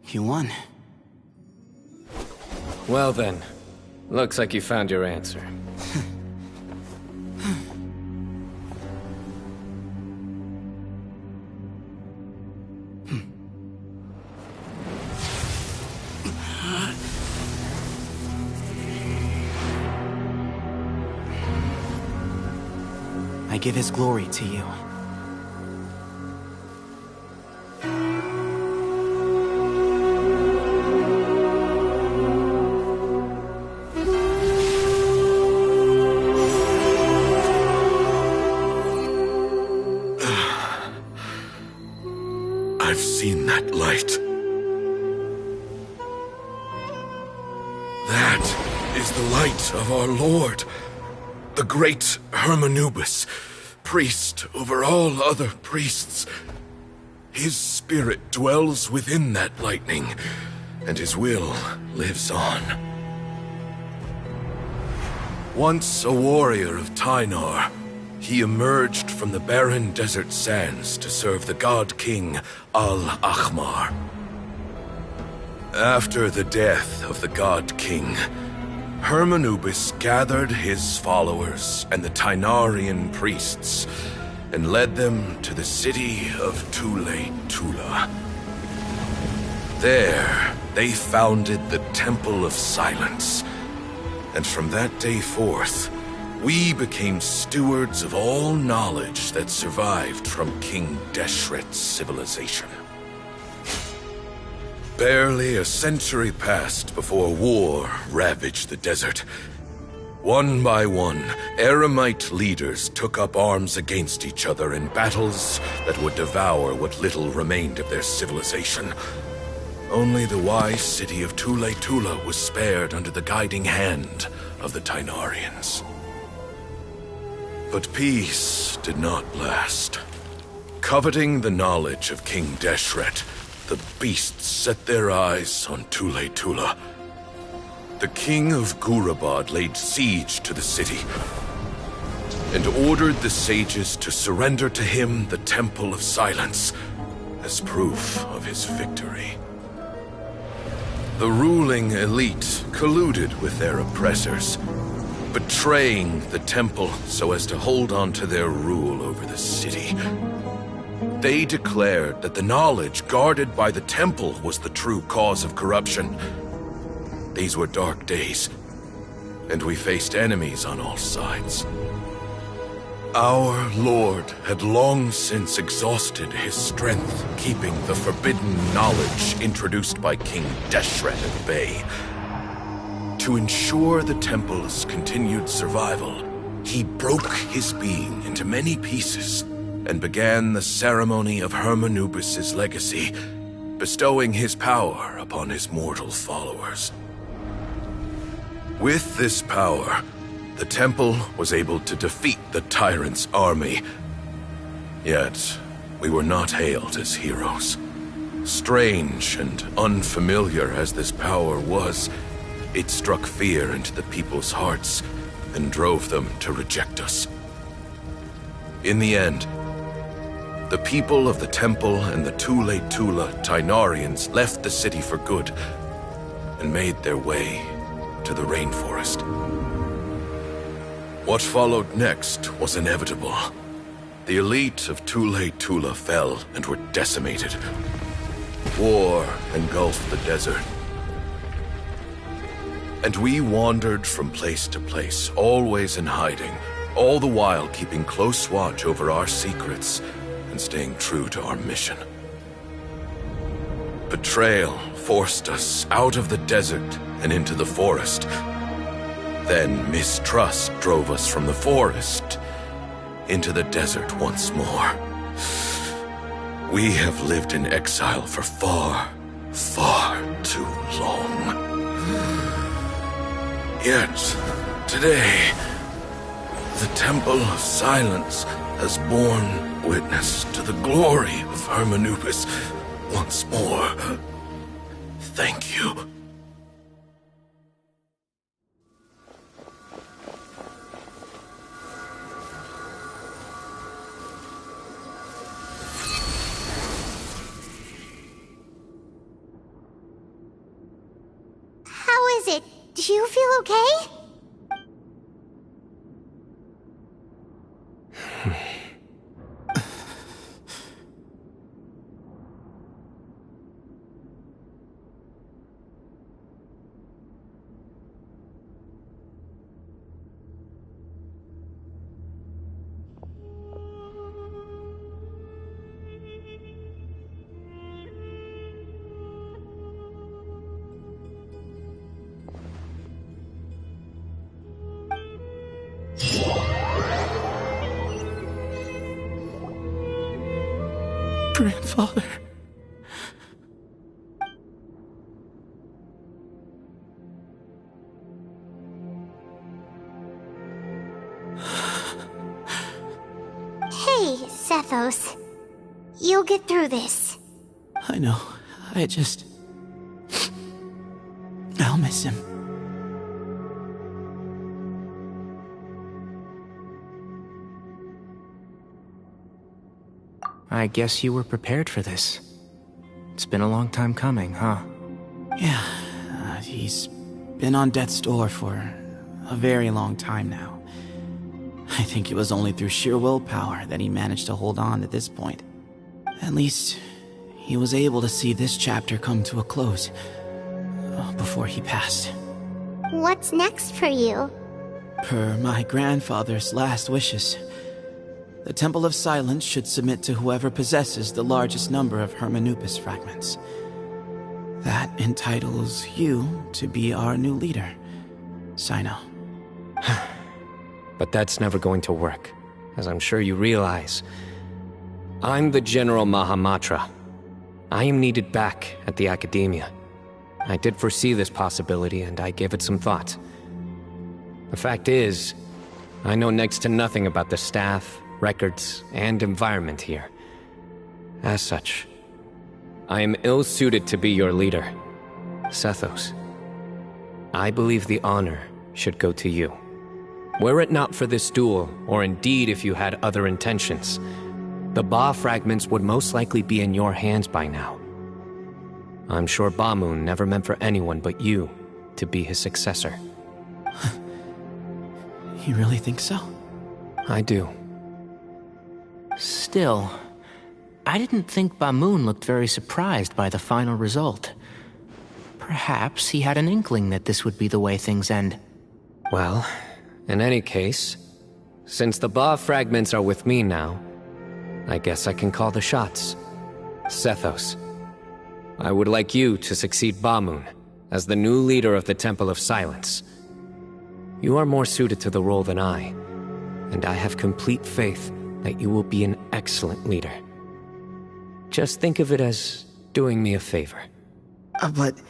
You won. Well then, looks like you found your answer. I give his glory to you. I've seen that light. That is the light of our Lord, the great Hermanubis, priest over all other priests. His spirit dwells within that lightning, and his will lives on. Once a warrior of Tynar, he emerged from the barren desert sands to serve the god king Al-Ahmar. After the death of the god king, Hermanubis gathered his followers and the Tynarian priests and led them to the city of Tule-Tula. There, they founded the Temple of Silence, and from that day forth, we became stewards of all knowledge that survived from King Deshret's civilization. Barely a century passed before war ravaged the desert. One by one, Eremite leaders took up arms against each other in battles that would devour what little remained of their civilization. Only the wise city of Tule-Tula was spared under the guiding hand of the Tynarians. But peace did not last. Coveting the knowledge of King Deshret, the beasts set their eyes on Tule-Tula. The king of Gurabad laid siege to the city and ordered the sages to surrender to him the Temple of Silence as proof of his victory. The ruling elite colluded with their oppressors, betraying the temple so as to hold on to their rule over the city. They declared that the knowledge guarded by the temple was the true cause of corruption. These were dark days, and we faced enemies on all sides. Our Lord had long since exhausted his strength, keeping the forbidden knowledge introduced by King Deshret at bay. To ensure the temple's continued survival, he broke his being into many pieces and began the ceremony of Hermanubis' legacy, bestowing his power upon his mortal followers. With this power, the temple was able to defeat the tyrant's army. Yet, we were not hailed as heroes. Strange and unfamiliar as this power was, it struck fear into the people's hearts and drove them to reject us. In the end, the people of the temple and the Tule-Tula Tynarians left the city for good and made their way to the rainforest. What followed next was inevitable. The elite of Tule-Tula fell and were decimated. War engulfed the desert. And we wandered from place to place, always in hiding, all the while keeping close watch over our secrets and staying true to our mission. Betrayal forced us out of the desert and into the forest. Then mistrust drove us from the forest into the desert once more. We have lived in exile for far, far too long. Yet, today, the Temple of Silence has borne witness to the glory of Hermanubis once more. Thank you. is it? Do you feel okay? Grandfather. Hey, Sethos. You'll get through this. I know. I'll miss him. I guess you were prepared for this. It's been a long time coming, huh? Yeah, he's been on death's door for a very long time now. I think it was only through sheer willpower that he managed to hold on to this point. At least, he was able to see this chapter come to a close before he passed. What's next for you? Per my grandfather's last wishes, the Temple of Silence should submit to whoever possesses the largest number of Hermanupis fragments. That entitles you to be our new leader, Cyno. But that's never going to work, as I'm sure you realize. I'm the General Mahamatra. I am needed back at the Academia. I did foresee this possibility, and I gave it some thought. The fact is, I know next to nothing about the staff, records, and environment here. As such, I am ill-suited to be your leader, Sethos. I believe the honor should go to you. Were it not for this duel, or indeed if you had other intentions, the Ba fragments would most likely be in your hands by now. I'm sure Bamoon never meant for anyone but you to be his successor. You really think so? I do. Still, I didn't think Bamoon looked very surprised by the final result. Perhaps he had an inkling that this would be the way things end. Well, in any case, since the Ba fragments are with me now, I guess I can call the shots. Sethos, I would like you to succeed Bamoon as the new leader of the Temple of Silence. You are more suited to the role than I, and I have complete faith that you will be an excellent leader. Just think of it as doing me a favor. But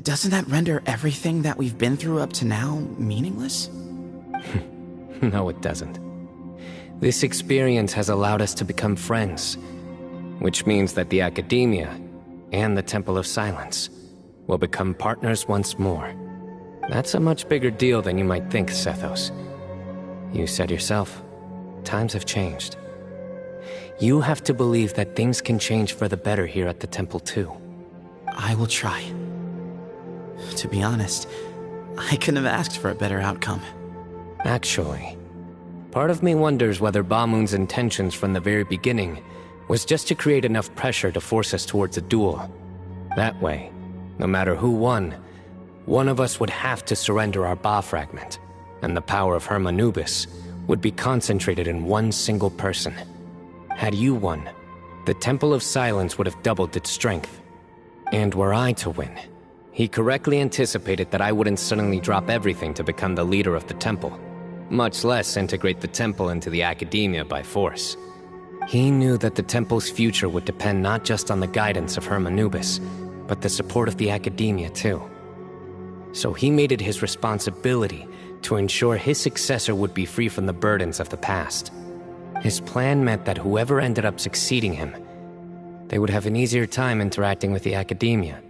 doesn't that render everything that we've been through up to now meaningless? No, it doesn't. This experience has allowed us to become friends, which means that the Academia and the Temple of Silence will become partners once more. That's a much bigger deal than you might think, Sethos. You said yourself, times have changed. You have to believe that things can change for the better here at the Temple too. I will try. To be honest, I couldn't have asked for a better outcome. Actually, part of me wonders whether Bamoon's intentions from the very beginning was just to create enough pressure to force us towards a duel. That way, no matter who won, one of us would have to surrender our Ba fragment, and the power of Hermanubis would be concentrated in one single person. Had you won, the Temple of Silence would have doubled its strength. And were I to win, he correctly anticipated that I wouldn't suddenly drop everything to become the leader of the temple, much less integrate the temple into the Academia by force. He knew that the temple's future would depend not just on the guidance of Hermanubis, but the support of the Academia too. So he made it his responsibility to ensure his successor would be free from the burdens of the past. His plan meant that whoever ended up succeeding him, they would have an easier time interacting with the Academia.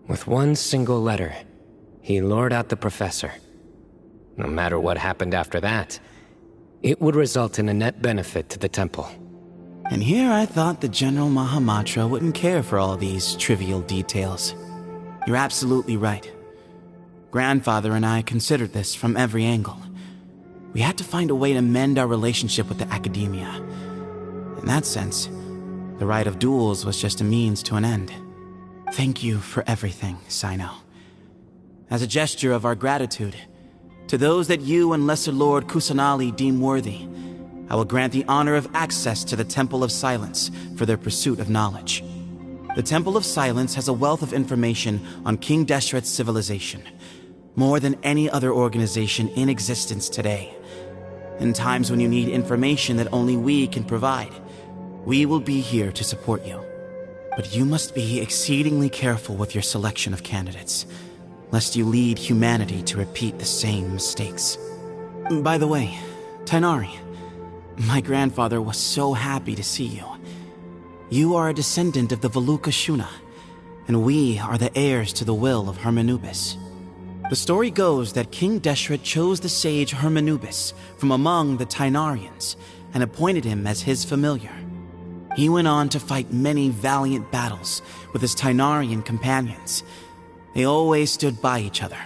With one single letter, he lured out the professor. No matter what happened after that, it would result in a net benefit to the temple. And here I thought the General Mahamatra wouldn't care for all these trivial details. You're absolutely right. Grandfather and I considered this from every angle. We had to find a way to mend our relationship with the academia. In that sense, the right of duels was just a means to an end. Thank you for everything, Cyno. As a gesture of our gratitude, to those that you and Lesser Lord Kusanali deem worthy, I will grant the honor of access to the Temple of Silence for their pursuit of knowledge. The Temple of Silence has a wealth of information on King Deshret's civilization, more than any other organization in existence today. In times when you need information that only we can provide, we will be here to support you. But you must be exceedingly careful with your selection of candidates, lest you lead humanity to repeat the same mistakes. By the way, Tainari, my grandfather was so happy to see you. You are a descendant of the Veluca Shuna, and we are the heirs to the will of Hermanubis. The story goes that King Deshret chose the sage Hermanubis from among the Tainarians and appointed him as his familiar. He went on to fight many valiant battles with his Tainarian companions. They always stood by each other,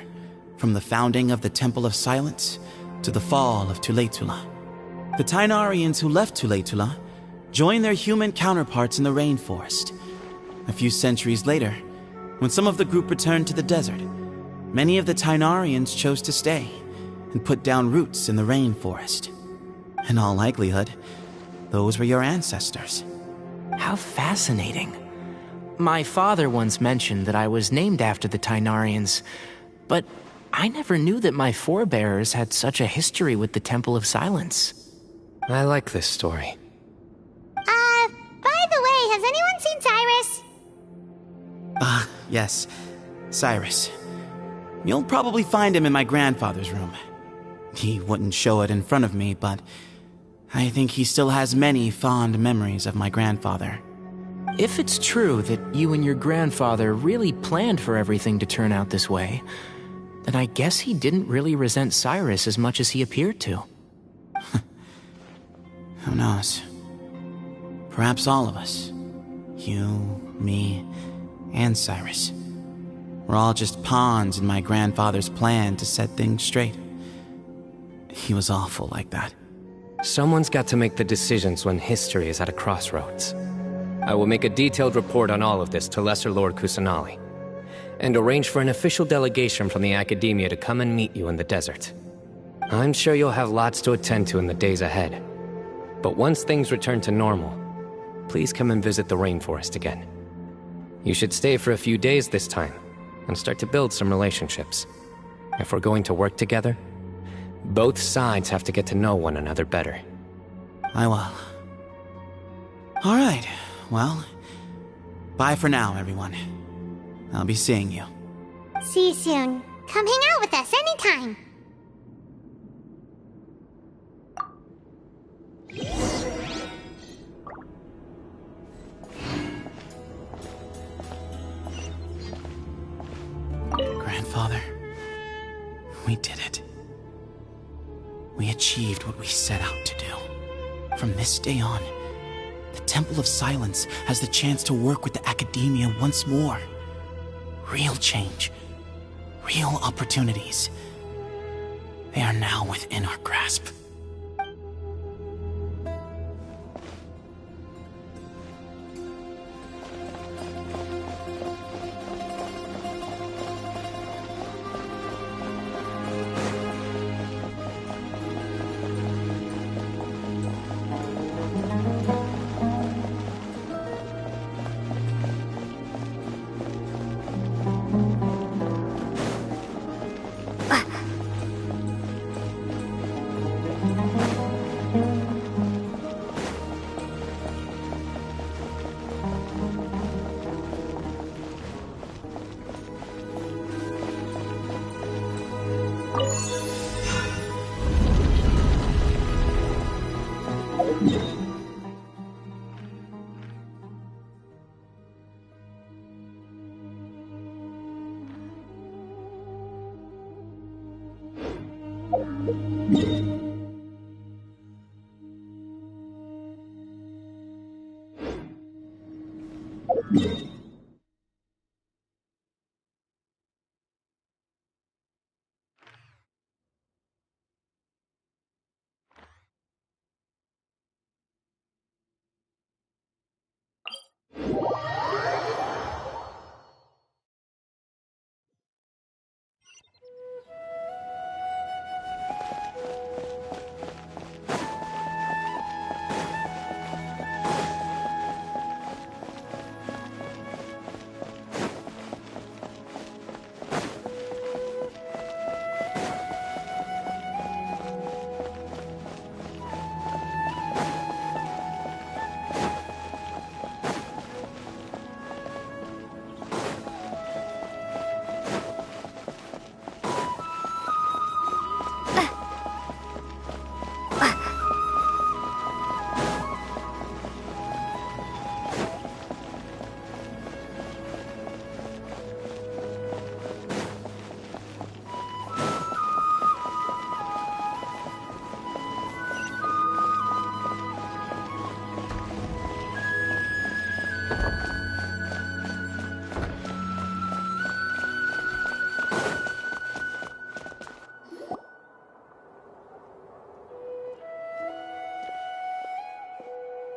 from the founding of the Temple of Silence to the fall of Tuletula. The Tainarians who left Tuletula joined their human counterparts in the rainforest. A few centuries later, when some of the group returned to the desert, many of the Tainarians chose to stay and put down roots in the rainforest. In all likelihood, those were your ancestors. How fascinating. My father once mentioned that I was named after the Tainarians, but I never knew that my forebears had such a history with the Temple of Silence. I like this story. By the way, has anyone seen Cyrus? Yes, Cyrus. You'll probably find him in my grandfather's room. He wouldn't show it in front of me, but I think he still has many fond memories of my grandfather. If it's true that you and your grandfather really planned for everything to turn out this way, then I guess he didn't really resent Cyrus as much as he appeared to. Who knows? Perhaps all of us, you, me, and Cyrus, we're all just pawns in my grandfather's plan to set things straight. He was awful like that. Someone's got to make the decisions when history is at a crossroads. I will make a detailed report on all of this to Lesser Lord Kusanali, and arrange for an official delegation from the Academia to come and meet you in the desert. I'm sure you'll have lots to attend to in the days ahead. But once things return to normal, please come and visit the rainforest again. You should stay for a few days this time, and start to build some relationships. If we're going to work together, both sides have to get to know one another better. I will. All right, well, bye for now, everyone. I'll be seeing you. See you soon. Come hang out with us anytime. Grandfather, we did it. We achieved what we set out to do. From this day on, the Temple of Silence has the chance to work with the Academia once more. Real change, real opportunities. They are now within our grasp.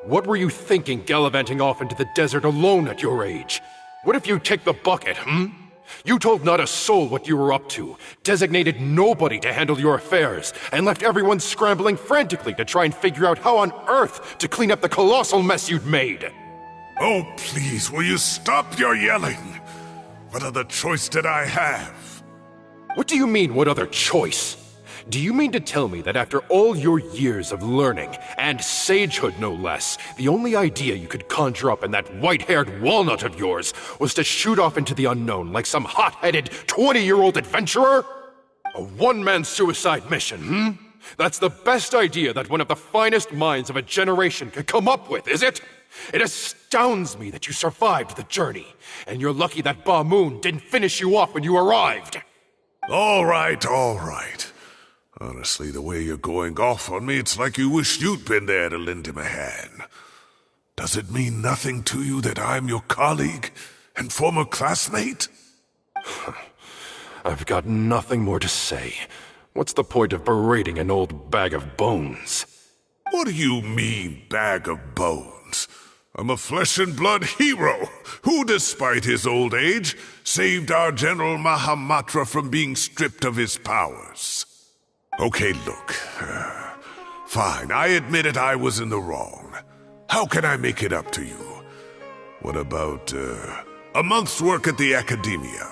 What were you thinking gallivanting off into the desert alone at your age? What if you take the bucket, You told not a soul what you were up to, designated nobody to handle your affairs, and left everyone scrambling frantically to try and figure out how on earth to clean up the colossal mess you'd made. Oh, please, will you stop your yelling? What other choice did I have? What do you mean, what other choice? Do you mean to tell me that after all your years of learning, and sagehood no less, the only idea you could conjure up in that white-haired walnut of yours was to shoot off into the unknown like some hot-headed 20-year-old adventurer? A one-man suicide mission, That's the best idea that one of the finest minds of a generation could come up with, is it? It astounds me that you survived the journey, and you're lucky that Ba Moon didn't finish you off when you arrived. All right, all right. Honestly, the way you're going off on me, it's like you wish you'd been there to lend him a hand. Does it mean nothing to you that I'm your colleague and former classmate? I've got nothing more to say. What's the point of berating an old bag of bones? What do you mean, bag of bones? I'm a flesh-and-blood hero who, despite his old age, saved our General Mahamatra from being stripped of his powers. Okay, look. Fine, I admit it, I was in the wrong. How can I make it up to you? What about, a month's work at the Academia?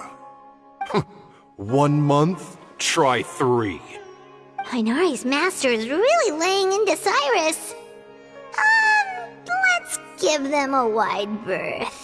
1 month? Try 3. Tighnari's master is really laying into Cyrus. Let's give them a wide berth.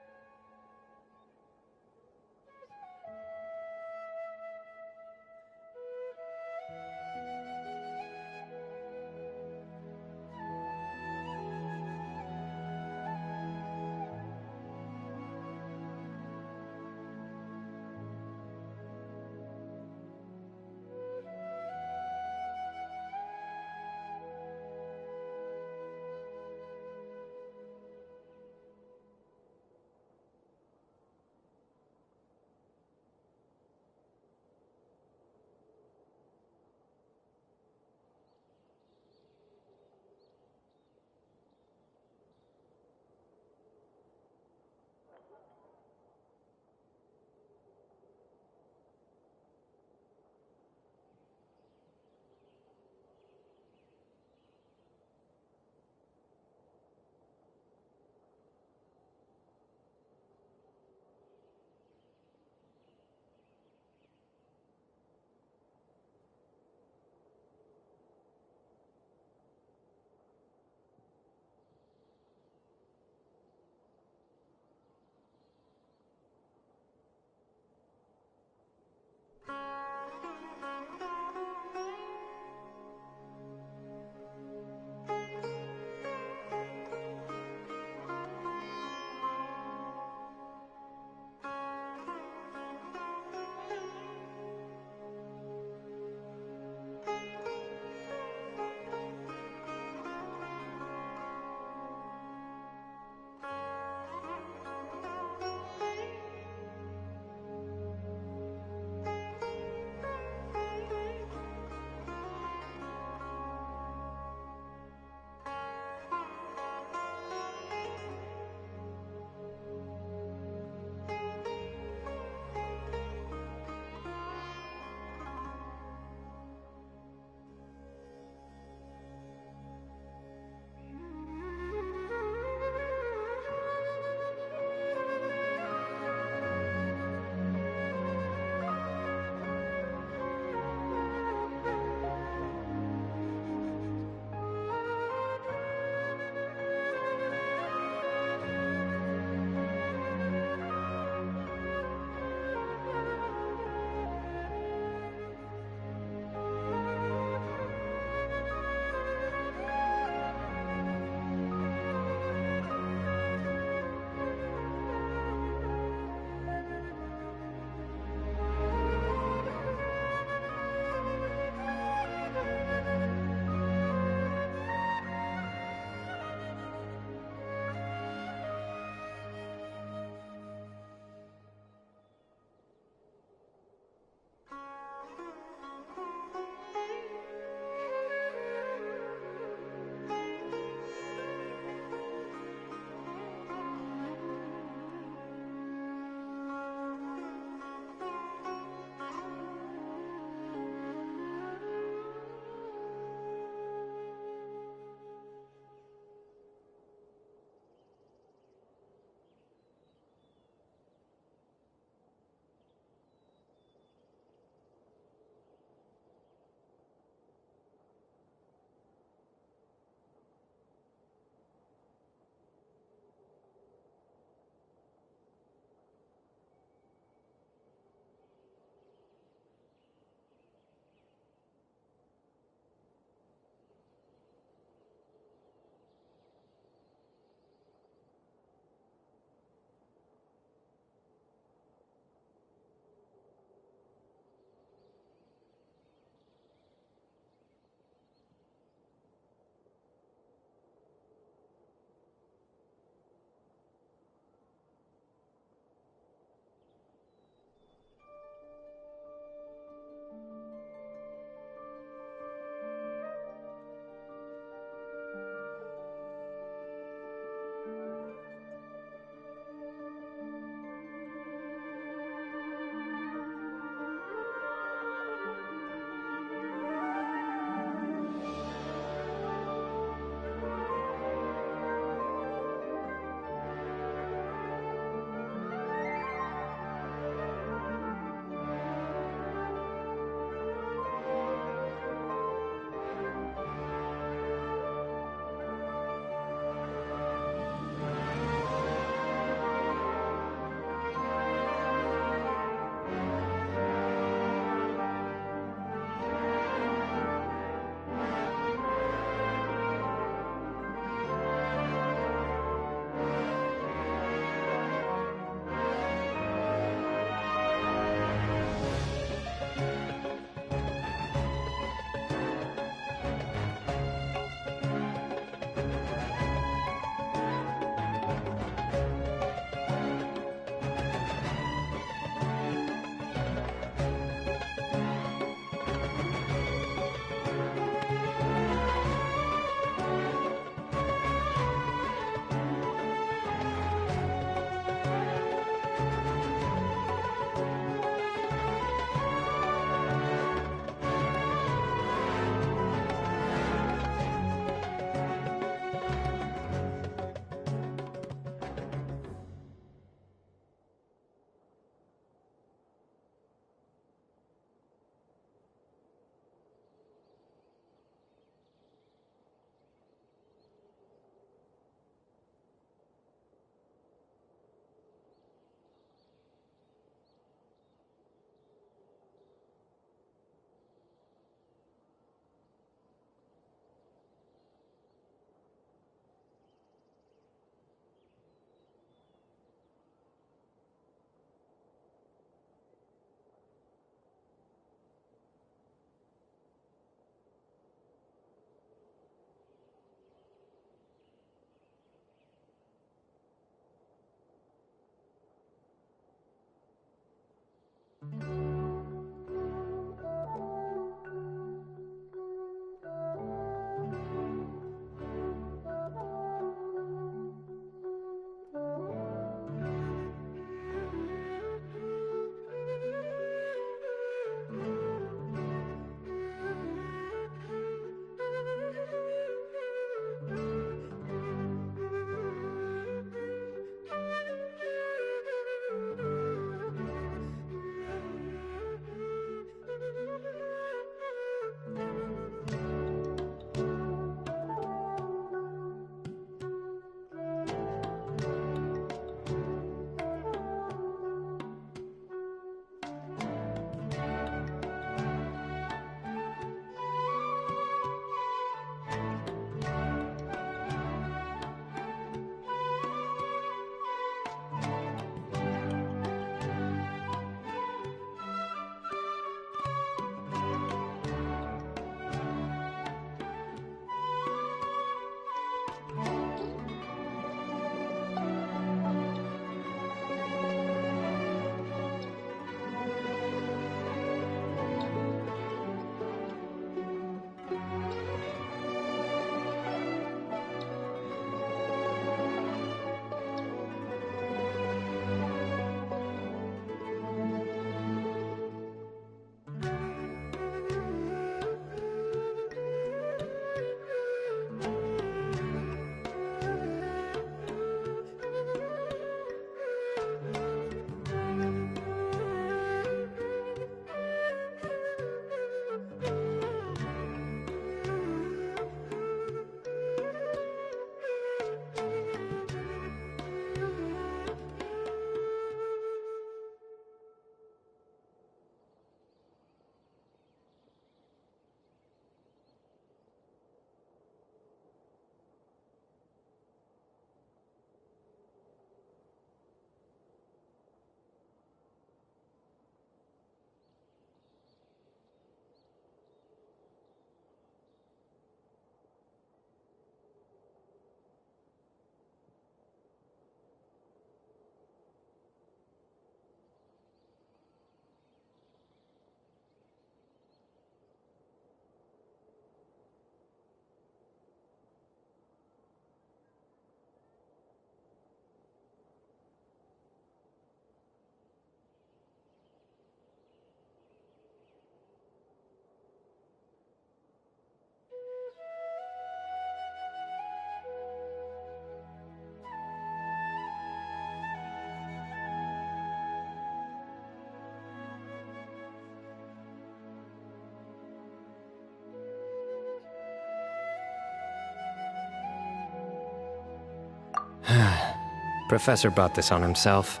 Professor brought this on himself.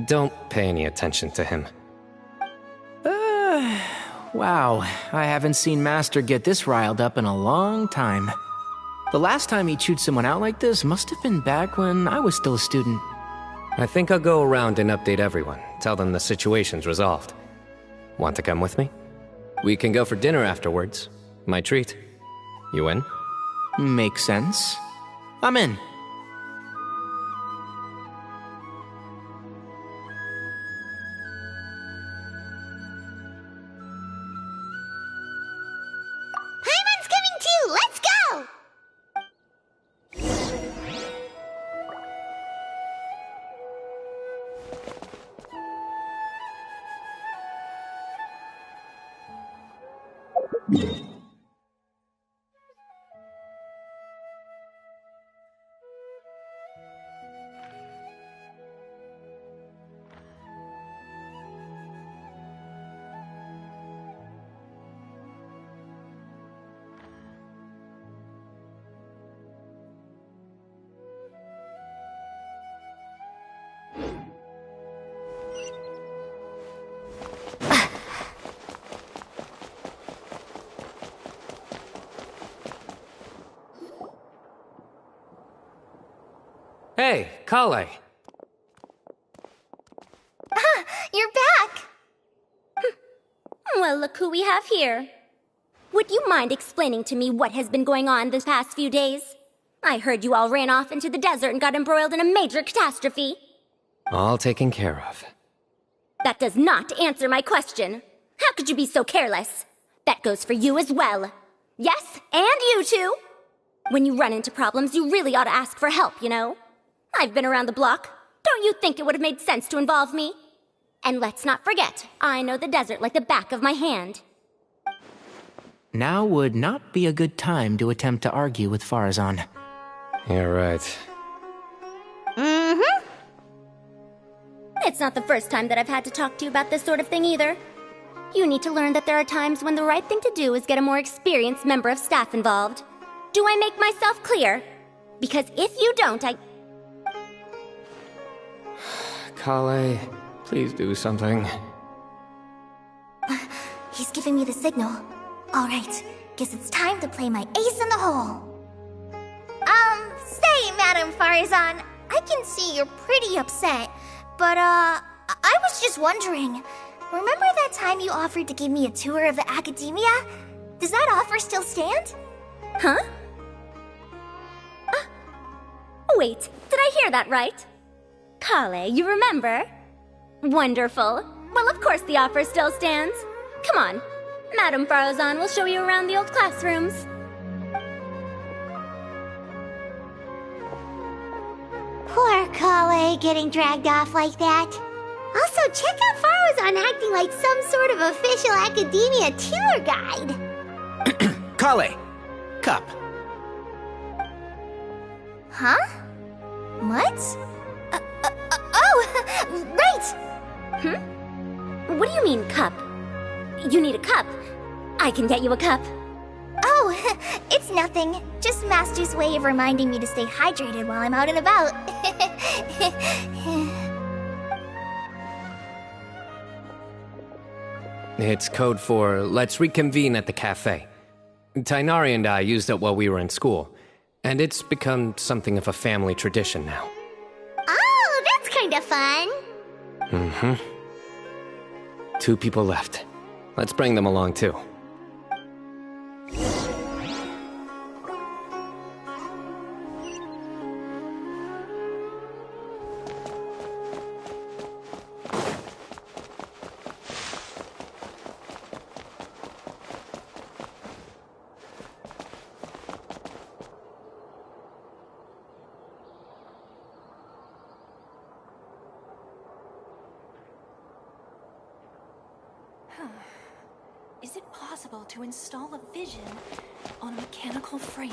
Don't pay any attention to him. Wow, I haven't seen Master get this riled up in a long time. The last time he chewed someone out like this must have been back when I was still a student. I think I'll go around and update everyone, tell them the situation's resolved. Want to come with me? We can go for dinner afterwards. My treat. You in? Makes sense. I'm in. Paimon's coming too! Let's go! Hey, Kale. You're back! Well, look who we have here. Would you mind explaining to me what has been going on this past few days? I heard you all ran off into the desert and got embroiled in a major catastrophe. All taken care of. That does not answer my question. How could you be so careless? That goes for you as well. Yes, and you too. When you run into problems, you really ought to ask for help, you know? I've been around the block. Don't you think it would have made sense to involve me? And let's not forget, I know the desert like the back of my hand. Now would not be a good time to attempt to argue with Farazan. You're right. Mm-hmm. It's not the first time that I've had to talk to you about this sort of thing either. You need to learn that there are times when the right thing to do is get a more experienced member of staff involved. Do I make myself clear? Because if you don't, Kale, please do something. He's giving me the signal. All right, guess it's time to play my ace in the hole. Say, Madam Farazan, I can see you're pretty upset, but, I was just wondering, remember that time you offered to give me a tour of the academia? Does that offer still stand? Huh? Wait, did I hear that right? Kale, you remember? Wonderful. Well, of course the offer still stands. Come on. Madam Farazan will show you around the old classrooms. Poor Kale getting dragged off like that. Also, check out Farazan acting like some sort of official academia tour guide. Kale! Cup. Huh? What? Oh, right! What do you mean, cup? You need a cup. I can get you a cup. Oh, it's nothing. Just Master's way of reminding me to stay hydrated while I'm out and about. It's code for let's reconvene at the cafe. Tainari and I used it while we were in school, and it's become something of a family tradition now. Oh, that's kind of fun. Mm-hmm. 2 people left. Let's bring them along, too. Is it possible to install a vision on a mechanical frame?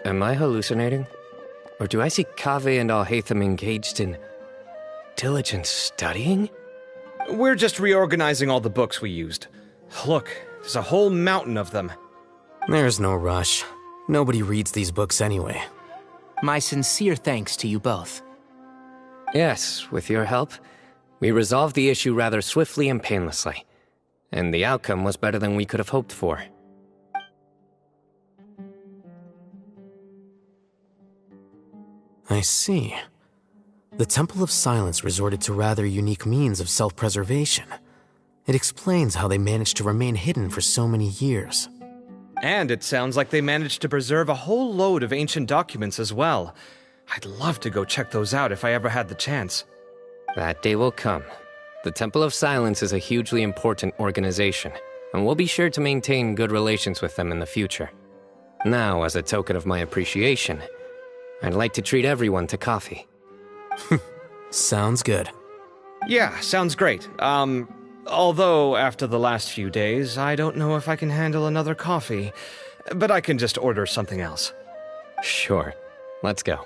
Am I hallucinating? Or do I see Kaveh and Alhaitham engaged in diligent studying? We're just reorganizing all the books we used. Look, there's a whole mountain of them. There's no rush. Nobody reads these books anyway. My sincere thanks to you both. Yes, with your help, we resolved the issue rather swiftly and painlessly. And the outcome was better than we could have hoped for. I see. The Temple of Silence resorted to rather unique means of self-preservation. It explains how they managed to remain hidden for so many years. And it sounds like they managed to preserve a whole load of ancient documents as well. I'd love to go check those out if I ever had the chance. That day will come. The Temple of Silence is a hugely important organization, and we'll be sure to maintain good relations with them in the future. Now, as a token of my appreciation, I'd like to treat everyone to coffee. Sounds good. Yeah, sounds great. Although after the last few days, I don't know if I can handle another coffee, but I can just order something else. Sure. Let's go.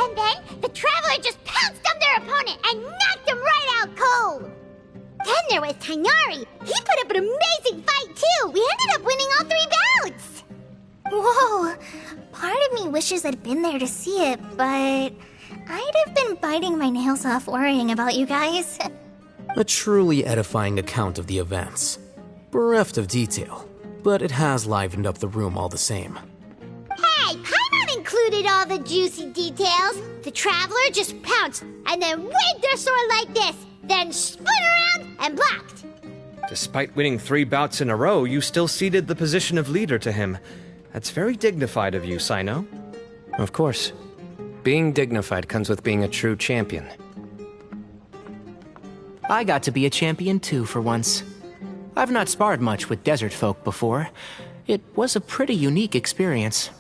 And then, the Traveler just pounced on their opponent and knocked them right out cold! Then there was Tainari. He put up an amazing fight, too! We ended up winning all 3 bouts! Whoa! Part of me wishes I'd been there to see it, but I'd have been biting my nails off worrying about you guys. A truly edifying account of the events. Bereft of detail, but it has livened up the room all the same. Hey, Paimon included included all the juicy details. The Traveler just pounced and then waved their sword like this, then spun around and blocked. Despite winning 3 bouts in a row, you still ceded the position of leader to him. That's very dignified of you, Cyno. Of course. Being dignified comes with being a true champion. I got to be a champion too for once. I've not sparred much with desert folk before. It was a pretty unique experience.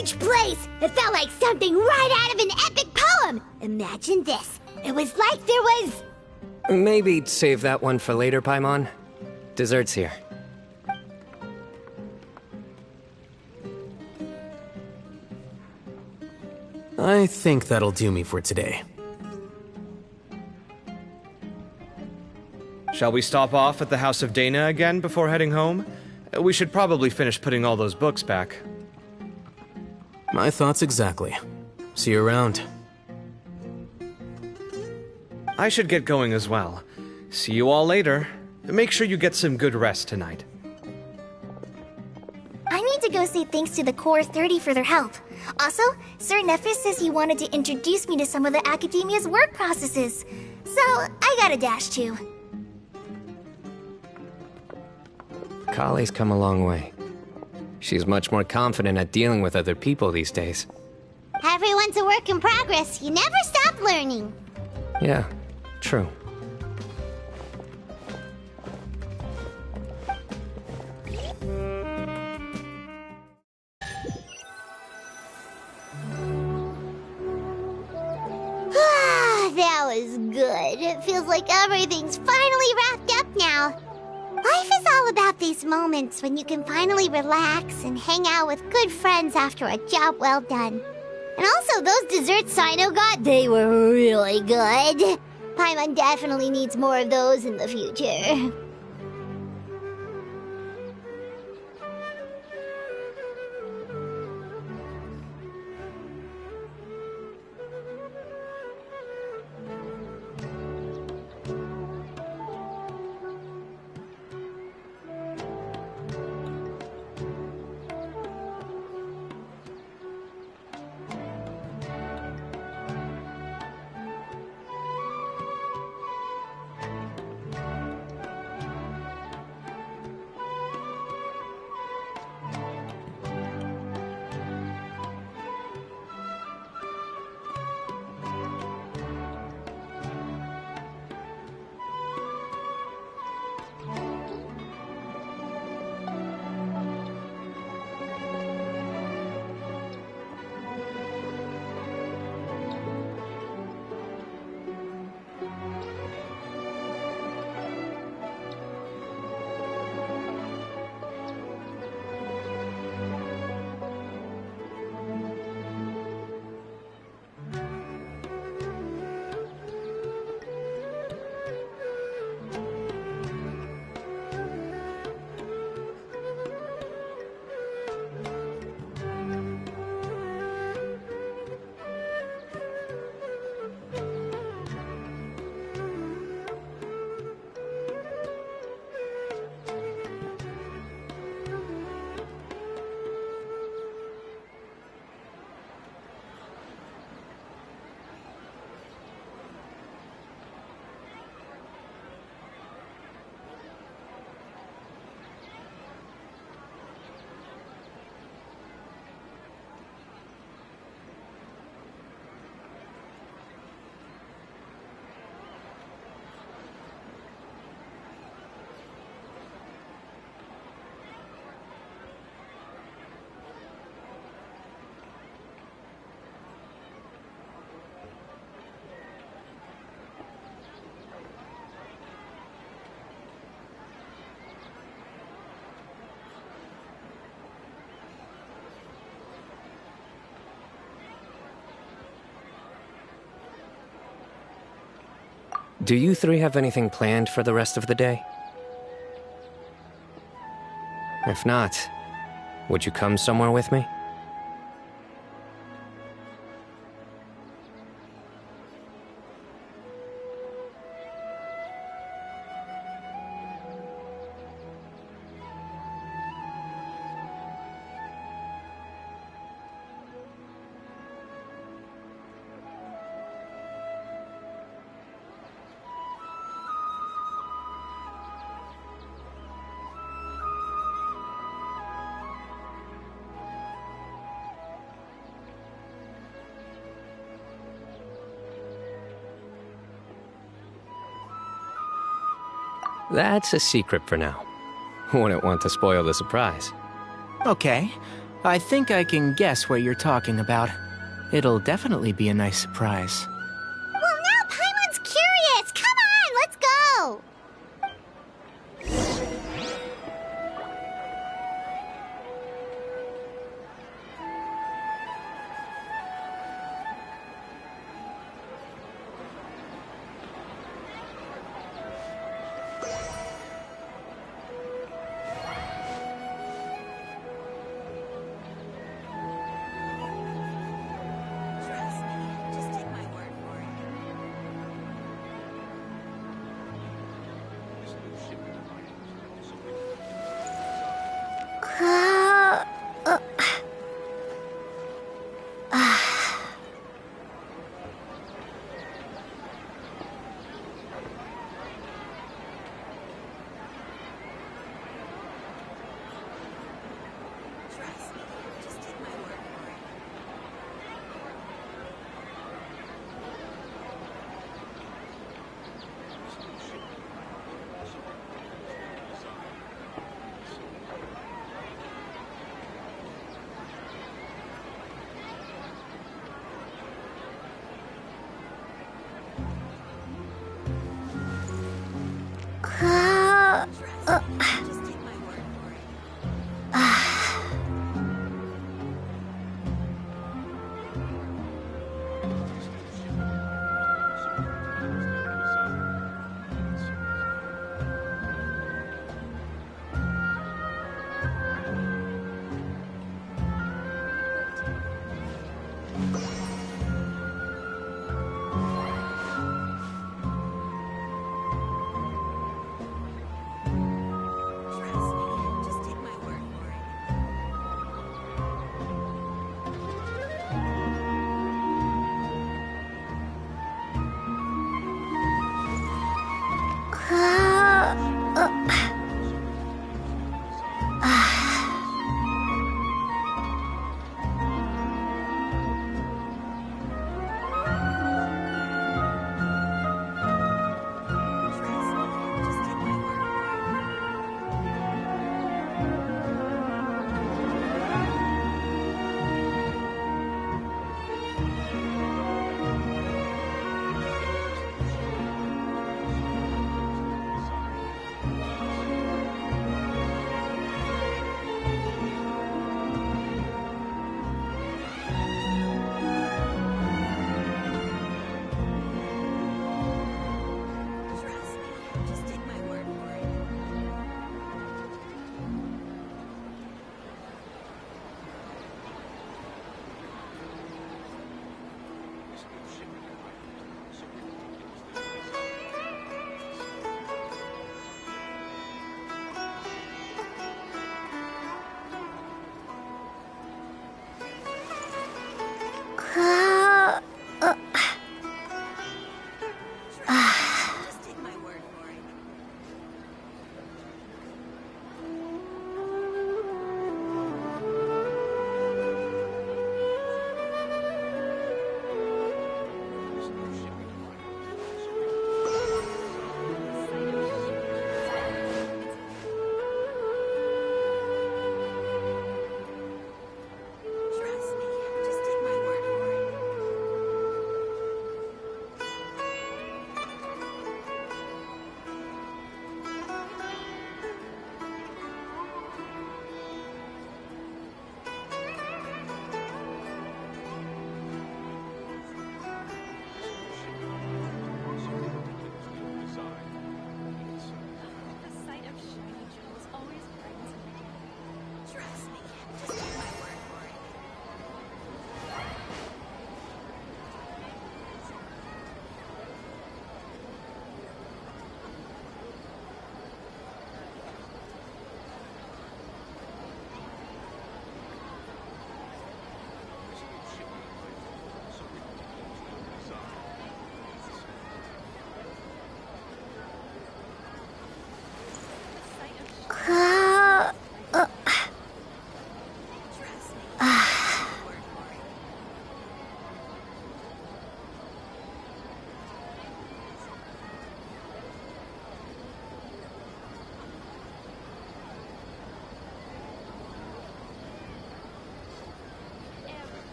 huge place! It felt like something right out of an epic poem! Imagine this. It was like there was... Maybe save that one for later, Paimon. Dessert's here. I think that'll do me for today. Shall we stop off at the House of Dana again before heading home? We should probably finish putting all those books back. My thoughts exactly. See you around. I should get going as well. See you all later. Make sure you get some good rest tonight. I need to go say thanks to the Core 30 for their help. Also, Sir Nephis says he wanted to introduce me to some of the Academia's work processes. So, I gotta dash too. Kali's come a long way. She's much more confident at dealing with other people these days. Everyone's a work in progress. You never stop learning. Yeah, true. That was good. It feels like everything's finally wrapped up now. Life is all about these moments when you can finally relax and hang out with good friends after a job well done. And also, those desserts Cyno got, they were really good. Paimon definitely needs more of those in the future. Do you three have anything planned for the rest of the day? If not, would you come somewhere with me? That's a secret for now. Wouldn't want to spoil the surprise. Okay. I think I can guess what you're talking about. It'll definitely be a nice surprise. Well, now Paimon's curious. Come on, let's go.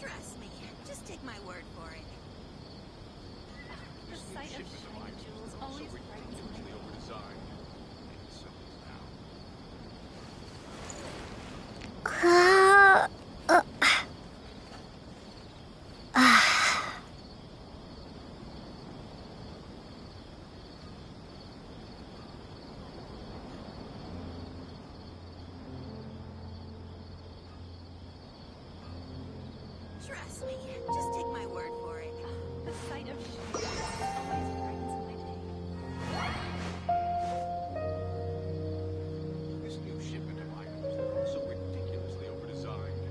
Trust me, just take my word for it. The sight of shiny jewels always brightens my day. Trust me, just take my word for it. The sight of shiny jewels always brightens my day. This new shipment of items, they're also ridiculously overdesigned.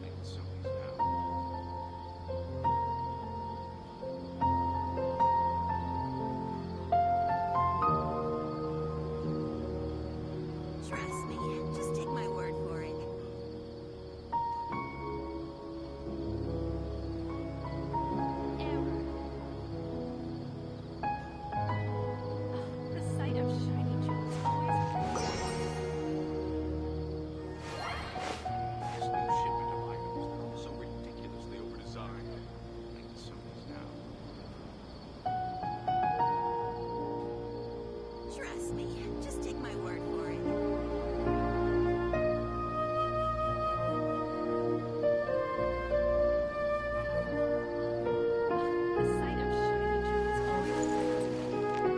And so is now. Trust me, just take my word for it. The sight of shiny jewels always brightens my day. This new shipment of items, they're also ridiculously overdesigned. And so is now. Trust me, just take my word for it. The sight of shiny jewels always brightens my day.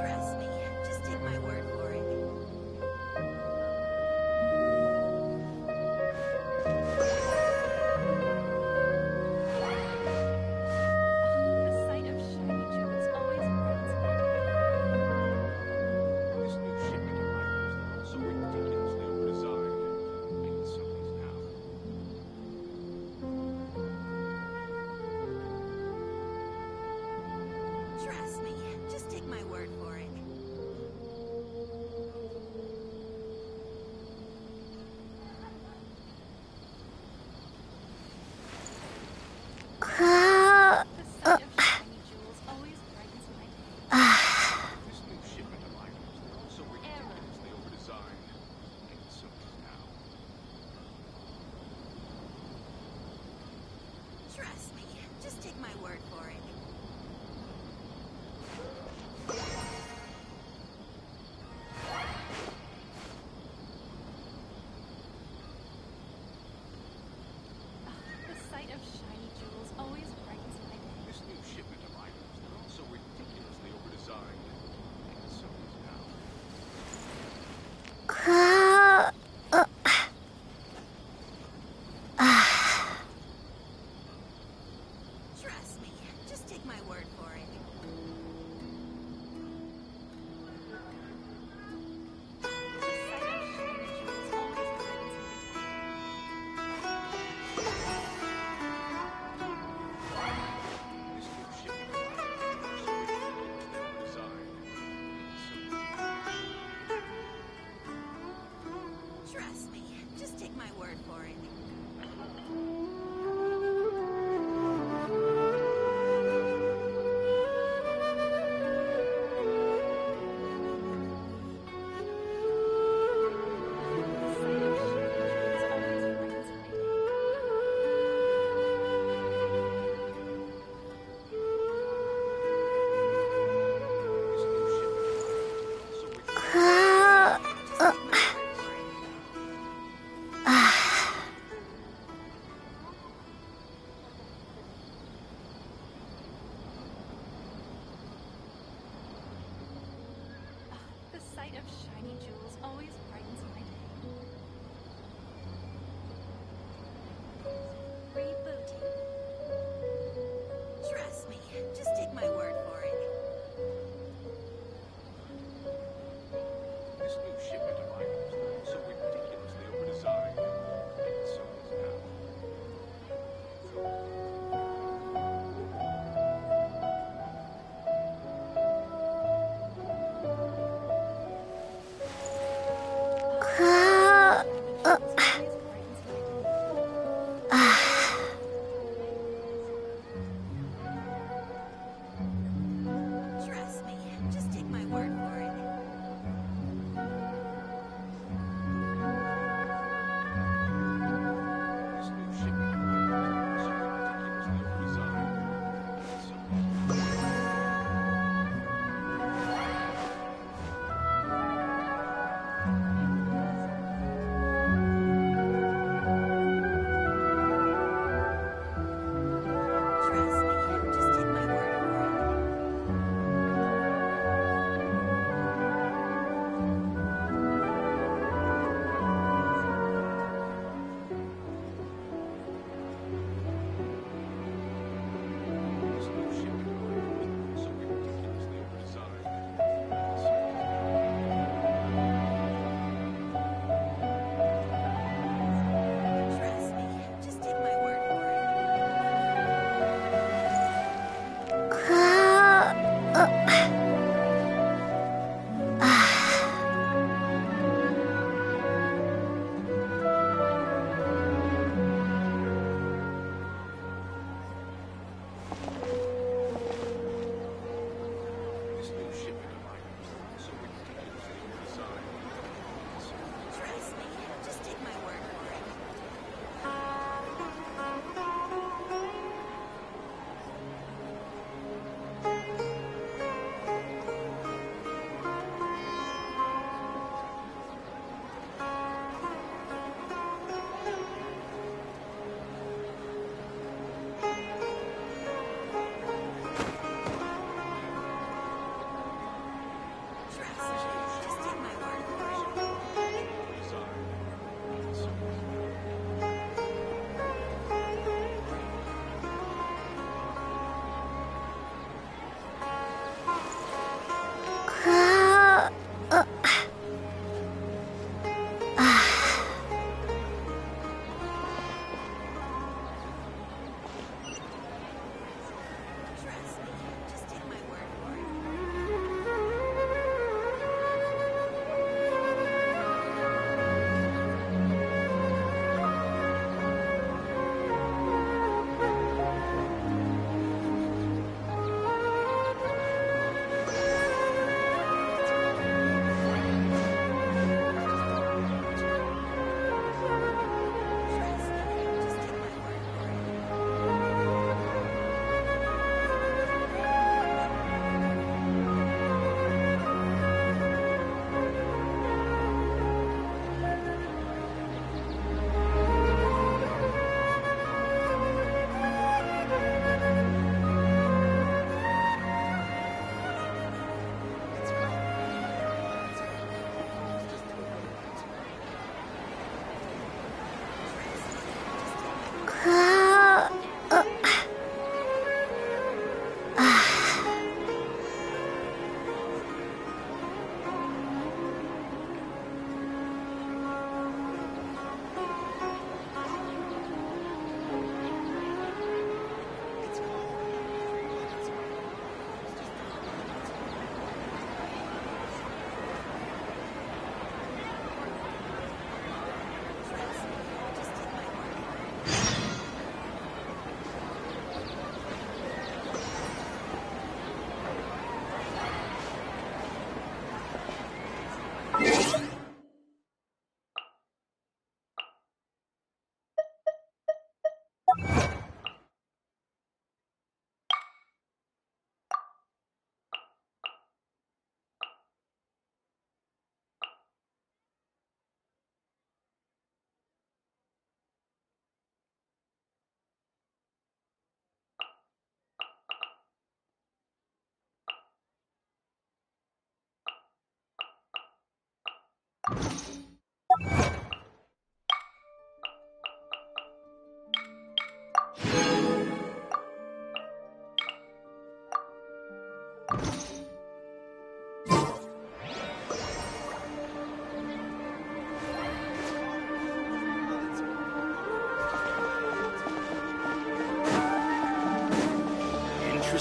Trust me, just take my word for it. The sight of shiny jewels always brightens my day. This new shipment of items, they're also ridiculously overdesigned. And so is now. Trust me, just take my word for it. The sight of shiny jewels always brightens my day. This new shipment of items, they're also ridiculously overdesigned. And so is now. Trust me, just take my word for it. The sight of shiny jewels always brightens my day. This new shipment of items, they're also ridiculously overdesigned. And so is now. Trust me,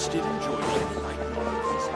rested, enjoyed all the night since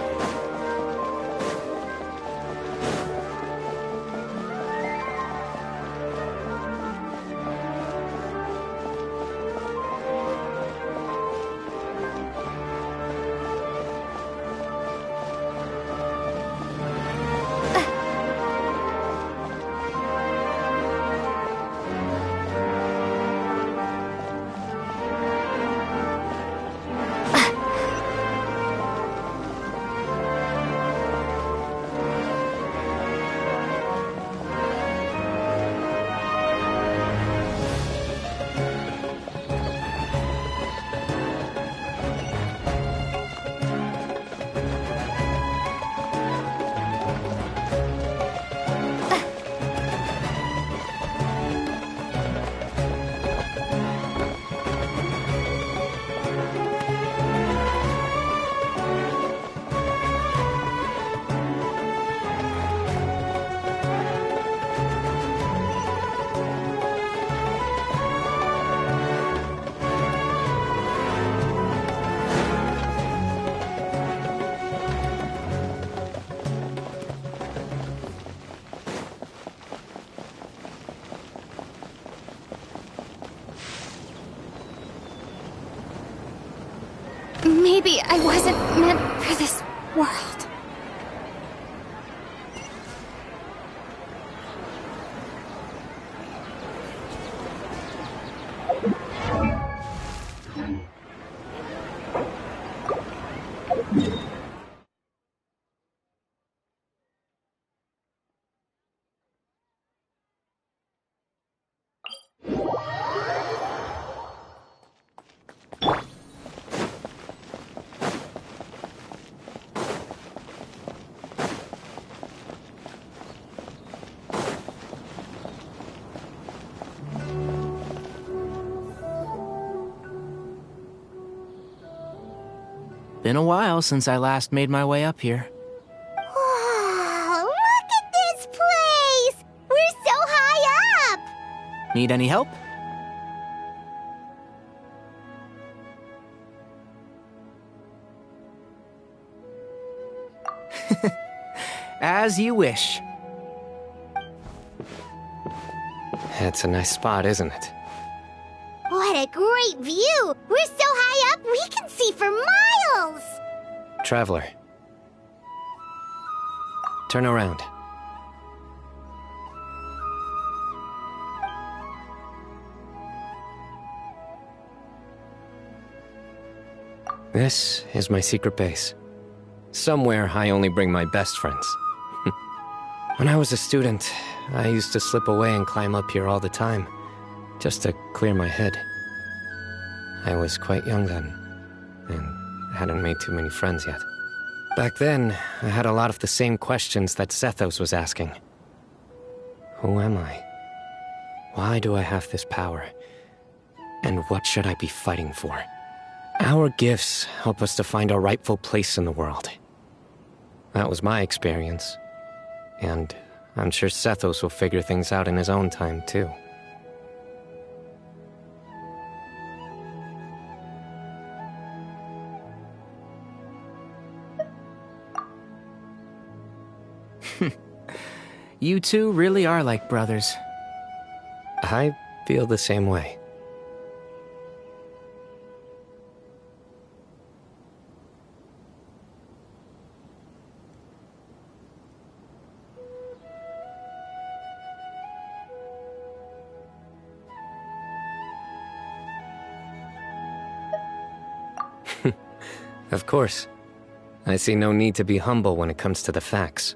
Maybe I wasn't meant for this world. Been a while since I last made my way up here. Wow, look at this place! We're so high up! Need any help? As you wish. It's a nice spot, isn't it? What a great view! We're so high up, we can see for miles! Traveler. Turn around. This is my secret base. Somewhere I only bring my best friends. When I was a student, I used to slip away and climb up here all the time, just to clear my head. I was quite young then, and hadn't made too many friends yet. Back then, I had a lot of the same questions that Zethos was asking. Who am I? Why do I have this power? And what should I be fighting for? Our gifts help us to find our rightful place in the world. That was my experience. And I'm sure Zethos will figure things out in his own time, too. You two really are like brothers. I feel the same way. Of course. I see no need to be humble when it comes to the facts.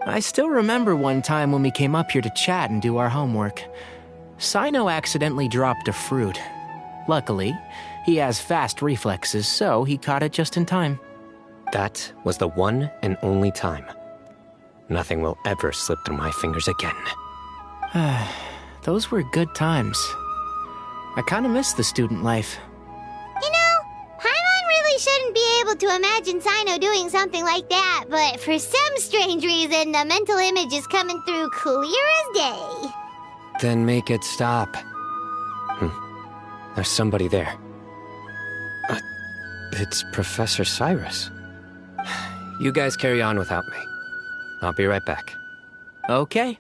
I still remember one time when we came up here to chat and do our homework. Cyno accidentally dropped a fruit. Luckily, he has fast reflexes, so he caught it just in time. That was the one and only time. Nothing will ever slip through my fingers again. Those were good times. I kinda miss the student life. You know, Paimon really shouldn't be able to imagine Cyno doing something like that, but for some strange reason, the mental image is coming through clear as day. Then make it stop. There's somebody there. It's Professor Cyrus. You guys carry on without me. I'll be right back. Okay.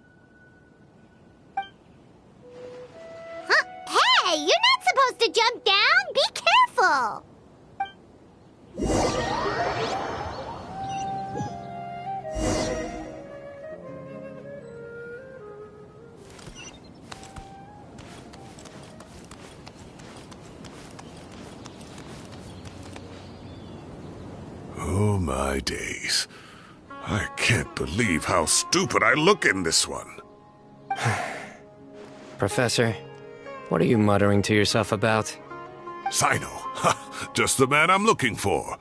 Huh? Hey, you're not supposed to jump down! Be careful! Oh my days. I can't believe how stupid I look in this one. Professor, what are you muttering to yourself about? Cyno. Ha, just the man I'm looking for.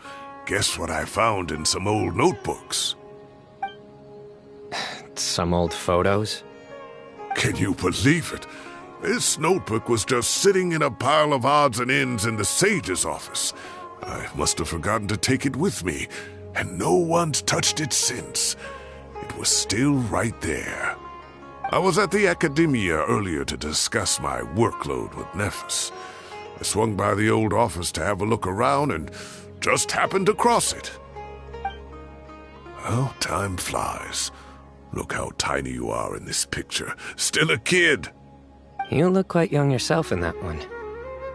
Guess what I found in some old notebooks? Some old photos? Can you believe it? This notebook was just sitting in a pile of odds and ends in the sage's office. I must have forgotten to take it with me, and no one's touched it since. It was still right there. I was at the Academia earlier to discuss my workload with Nephis. I swung by the old office to have a look around and just happened to cross it. Well, time flies. Look how tiny you are in this picture. Still a kid. You look quite young yourself in that one.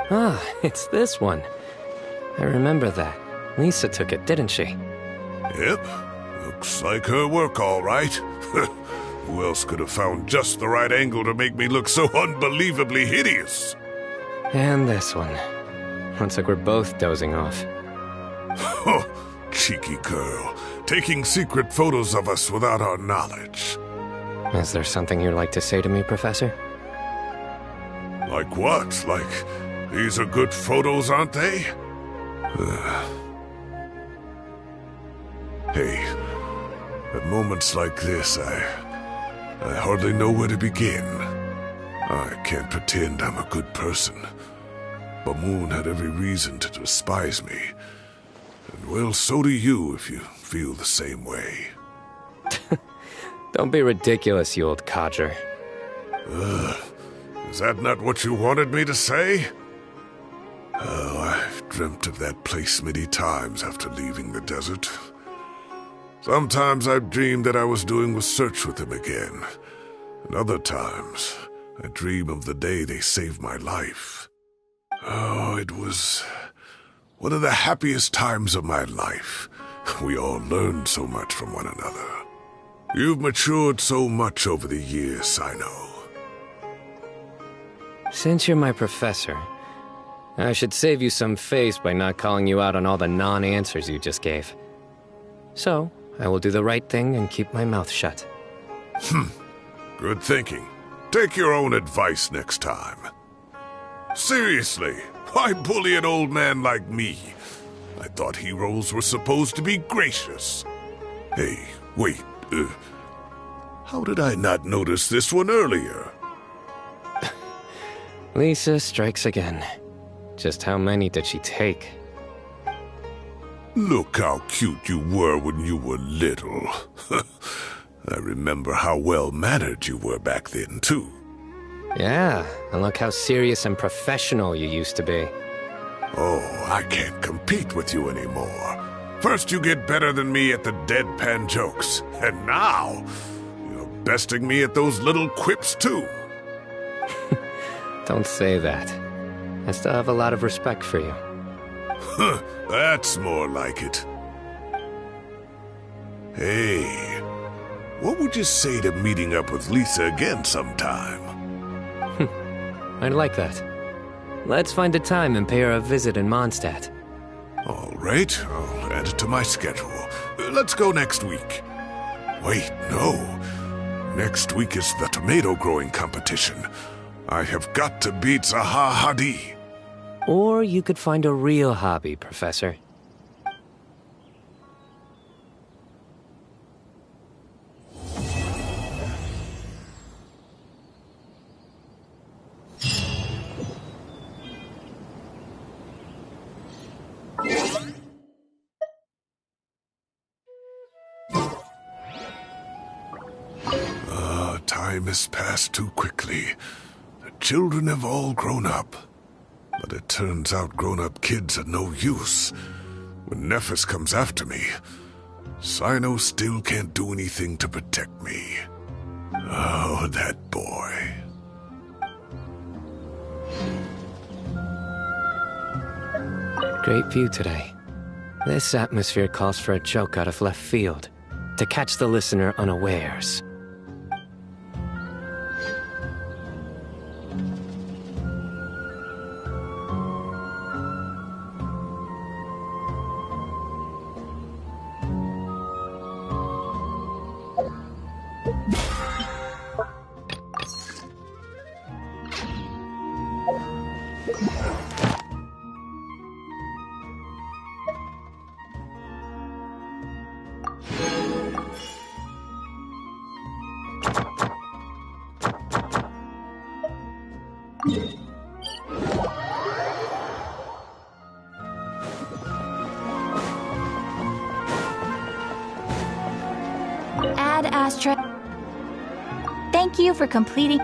Ah, it's this one. I remember that. Lisa took it, didn't she? Yep. Looks like her work, all right. Who else could have found just the right angle to make me look so unbelievably hideous? And this one. Looks like we're both dozing off. Oh, cheeky girl. Taking secret photos of us without our knowledge. Is there something you'd like to say to me, Professor? Like what? Like, these are good photos, aren't they? Hey, at moments like this, I hardly know where to begin. I can't pretend I'm a good person. Bamoon had every reason to despise me. And well, so do you if you feel the same way. Don't be ridiculous, you old codger. Is that not what you wanted me to say? Oh, I've dreamt of that place many times after leaving the desert. Sometimes I've dreamed that I was doing research with them again. And other times, I dream of the day they saved my life. Oh, it was one of the happiest times of my life. We all learned so much from one another. You've matured so much over the years, Cyno. Since you're my professor, I should save you some face by not calling you out on all the non-answers you just gave. So, I will do the right thing and keep my mouth shut. Good thinking. Take your own advice next time. Seriously, why bully an old man like me? I thought heroes were supposed to be gracious. Hey, wait, how did I not notice this one earlier? Lisa strikes again. Just how many did she take? Look how cute you were when you were little. I remember how well-mannered you were back then, too. Yeah, and look how serious and professional you used to be. Oh, I can't compete with you anymore. First you get better than me at the deadpan jokes, and now you're besting me at those little quips, too. Don't say that. I still have a lot of respect for you. That's more like it. Hey, what would you say to meeting up with Lisa again sometime? I'd like that. Let's find a time and pay her a visit in Mondstadt. All right, I'll add it to my schedule. Let's go next week. Wait, no. Next week is the tomato growing competition. I have got to beat Zaha Hadi. Or you could find a real hobby, Professor. Time has passed too quickly. The children have all grown up. But it turns out grown-up kids are no use. When Nephis comes after me, Cyno still can't do anything to protect me. Oh, that boy. Great view today. This atmosphere calls for a joke out of left field, to catch the listener unawares. Ad Astra. Thank you for completing.